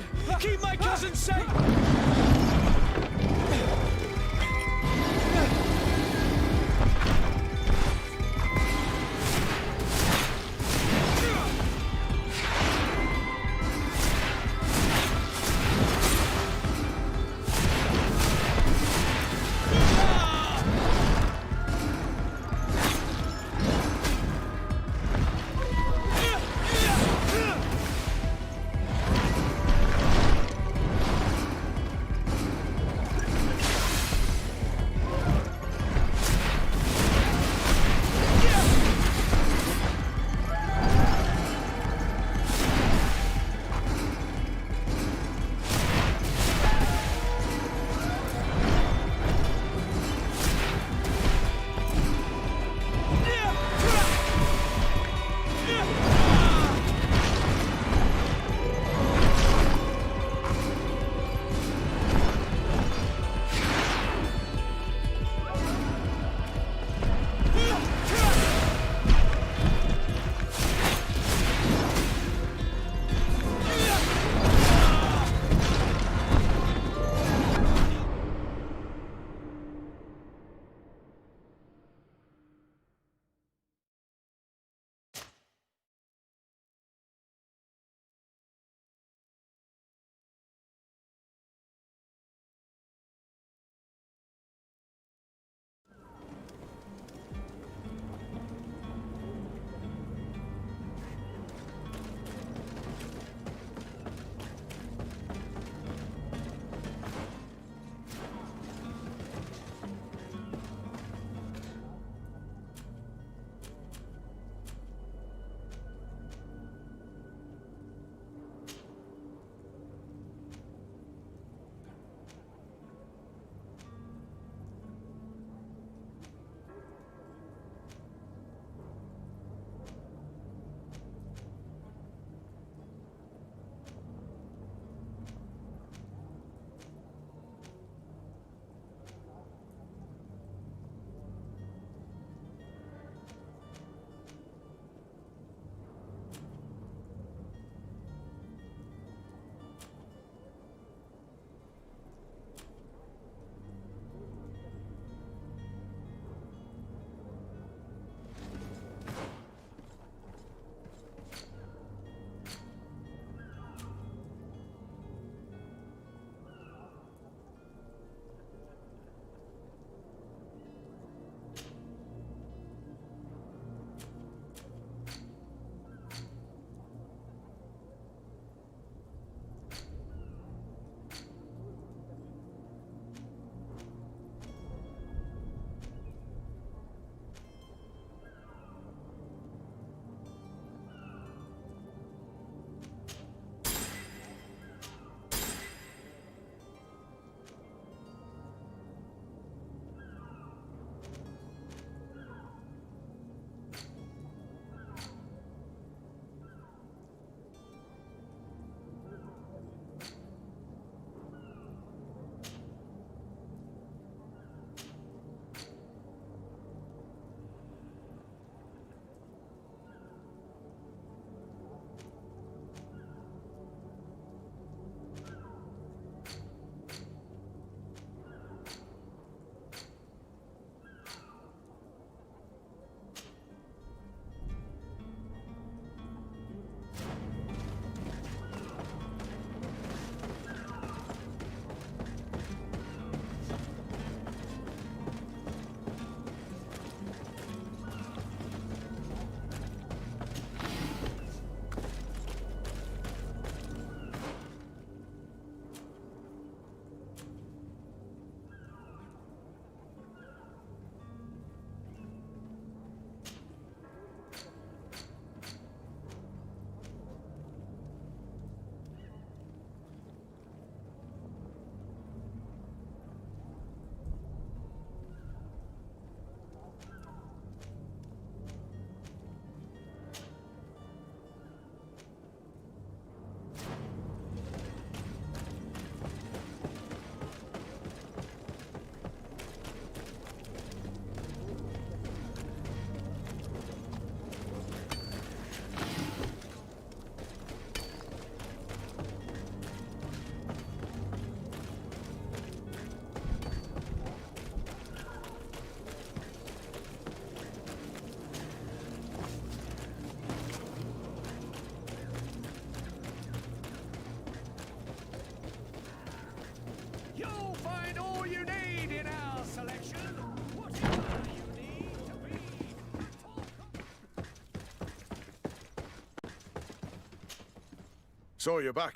So you're back.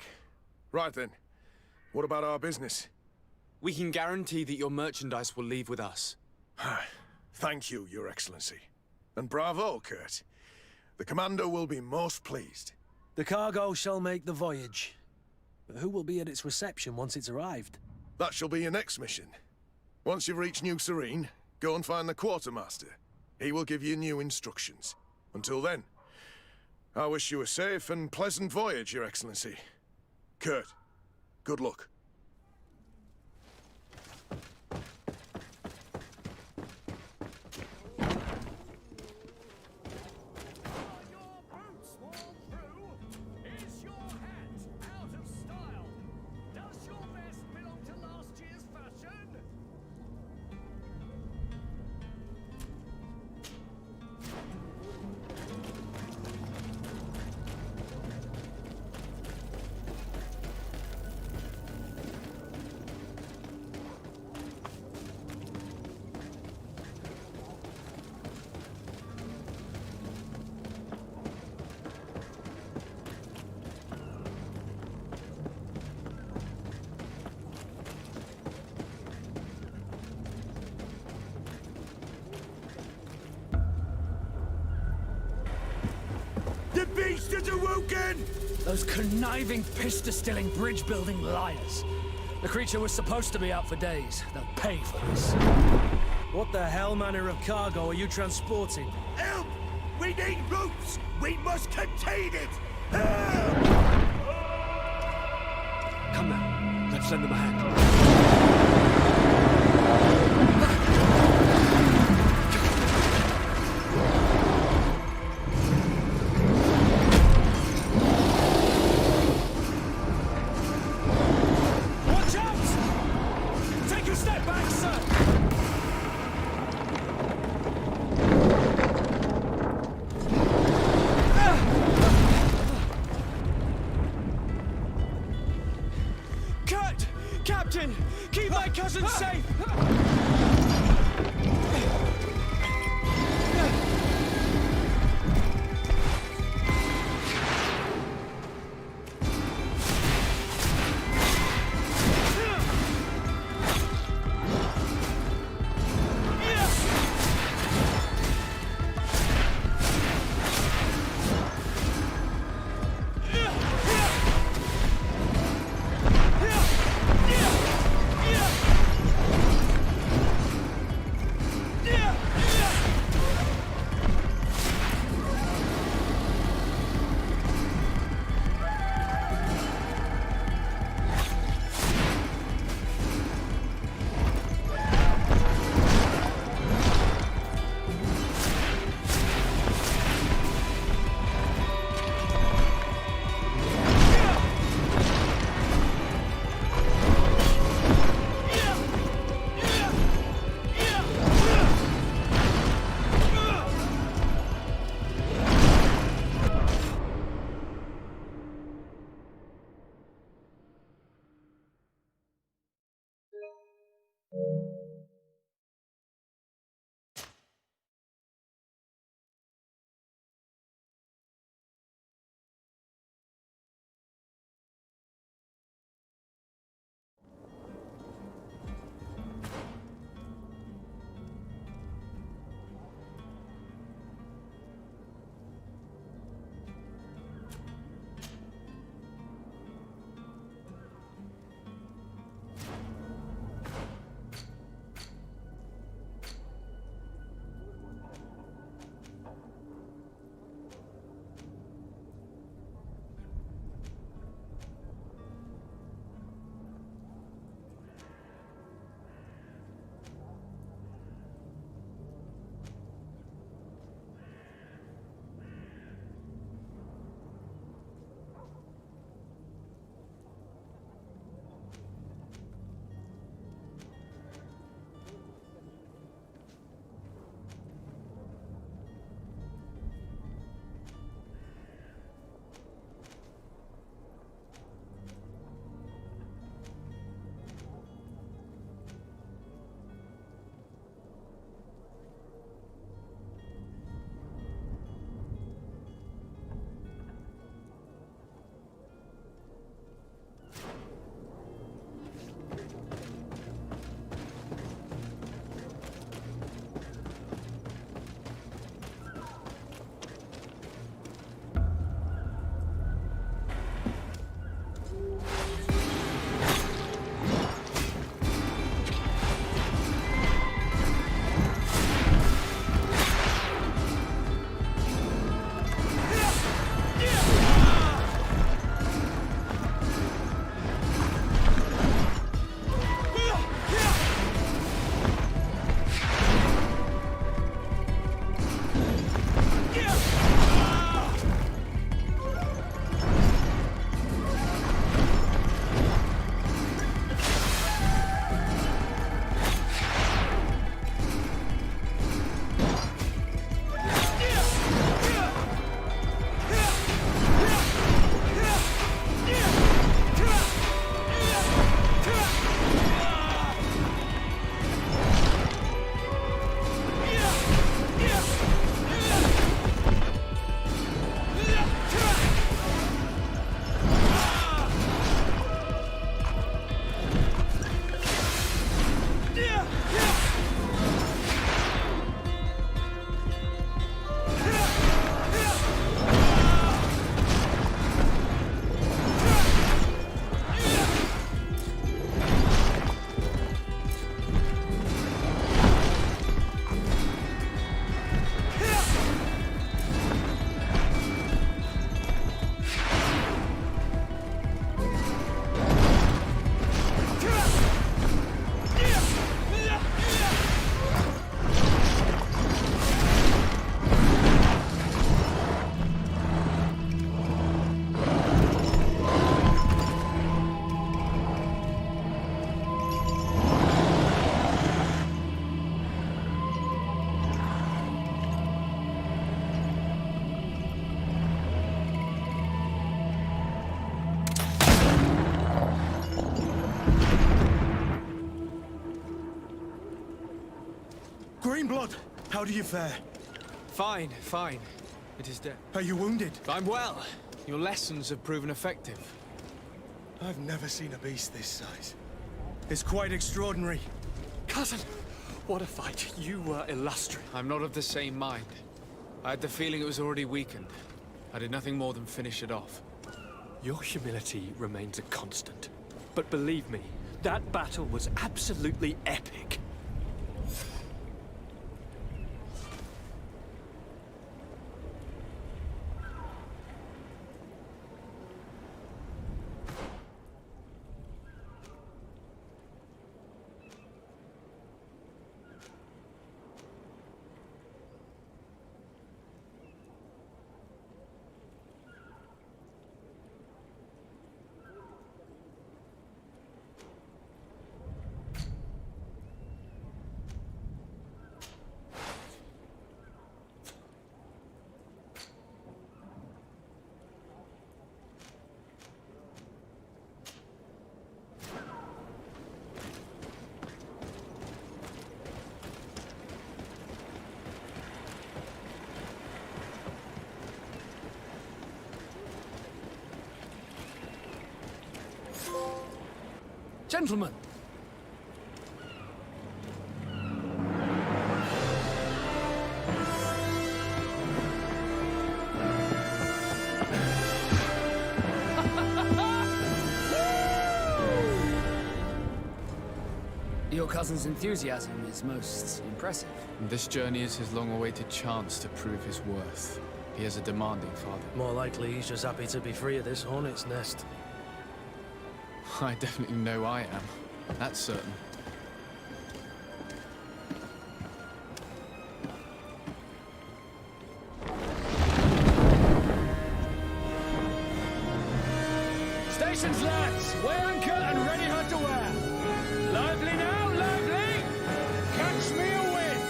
Right then. What about our business? We can guarantee that your merchandise will leave with us. Thank you, Your Excellency. And bravo, Kurt. The Commander will be most pleased. The cargo shall make the voyage. But who will be at its reception once it's arrived? That shall be your next mission. Once you've reached New Serene, go and find the Quartermaster. He will give you new instructions. Until then, I wish you a safe and pleasant voyage, Your Excellency. Kurt, good luck. The beast is awoken! Those conniving, pista-stilling, bridge-building liars. The creature was supposed to be out for days. They'll pay for this. What the hell manner of cargo are you transporting? Help! We need ropes! We must contain it! Help! Come now, let's lend them a hand. Watch out! Take a step back, sir! Kurt! Captain! blood! How do you fare? Fine, fine. It is dead. Are you wounded? I'm well. Your lessons have proven effective. I've never seen a beast this size. It's quite extraordinary. Cousin, what a fight. You were illustrious. I'm not of the same mind. I had the feeling it was already weakened. I did nothing more than finish it off. Your humility remains a constant. But believe me, that battle was absolutely epic. Gentlemen! Your cousin's enthusiasm is most impressive. This journey is his long-awaited chance to prove his worth. He has a demanding father. More likely he's just happy to be free of this hornet's nest. I definitely know I am. That's certain. Stations, lads! Weigh anchor and ready her to wear! Lively now, lively! Catch me a wind!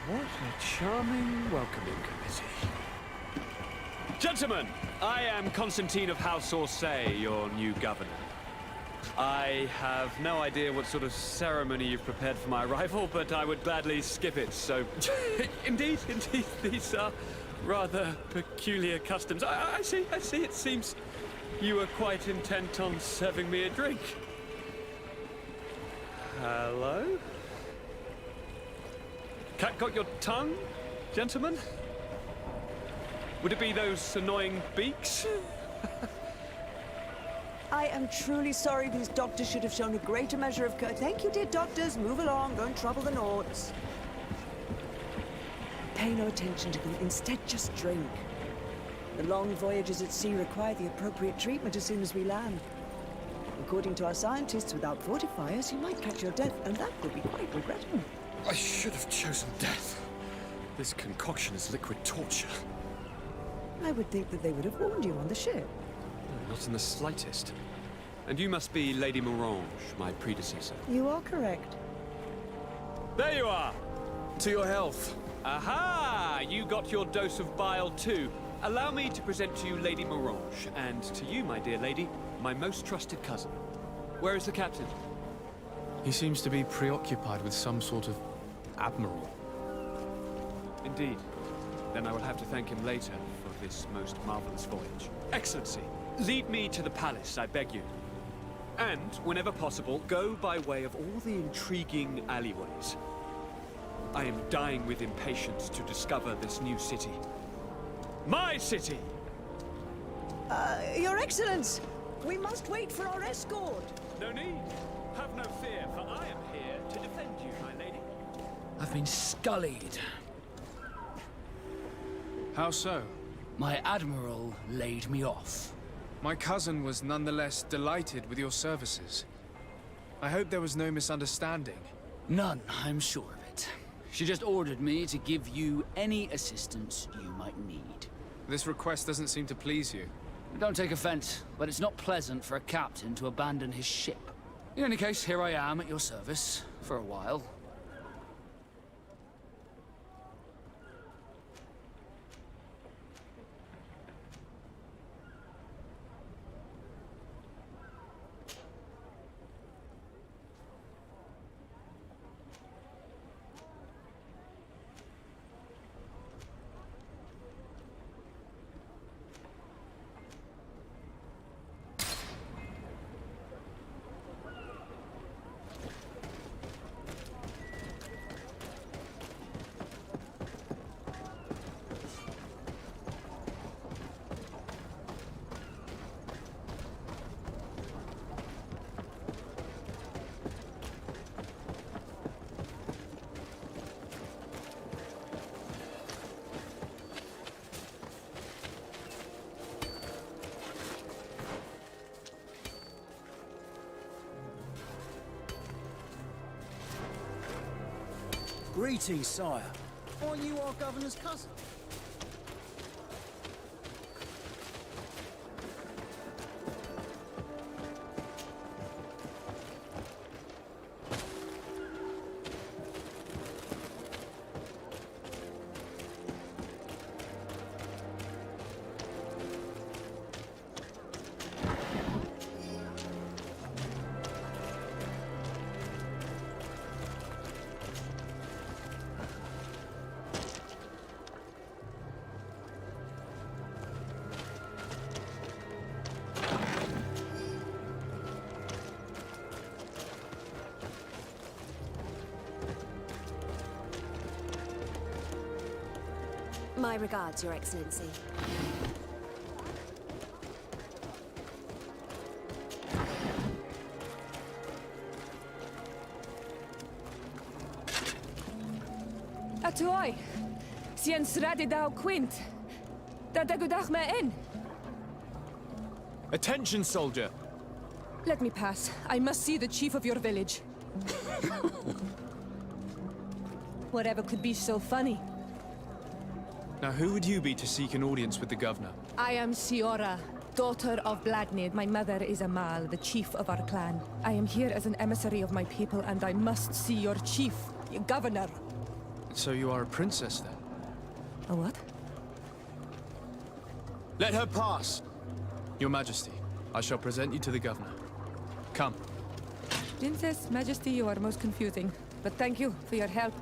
What a charming welcoming committee. Gentlemen, I am Constantine of House Orsay, your new governor. I have no idea what sort of ceremony you've prepared for my arrival, but I would gladly skip it, so... Indeed, these are rather peculiar customs. I see, it seems you were quite intent on serving me a drink. Hello? Cat got your tongue, gentlemen? Would it be those annoying beaks? I am truly sorry. These doctors should have shown a greater measure of courtesy. Thank you, dear doctors. Move along. Don't trouble the Nords. Pay no attention to them. Instead, just drink. The long voyages at sea require the appropriate treatment as soon as we land. According to our scientists, without fortifiers, you might catch your death, and that would be quite regrettable. I should have chosen death. This concoction is liquid torture. I would think that they would have warned you on the ship. Not in the slightest. And you must be Lady Morange, my predecessor. You are correct. There you are! To your health. Aha! You got your dose of bile too. Allow me to present to you Lady Morange, and to you, my dear lady, my most trusted cousin. Where is the captain? He seems to be preoccupied with some sort of admiral. Indeed. Then I will have to thank him later for this most marvelous voyage. Excellency, lead me to the palace, I beg you. And, whenever possible, go by way of all the intriguing alleyways. I am dying with impatience to discover this new city. My city! Your Excellence! We must wait for our escort! No need. Have no fear, for I am here to defend you, my lady. I've been scullied. How so? My admiral laid me off. My cousin was nonetheless delighted with your services. I hope there was no misunderstanding. None, I'm sure of it. She just ordered me to give you any assistance you might need. This request doesn't seem to please you. Don't take offense, but it's not pleasant for a captain to abandon his ship. In any case, here I am at your service, for a while. Greetings, sire. Aren't you our governor's cousin? My regards, Your Excellency. Atoy, sien sradi dau quint. Da dagudach me in. Attention, soldier! Let me pass. I must see the chief of your village. Whatever could be so funny. Now, who would you be to seek an audience with the governor? I am Siora, daughter of Vladnid. My mother is Amal, the chief of our clan. I am here as an emissary of my people, and I must see your chief, your governor. So you are a princess, then? A what? Let her pass! Your Majesty, I shall present you to the governor. Come. Princess, Majesty, you are most confusing. But thank you for your help.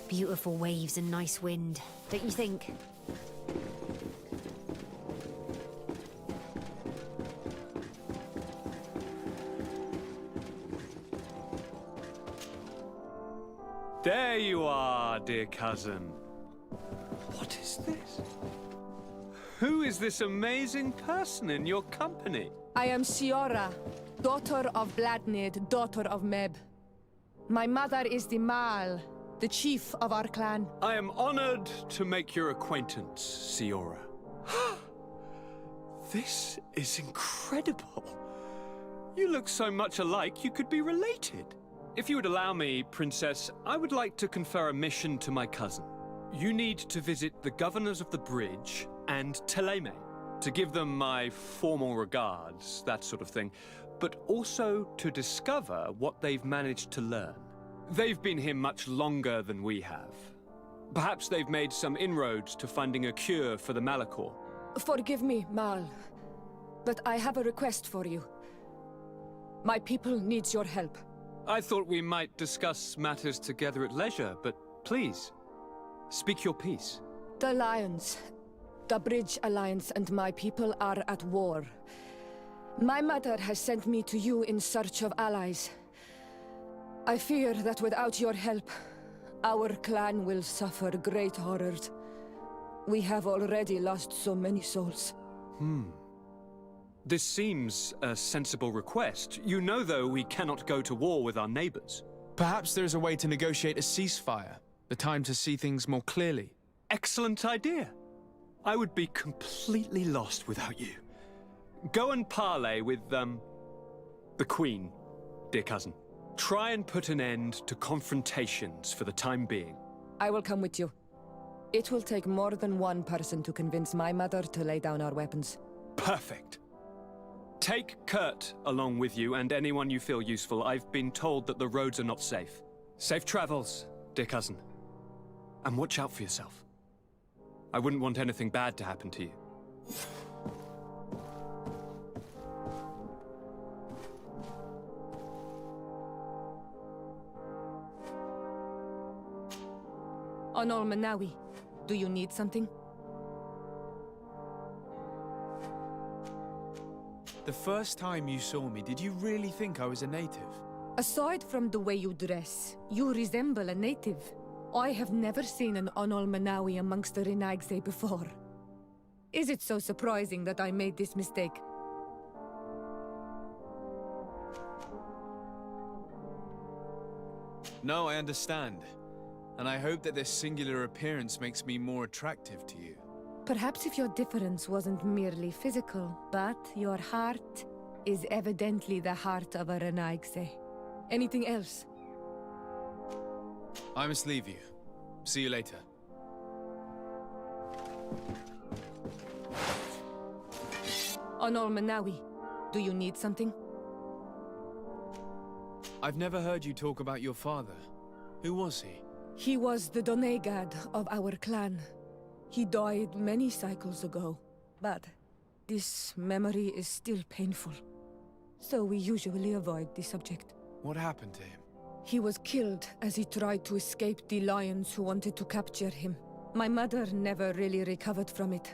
Beautiful waves and nice wind, don't you think? There you are, dear cousin. What is this? Who is this amazing person in your company? I am Siora, daughter of Bladnid, daughter of Meb. My mother is the Mal, the chief of our clan. I am honored to make your acquaintance, Siora. This is incredible. You look so much alike you could be related. If you would allow me, Princess, I would like to confer a mission to my cousin. You need to visit the governors of the bridge and Teleme to give them my formal regards, that sort of thing, but also to discover what they've managed to learn. They've been here much longer than we have. Perhaps they've made some inroads to finding a cure for the Malachor. Forgive me, Mal, but I have a request for you. My people needs your help. I thought we might discuss matters together at leisure, but please, speak your piece. The Lions, the Bridge Alliance and my people are at war. My mother has sent me to you in search of allies. I fear that without your help, our clan will suffer great horrors. We have already lost so many souls. This seems a sensible request. You know, though, we cannot go to war with our neighbors. Perhaps there's a way to negotiate a ceasefire. The time to see things more clearly. Excellent idea. I would be completely lost without you. Go and parley with, the Queen, dear cousin. Try and put an end to confrontations for the time being. I will come with you. It will take more than one person to convince my mother to lay down our weapons. Perfect. Take Kurt along with you and anyone you feel useful. I've been told that the roads are not safe. Safe travels, dear cousin. And watch out for yourself. I wouldn't want anything bad to happen to you. Onol Manawi, do you need something? The first time you saw me, did you really think I was a native? Aside from the way you dress, you resemble a native. I have never seen an Onol Manawi amongst the Renaigse before. Is it so surprising that I made this mistake? No, I understand. And I hope that this singular appearance makes me more attractive to you. Perhaps if your difference wasn't merely physical, but your heart is evidently the heart of a Renaigse. Anything else? I must leave you. See you later. Onol Manawi, do you need something? I've never heard you talk about your father. Who was he? He was the Donegad of our clan. He died many cycles ago, but this memory is still painful. So we usually avoid the subject. What happened to him? He was killed as he tried to escape the lions who wanted to capture him. My mother never really recovered from it.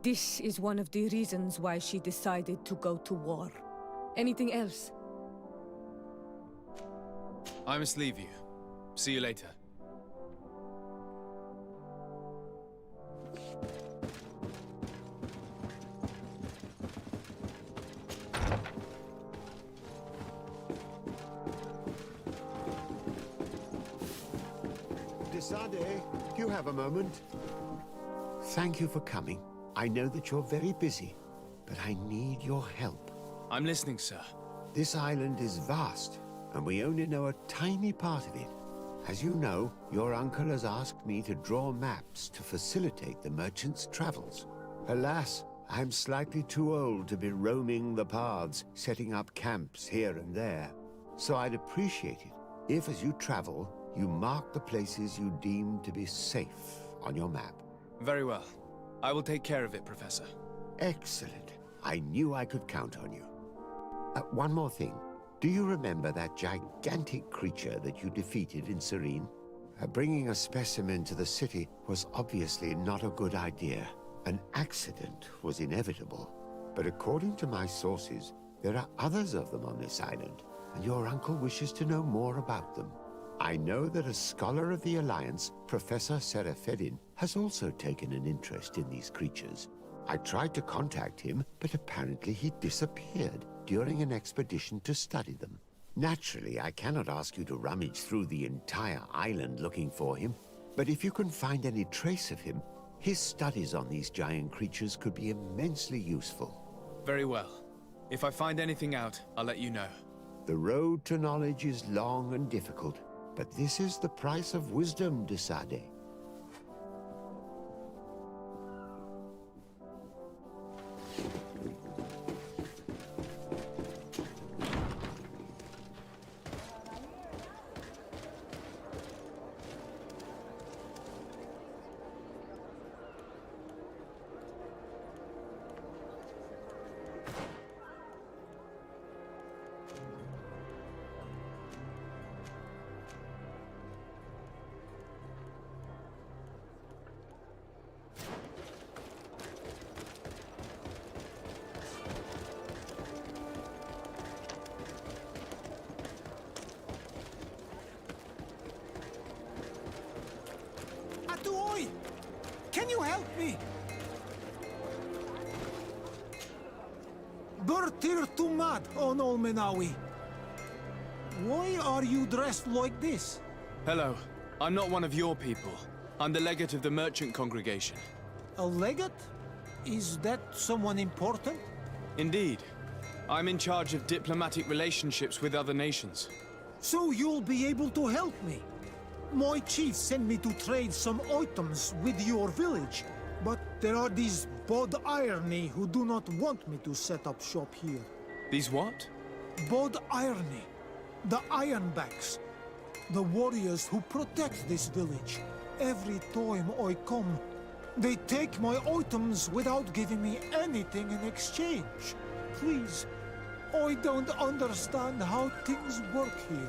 This is one of the reasons why she decided to go to war. Anything else? I must leave you. See you later. Desade, do you have a moment? Thank you for coming. I know that you're very busy, but I need your help. I'm listening, sir. This island is vast, and we only know a tiny part of it. As you know, your uncle has asked me to draw maps to facilitate the merchants' travels. Alas, I'm slightly too old to be roaming the paths, setting up camps here and there. So I'd appreciate it if, as you travel, you mark the places you deem to be safe on your map. Very well. I will take care of it, Professor. Excellent. I knew I could count on you. One more thing. Do you remember that gigantic creature that you defeated in Serene? Bringing a specimen to the city was obviously not a good idea. An accident was inevitable. But according to my sources, there are others of them on this island, and your uncle wishes to know more about them. I know that a scholar of the Alliance, Professor Serafedin, has also taken an interest in these creatures. I tried to contact him, but apparently he disappeared during an expedition to study them. Naturally, I cannot ask you to rummage through the entire island looking for him, but if you can find any trace of him, his studies on these giant creatures could be immensely useful. Very well. If I find anything out, I'll let you know. The road to knowledge is long and difficult, but this is the price of wisdom, de Sade. Atuoi! Can you help me? Bertir Tumad on Olmenawi. Why are you dressed like this? Hello. I'm not one of your people. I'm the legate of the merchant congregation. A legate? Is that someone important? Indeed. I'm in charge of diplomatic relationships with other nations. So you'll be able to help me. My chief sent me to trade some items with your village, but there are these Bod Irony who do not want me to set up shop here. These what? Bod Irony. The Ironbacks. The warriors who protect this village. Every time I come, they take my items without giving me anything in exchange. Please, I don't understand how things work here.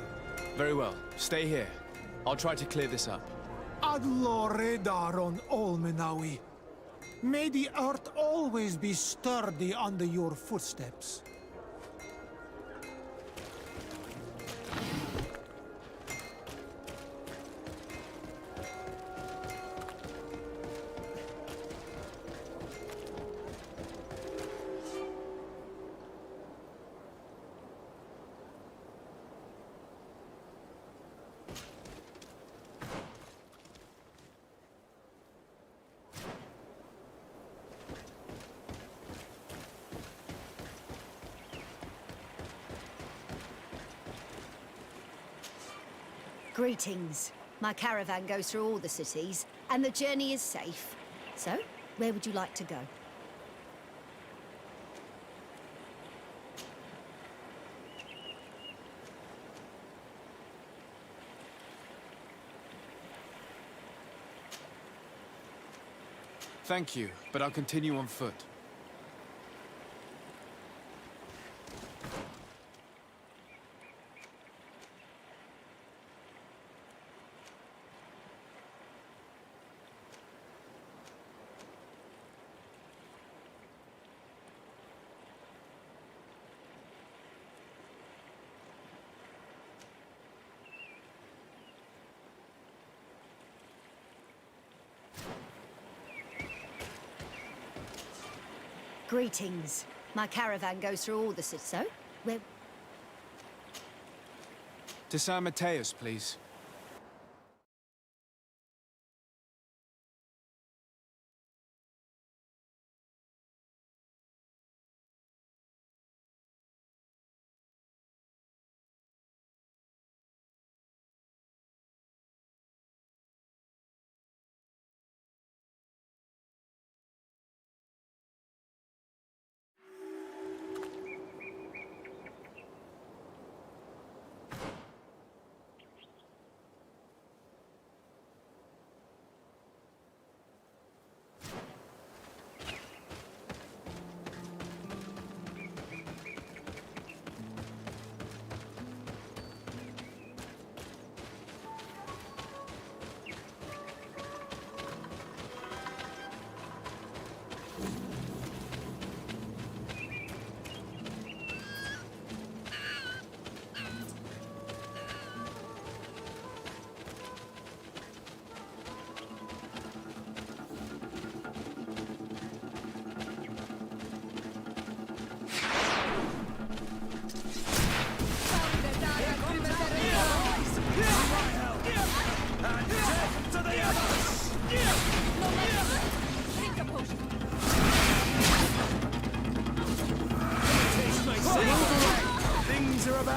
Very well. Stay here. I'll try to clear this up. Adlo Redar on Olmenawi. May the earth always be sturdy under your footsteps. Greetings. My caravan goes through all the cities, and the journey is safe. So, where would you like to go? Thank you, but I'll continue on foot. Greetings. My caravan goes through all the cities. So, where... To San Mateus, please.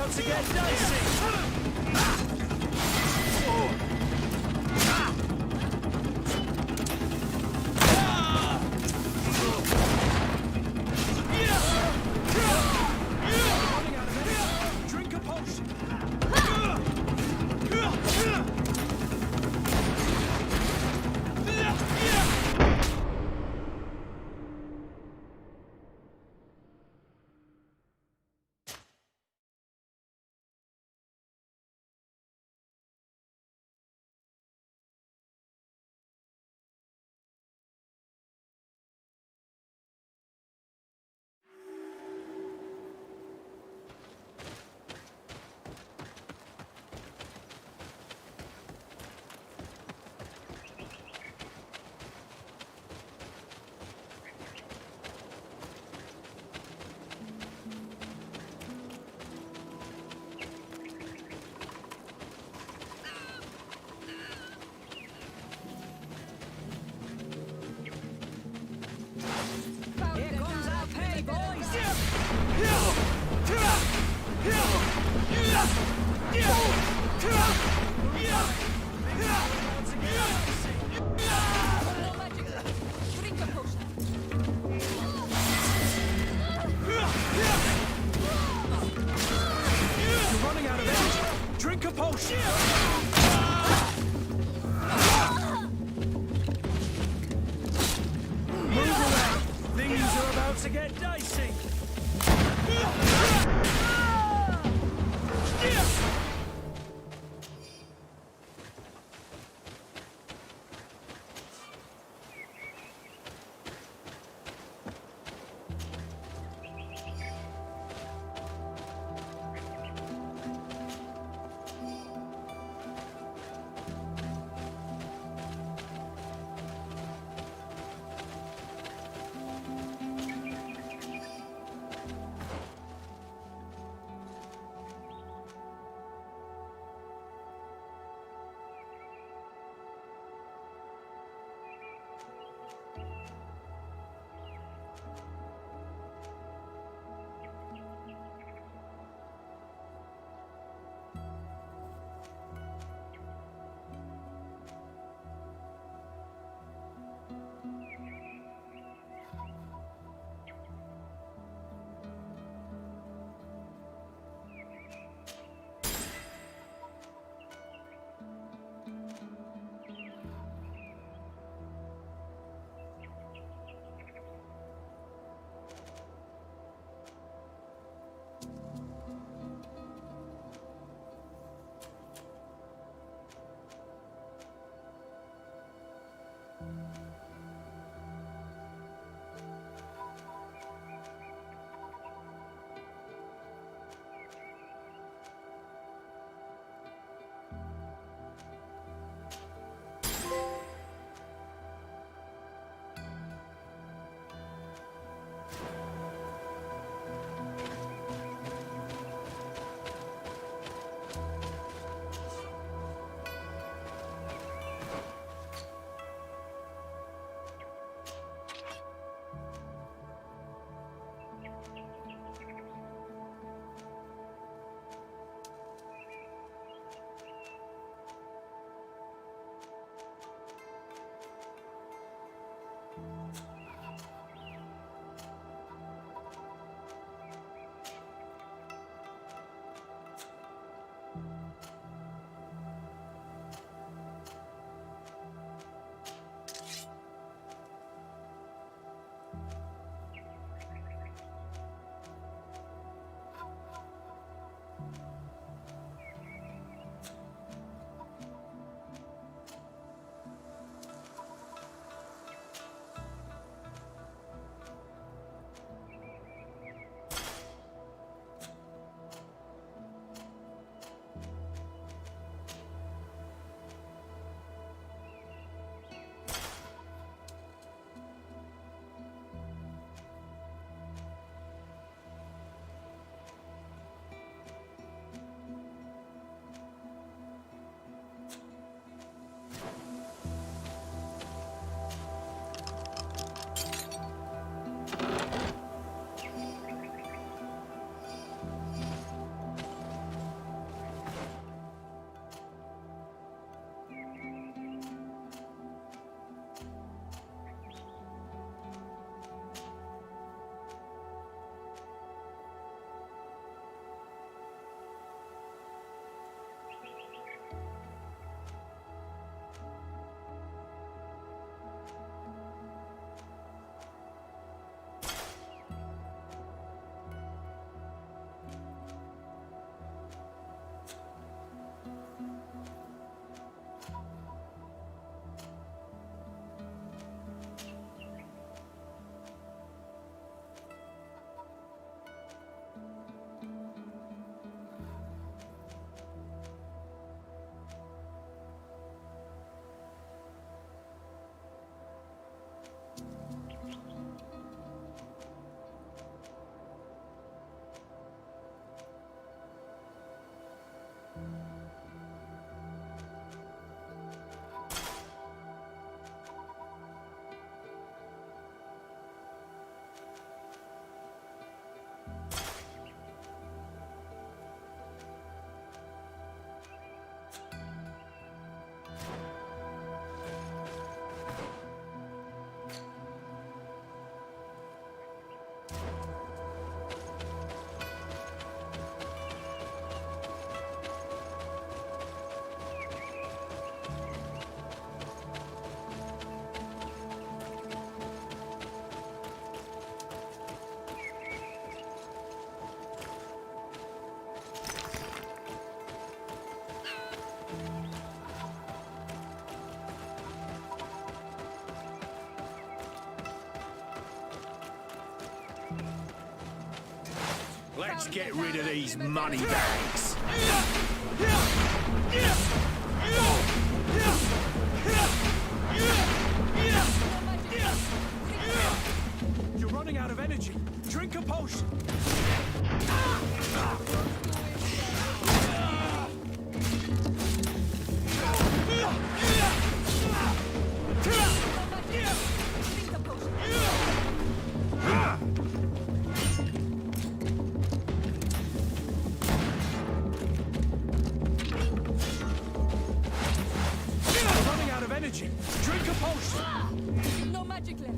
about to get dicey! Drink a potion! Here comes our pay, boys! Drink a potion. You're running out of energy! Drink a potion! Move away! Things are about to get dicey! Let's get rid of these money bags. You're running out of energy. Drink a potion. Running out of energy. Drink a potion. No magic left.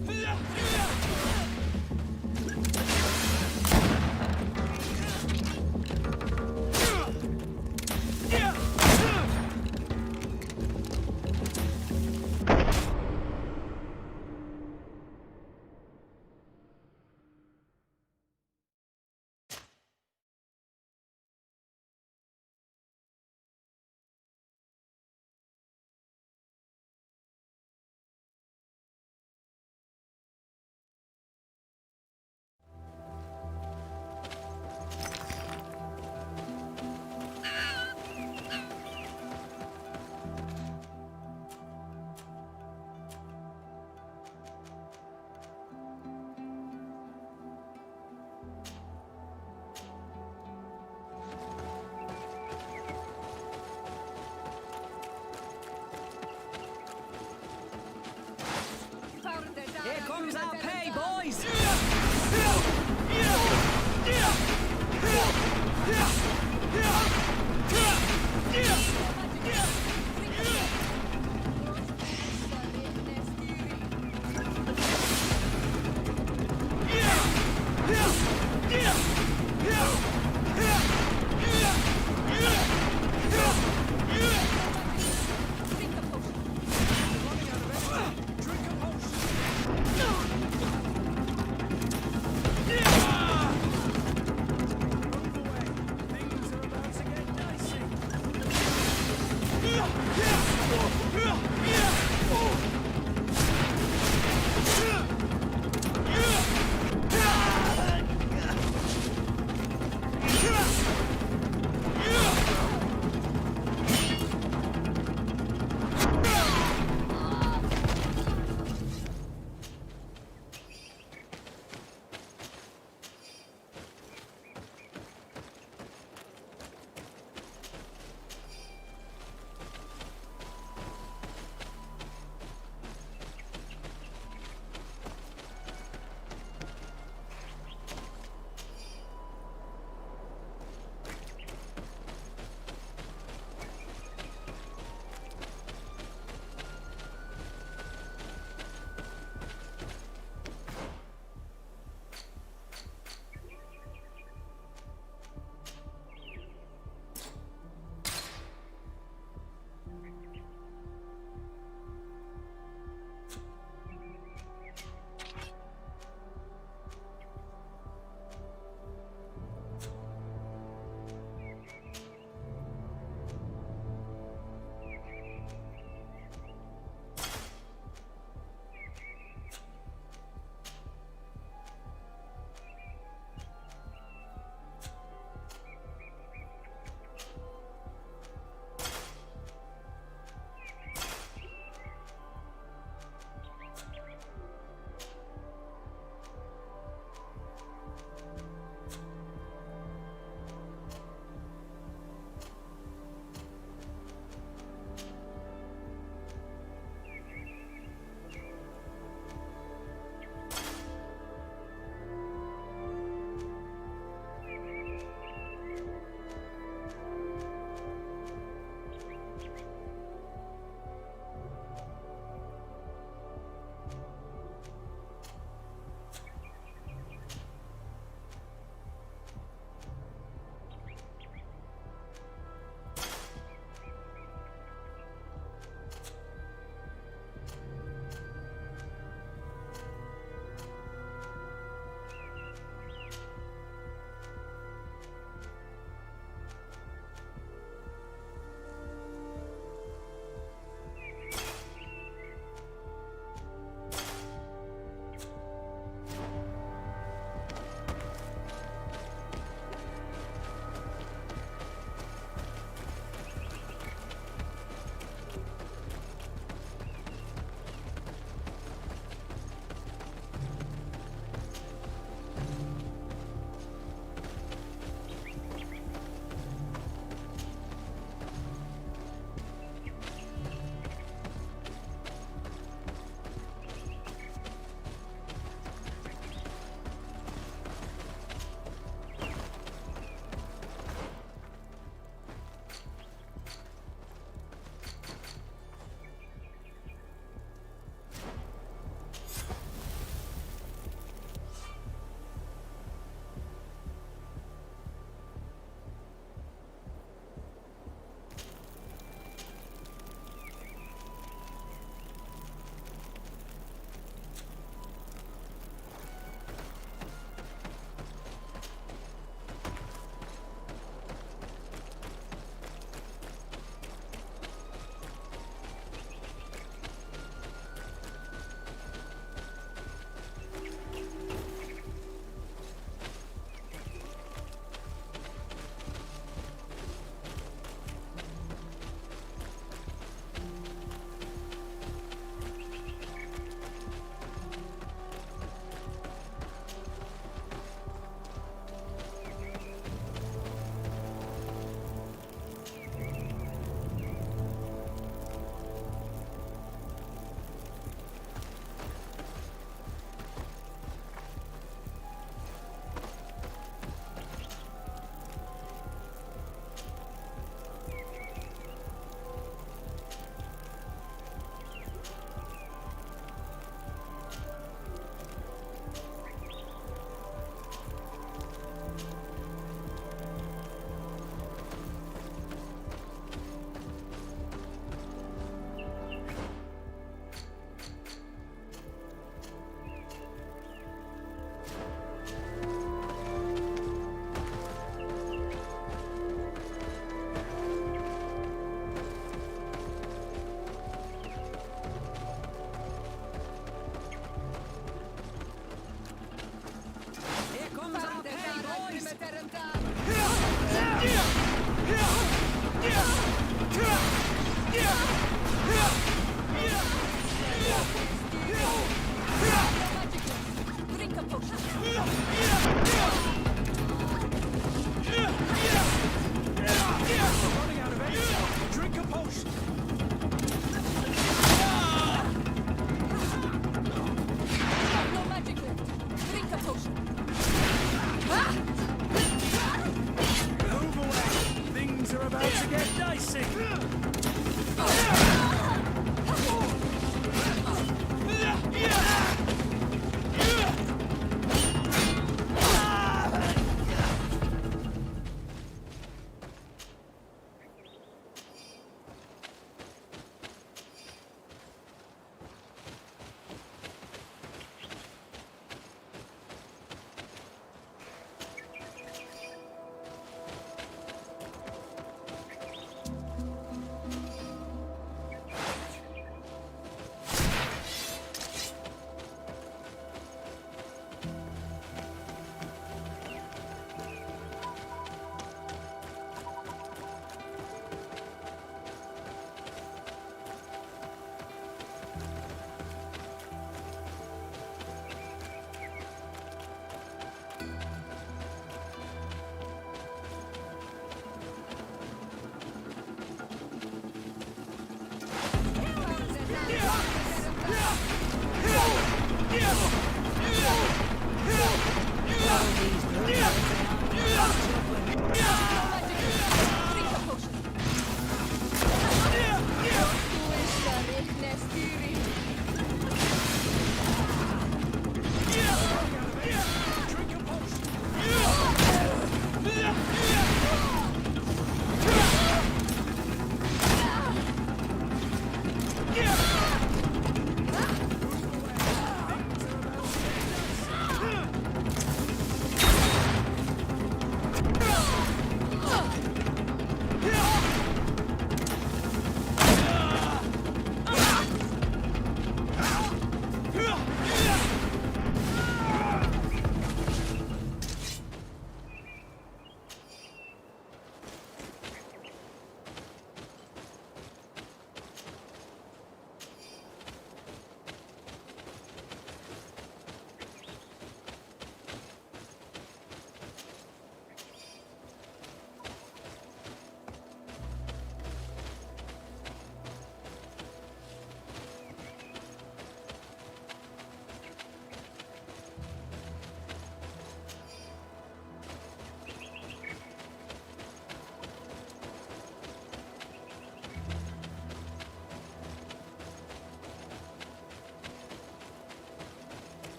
Here comes our pay, boys!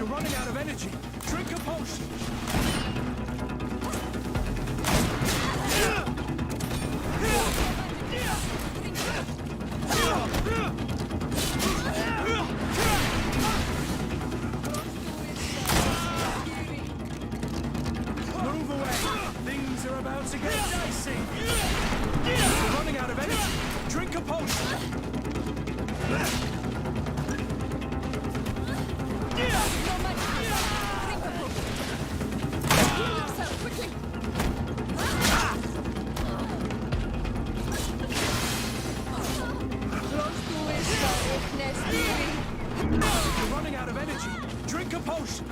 You're running out of energy. Drink a potion. Move away. Things are about to get dicey. You're running out of energy. Drink a potion. You're running out of energy. Drink a potion.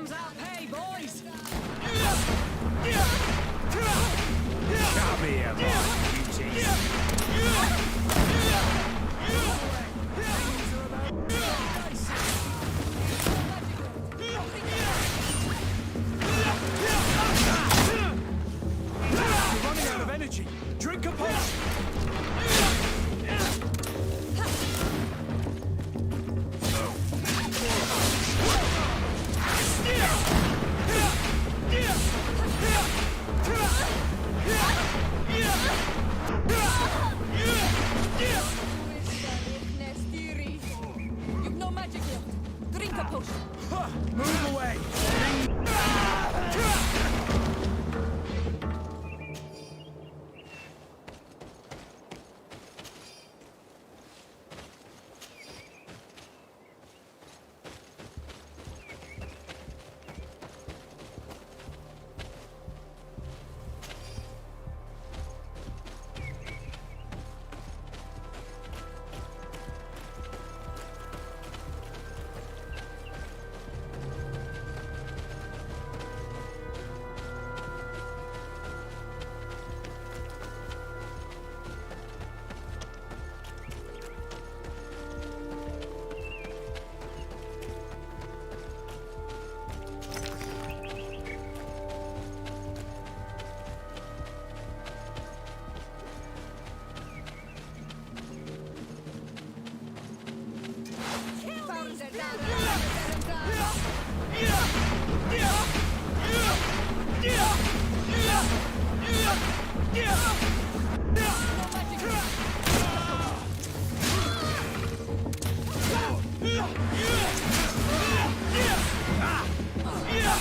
comes our pay, boys! Come here, my beauties. You're running out of energy. Drink a potion. You've no magic left. Drink a potion. Move away.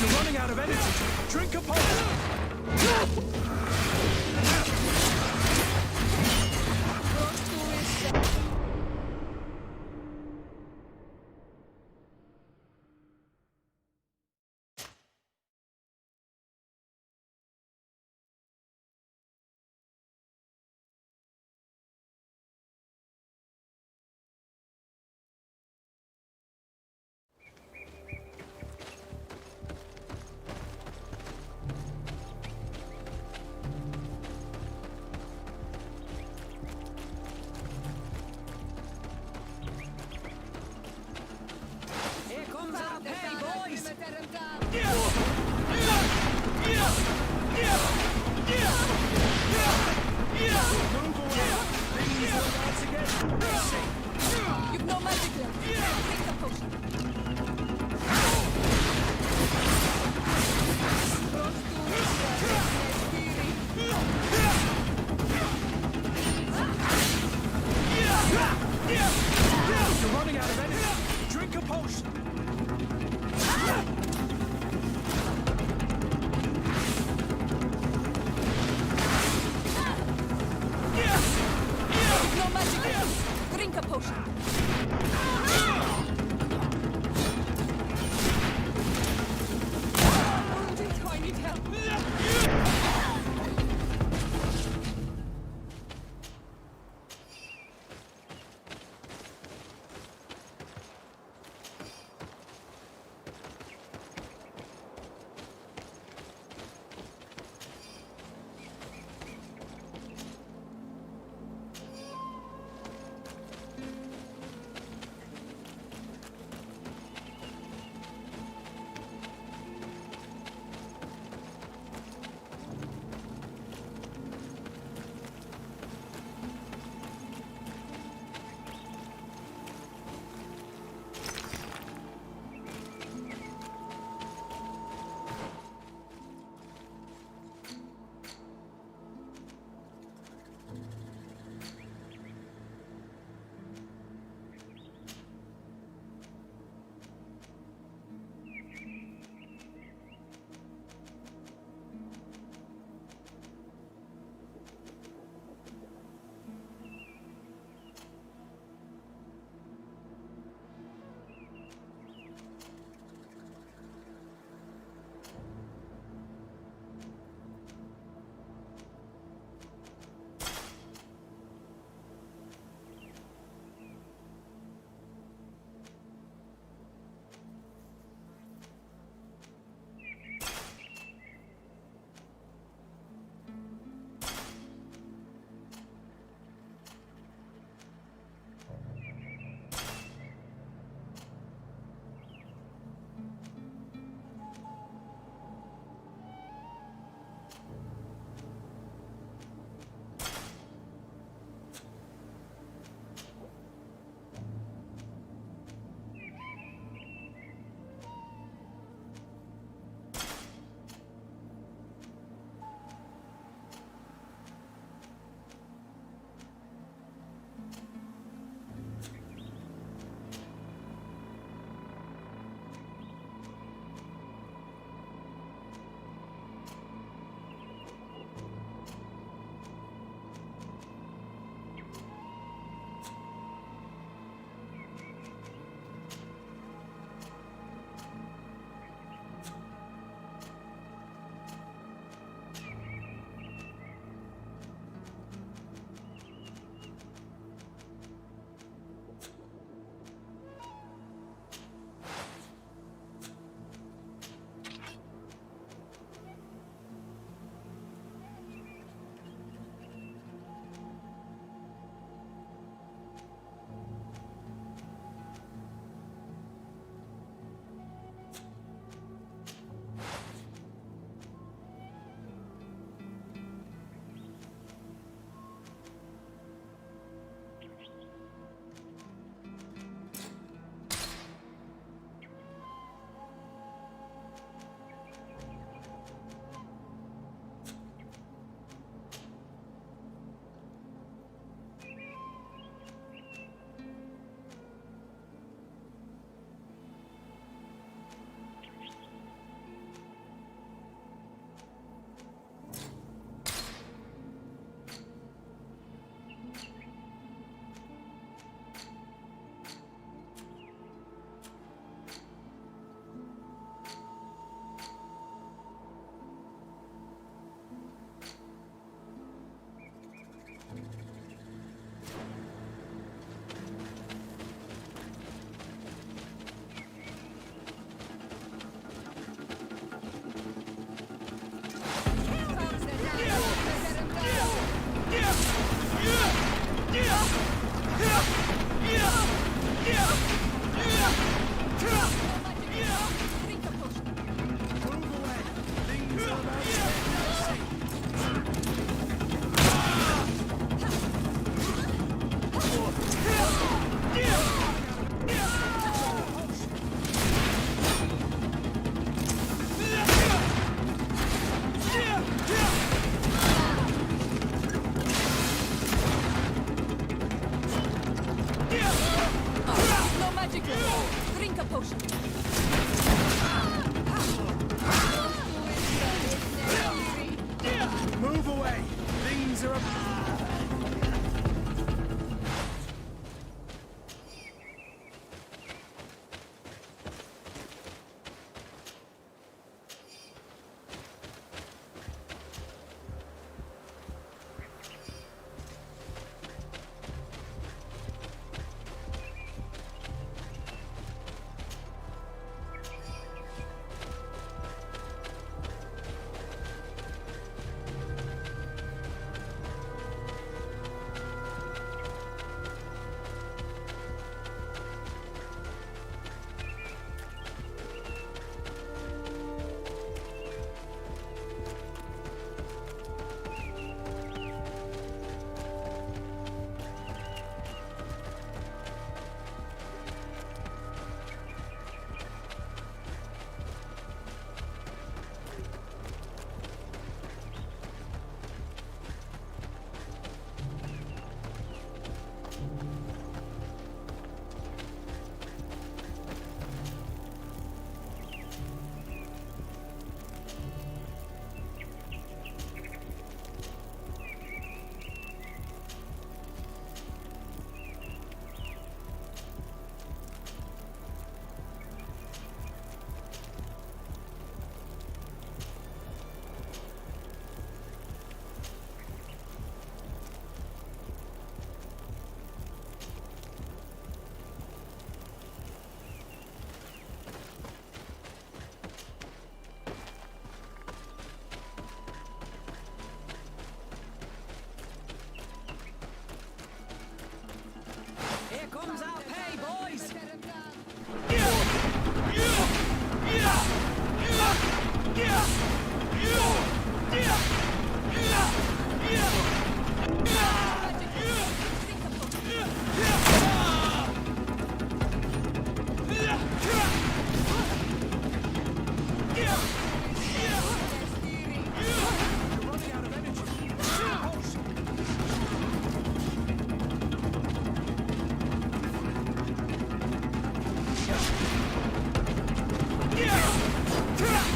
You're running out of energy. Drink a potion. No magic left. Drink a potion. Move away! Things are... Here comes our pay, boys!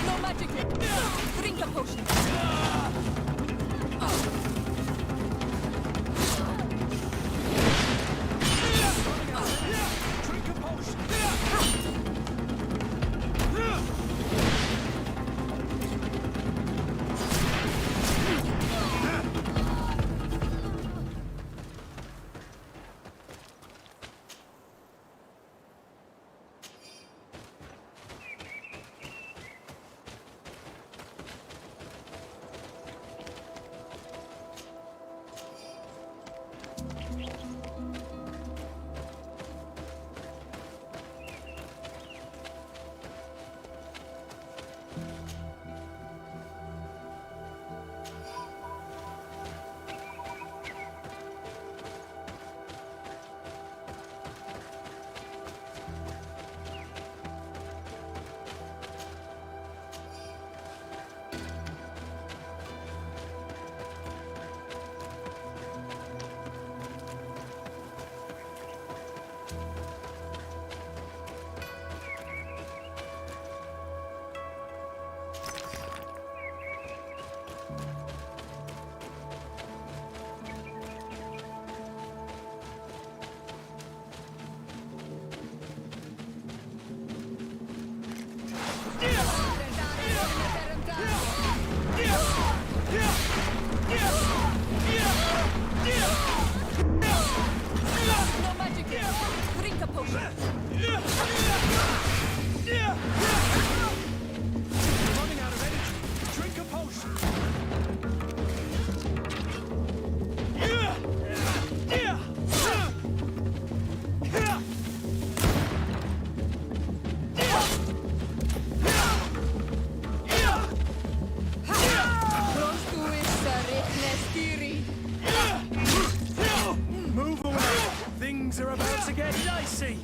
No magic left. Drink a potion. see.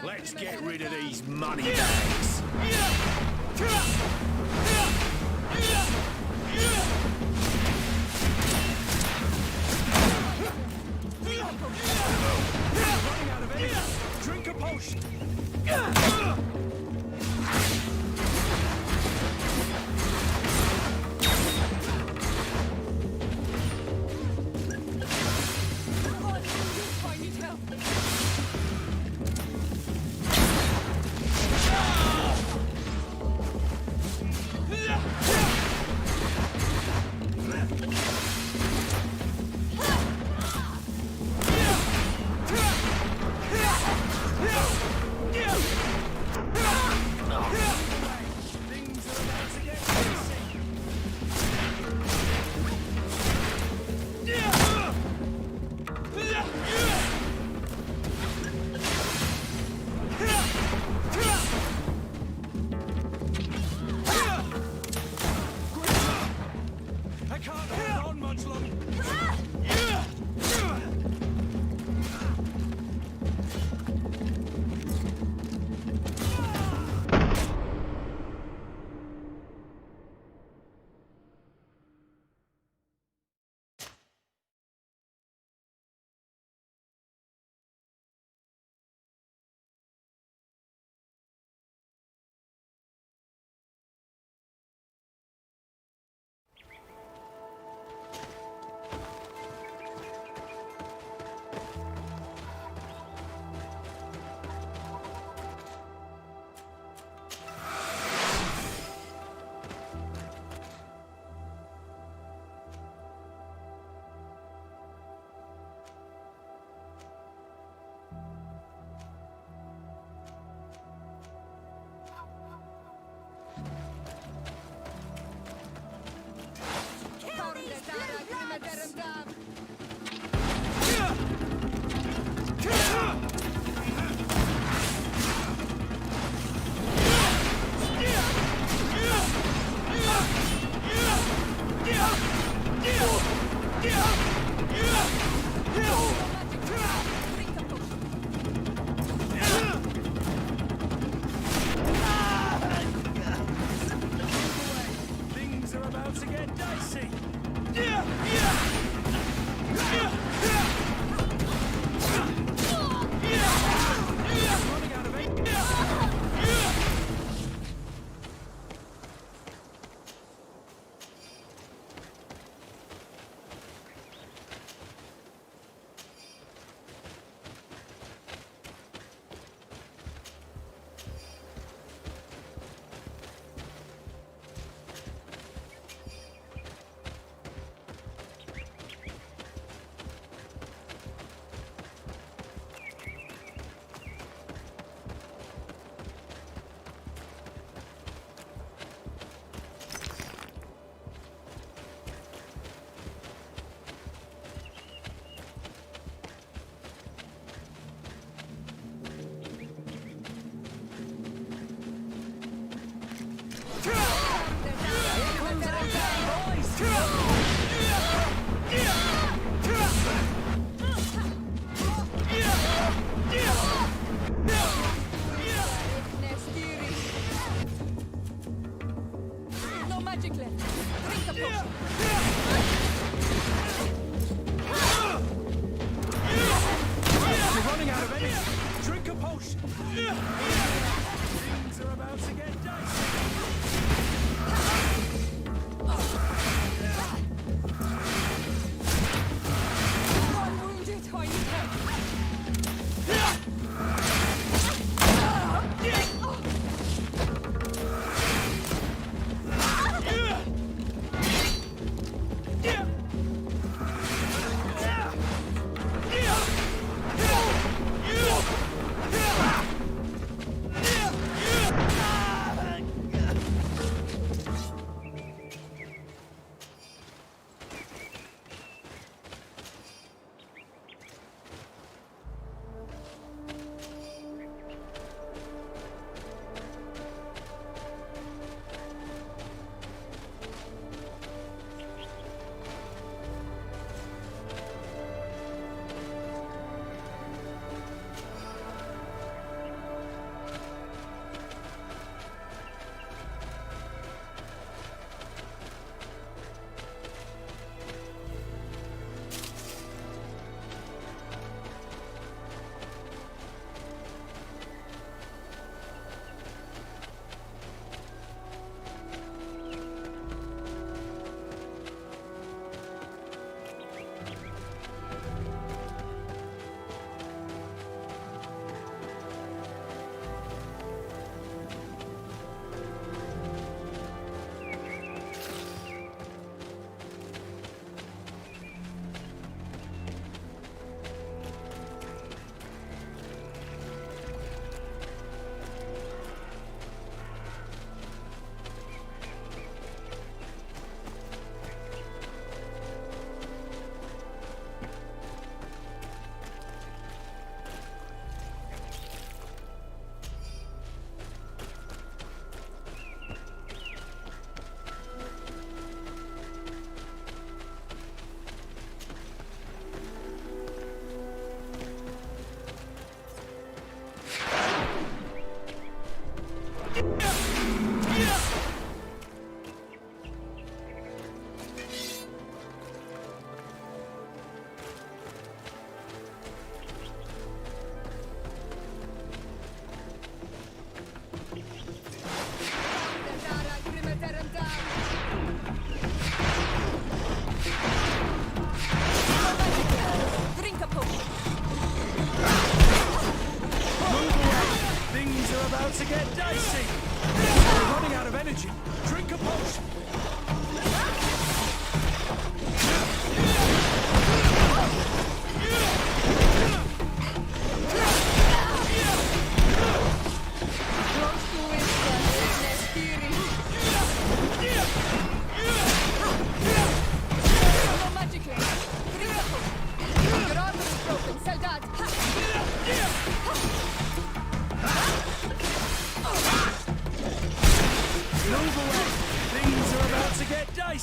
Let's get rid of these money bags. Running out of energy. Drink a potion. Yeah!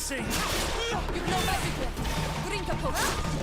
see. You've no magic left. Drink a potion.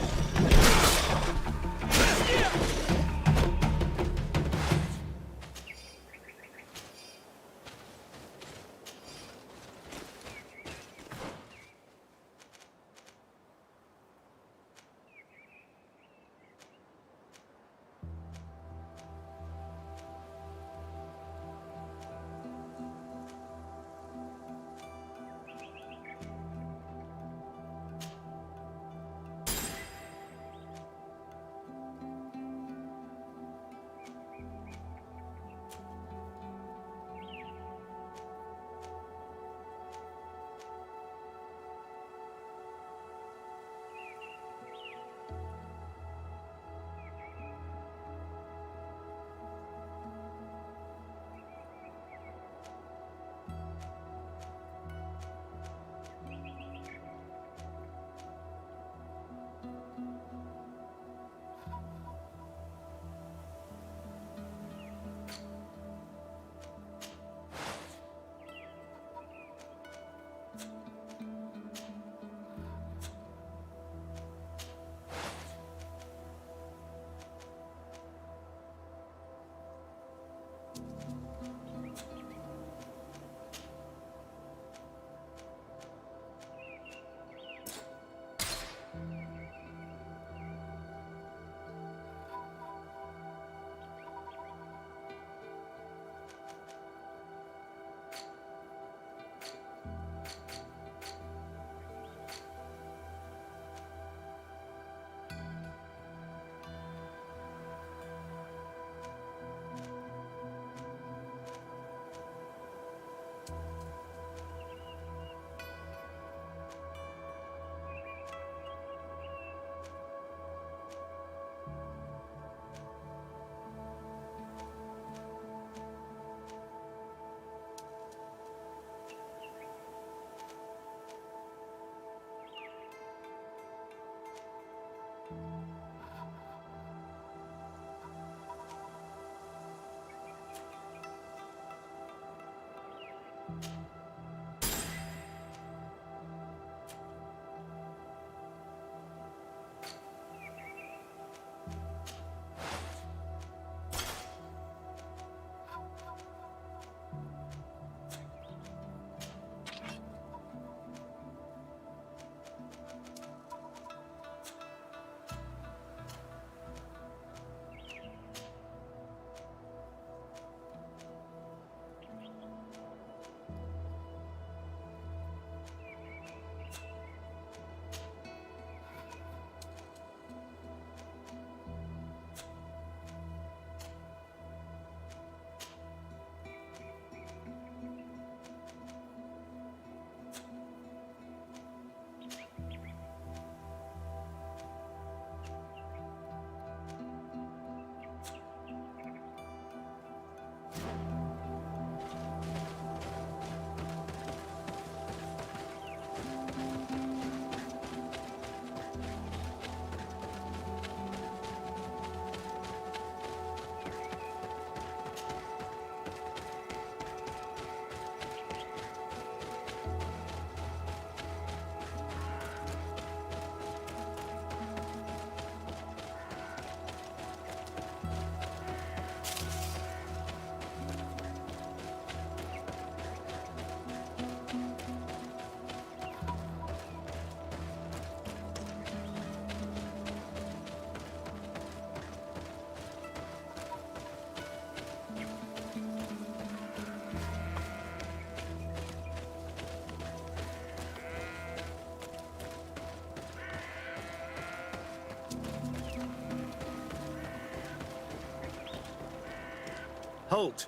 Halt!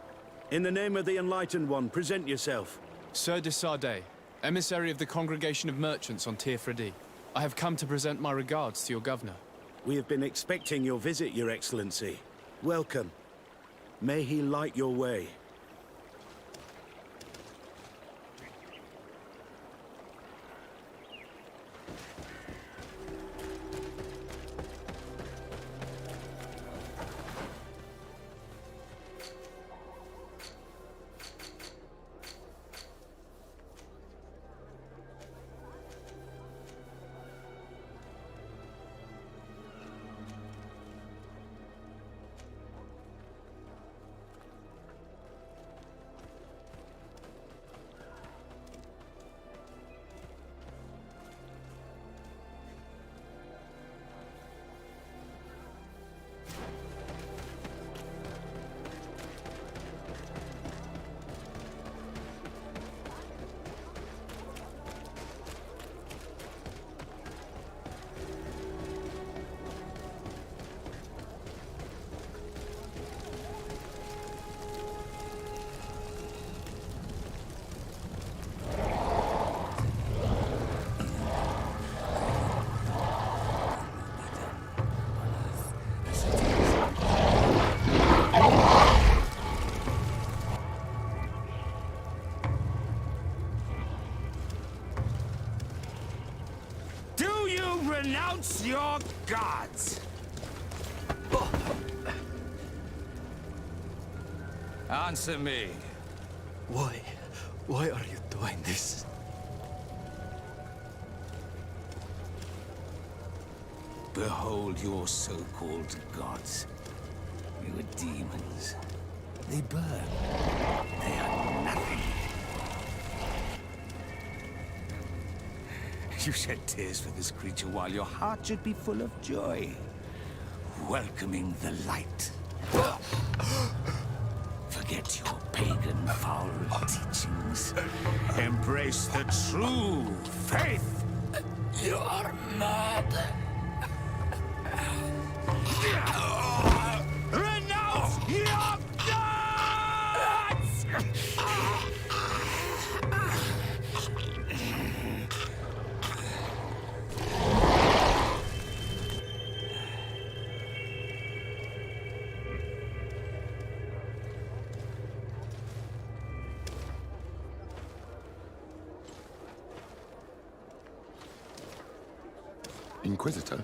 In the name of the Enlightened One, present yourself. Sir de Sardet, emissary of the Congregation of Merchants on Tir-Fredi. I have come to present my regards to your governor. We have been expecting your visit, Your Excellency. Welcome. May he light your way. Renounce your gods! Answer me. Why? Why are you doing this? Behold your so-called gods. They were demons. They burn. They are nothing. You shed tears for this creature while your heart should be full of joy. Welcoming the light. Forget your pagan foul teachings. Embrace the true faith. You are mad. Renounce your gods! Inquisitor?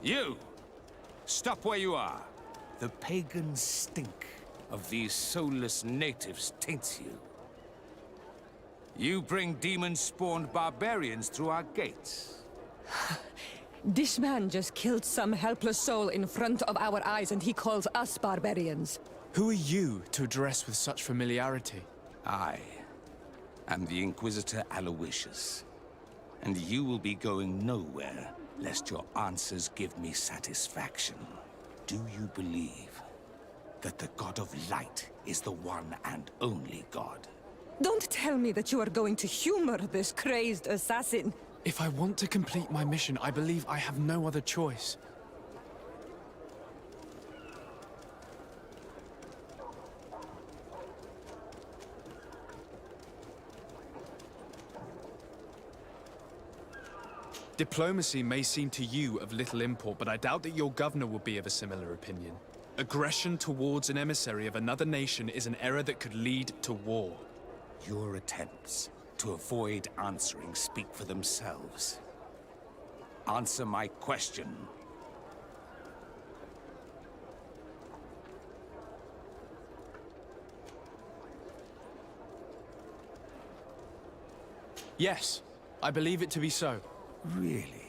You! Stop where you are. The pagan stink of these soulless natives taints you. You bring demon-spawned barbarians through our gates. This man just killed some helpless soul in front of our eyes, and he calls us barbarians. Who are you to address with such familiarity? I am the Inquisitor Aloysius, and you will be going nowhere lest your answers give me satisfaction. Do you believe that the God of Light is the one and only God? Don't tell me that you are going to humor this crazed assassin. If I want to complete my mission, I believe I have no other choice. Diplomacy may seem to you of little import, but I doubt that your governor will be of a similar opinion. Aggression towards an emissary of another nation is an error that could lead to war. Your attempts to avoid answering speak for themselves. Answer my question. Yes, I believe it to be so. Really?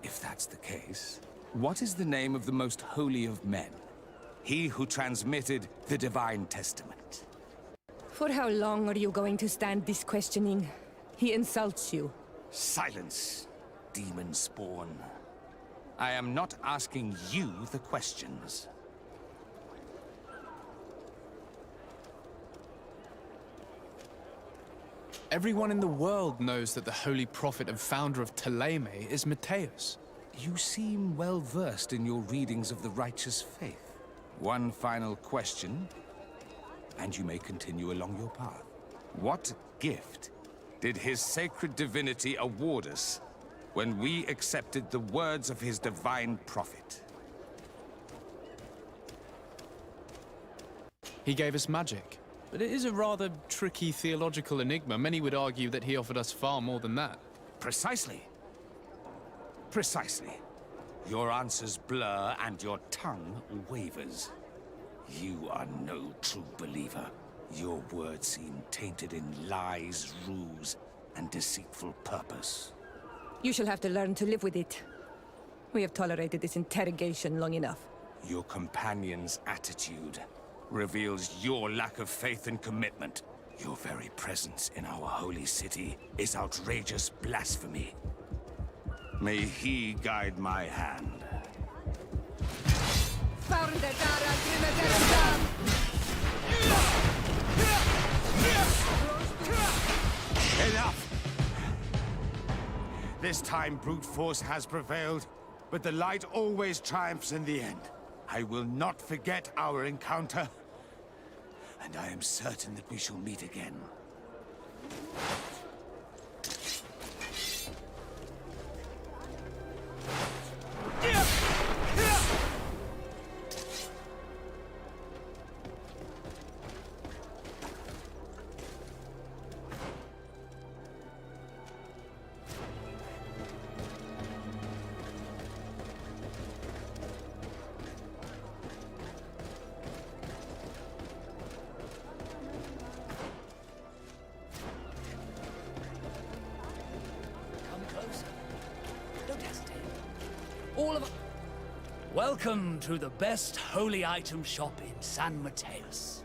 If that's the case, what is the name of the most holy of men? He who transmitted the Divine Testament. For how long are you going to stand this questioning? He insults you. Silence, demon spawn. I am not asking you the questions. Everyone in the world knows that the holy prophet and founder of Ptolemy is Matthäus. You seem well versed in your readings of the righteous faith. One final question, and you may continue along your path. What gift did his sacred divinity award us when we accepted the words of his divine prophet? He gave us magic. But it is a rather tricky theological enigma. Many would argue that he offered us far more than that. Precisely. Precisely. Your answers blur and your tongue wavers. You are no true believer. Your words seem tainted in lies, ruse, and deceitful purpose. You shall have to learn to live with it. We have tolerated this interrogation long enough. Your companion's attitude reveals your lack of faith and commitment. Your very presence in our holy city is outrageous blasphemy. May he guide my hand. Enough! This time brute force has prevailed, but the light always triumphs in the end. I will not forget our encounter, and I am certain that we shall meet again. Welcome to the best holy item shop in San Mateus.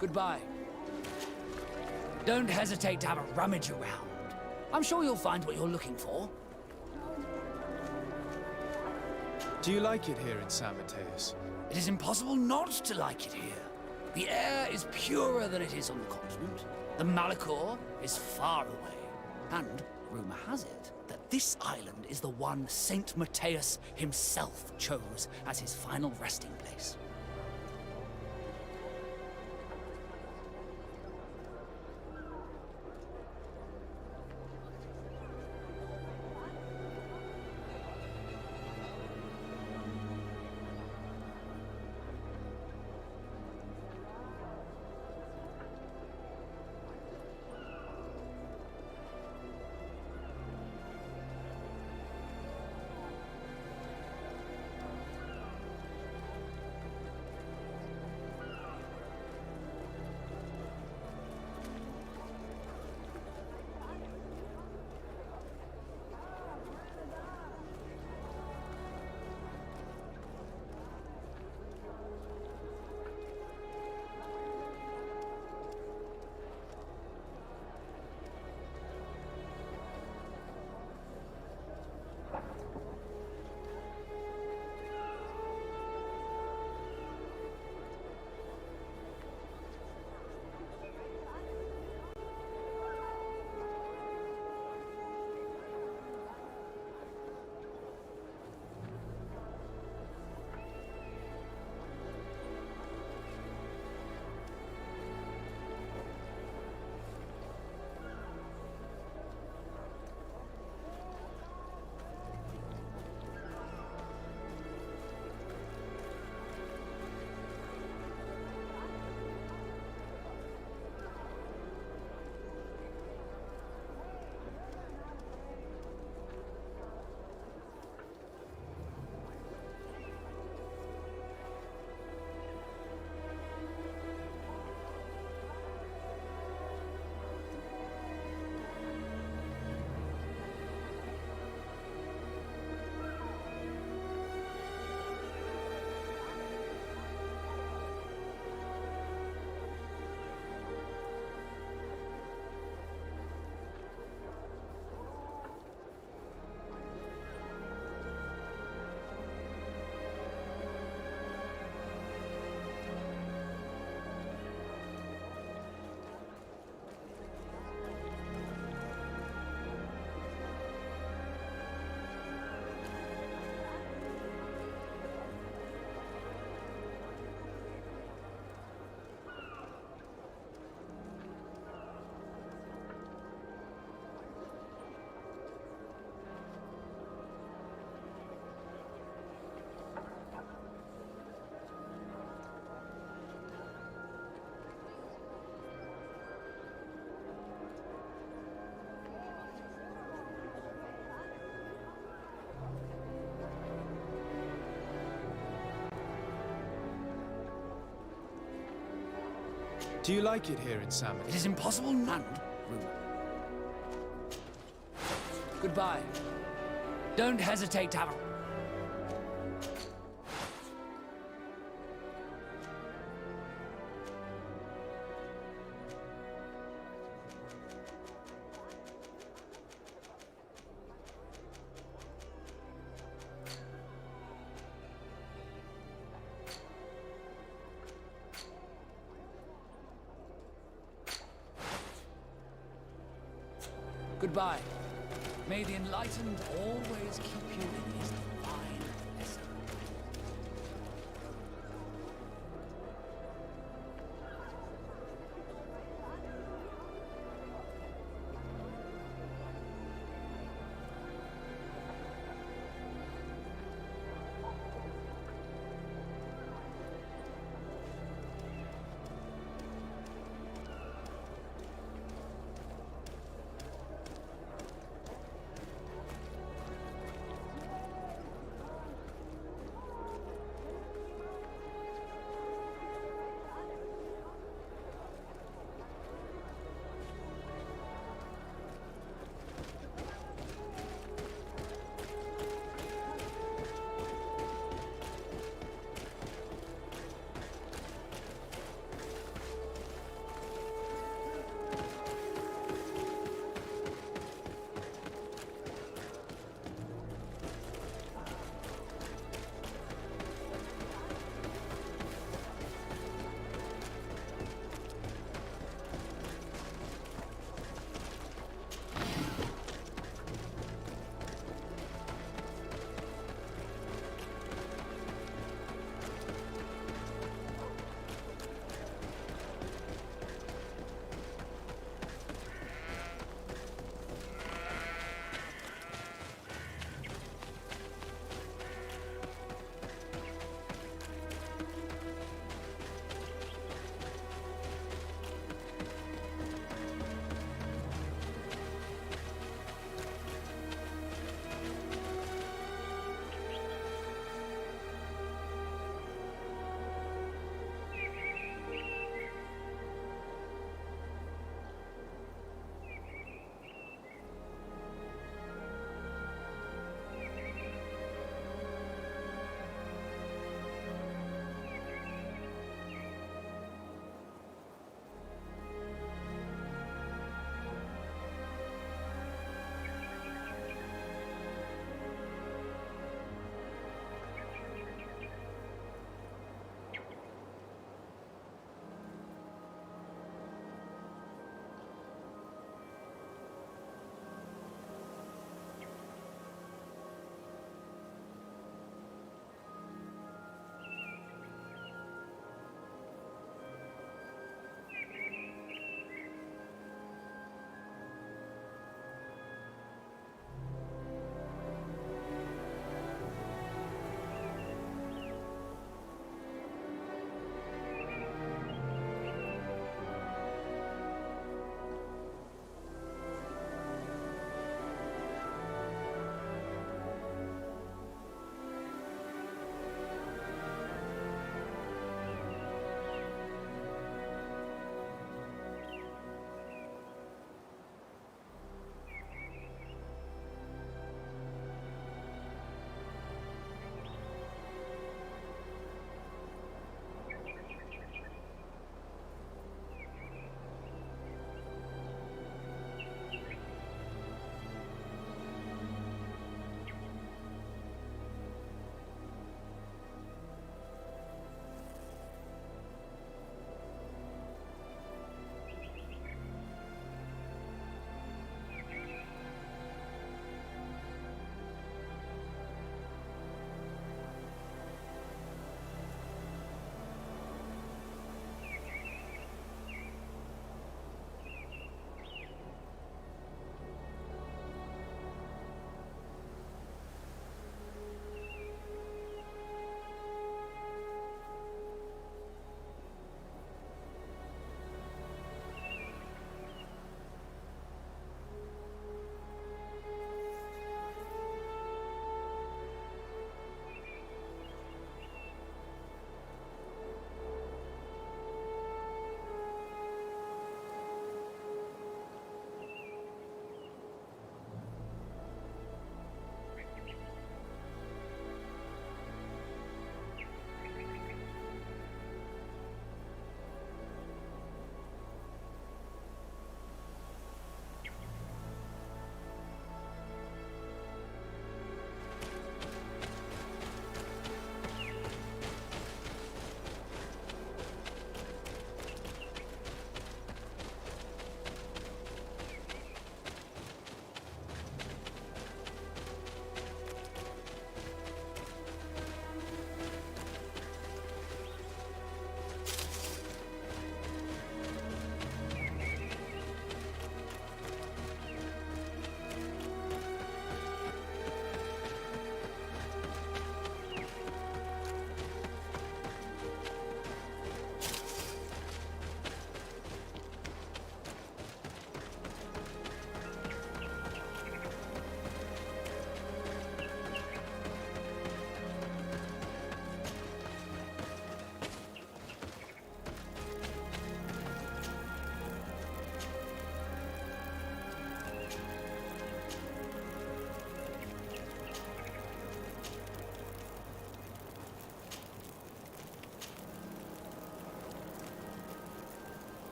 Goodbye. Don't hesitate to have a rummage around. I'm sure you'll find what you're looking for. Do you like it here in San Mateus? It is impossible not to like it here. The air is purer than it is on the continent. The Malachor is far away. And rumor has it that this island is the one Saint Mateus himself chose as his final resting place. Do you like it here in Salmon? It is impossible none. Goodbye. Don't hesitate to have a... Goodbye. May the enlightened always keep you in his divine blessing.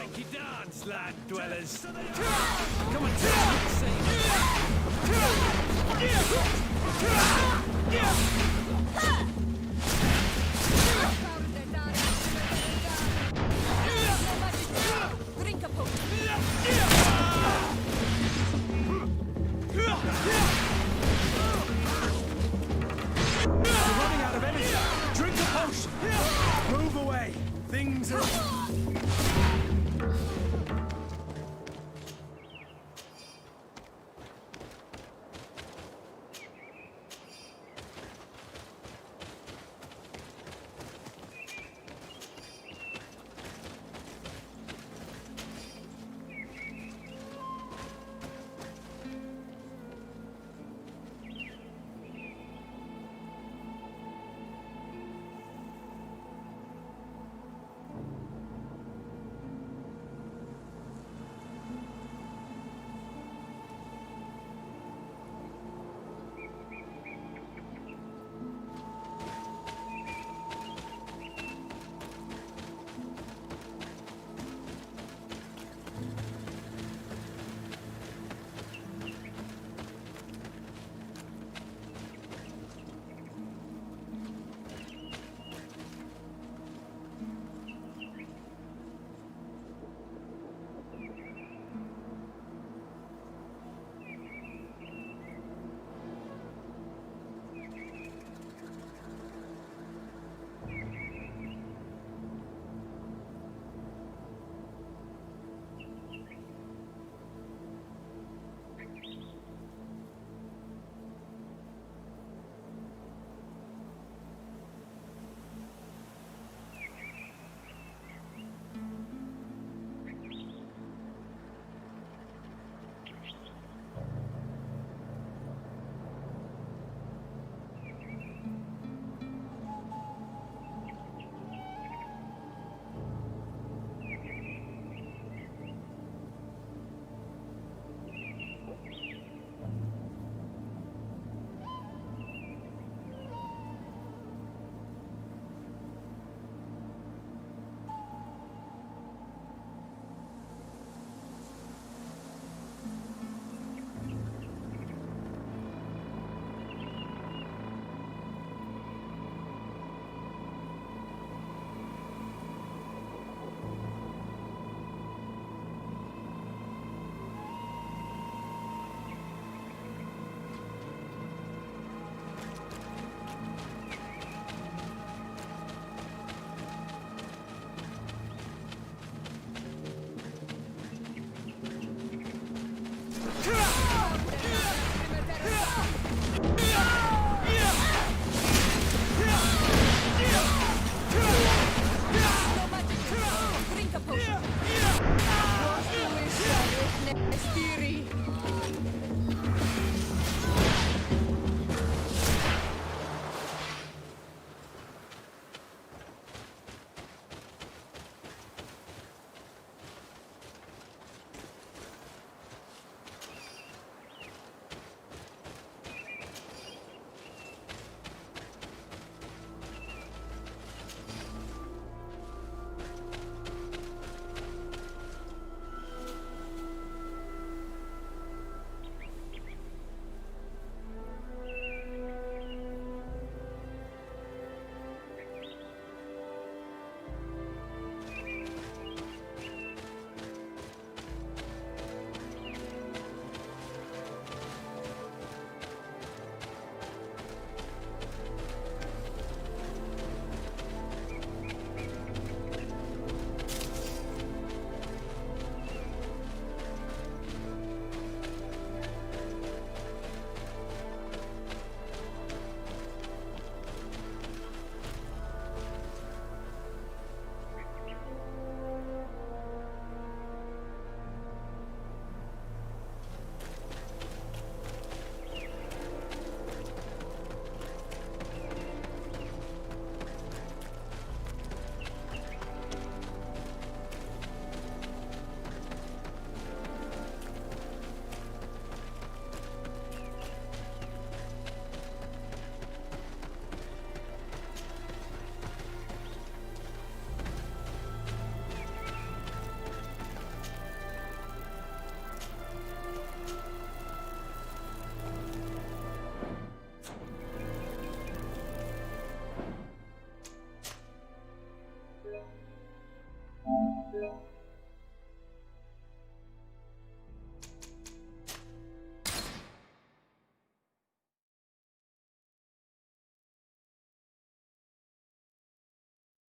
make you dance, land dwellers. Come on, see. Drink a potion. You're running out of energy. Drink a potion. Move away. Things are...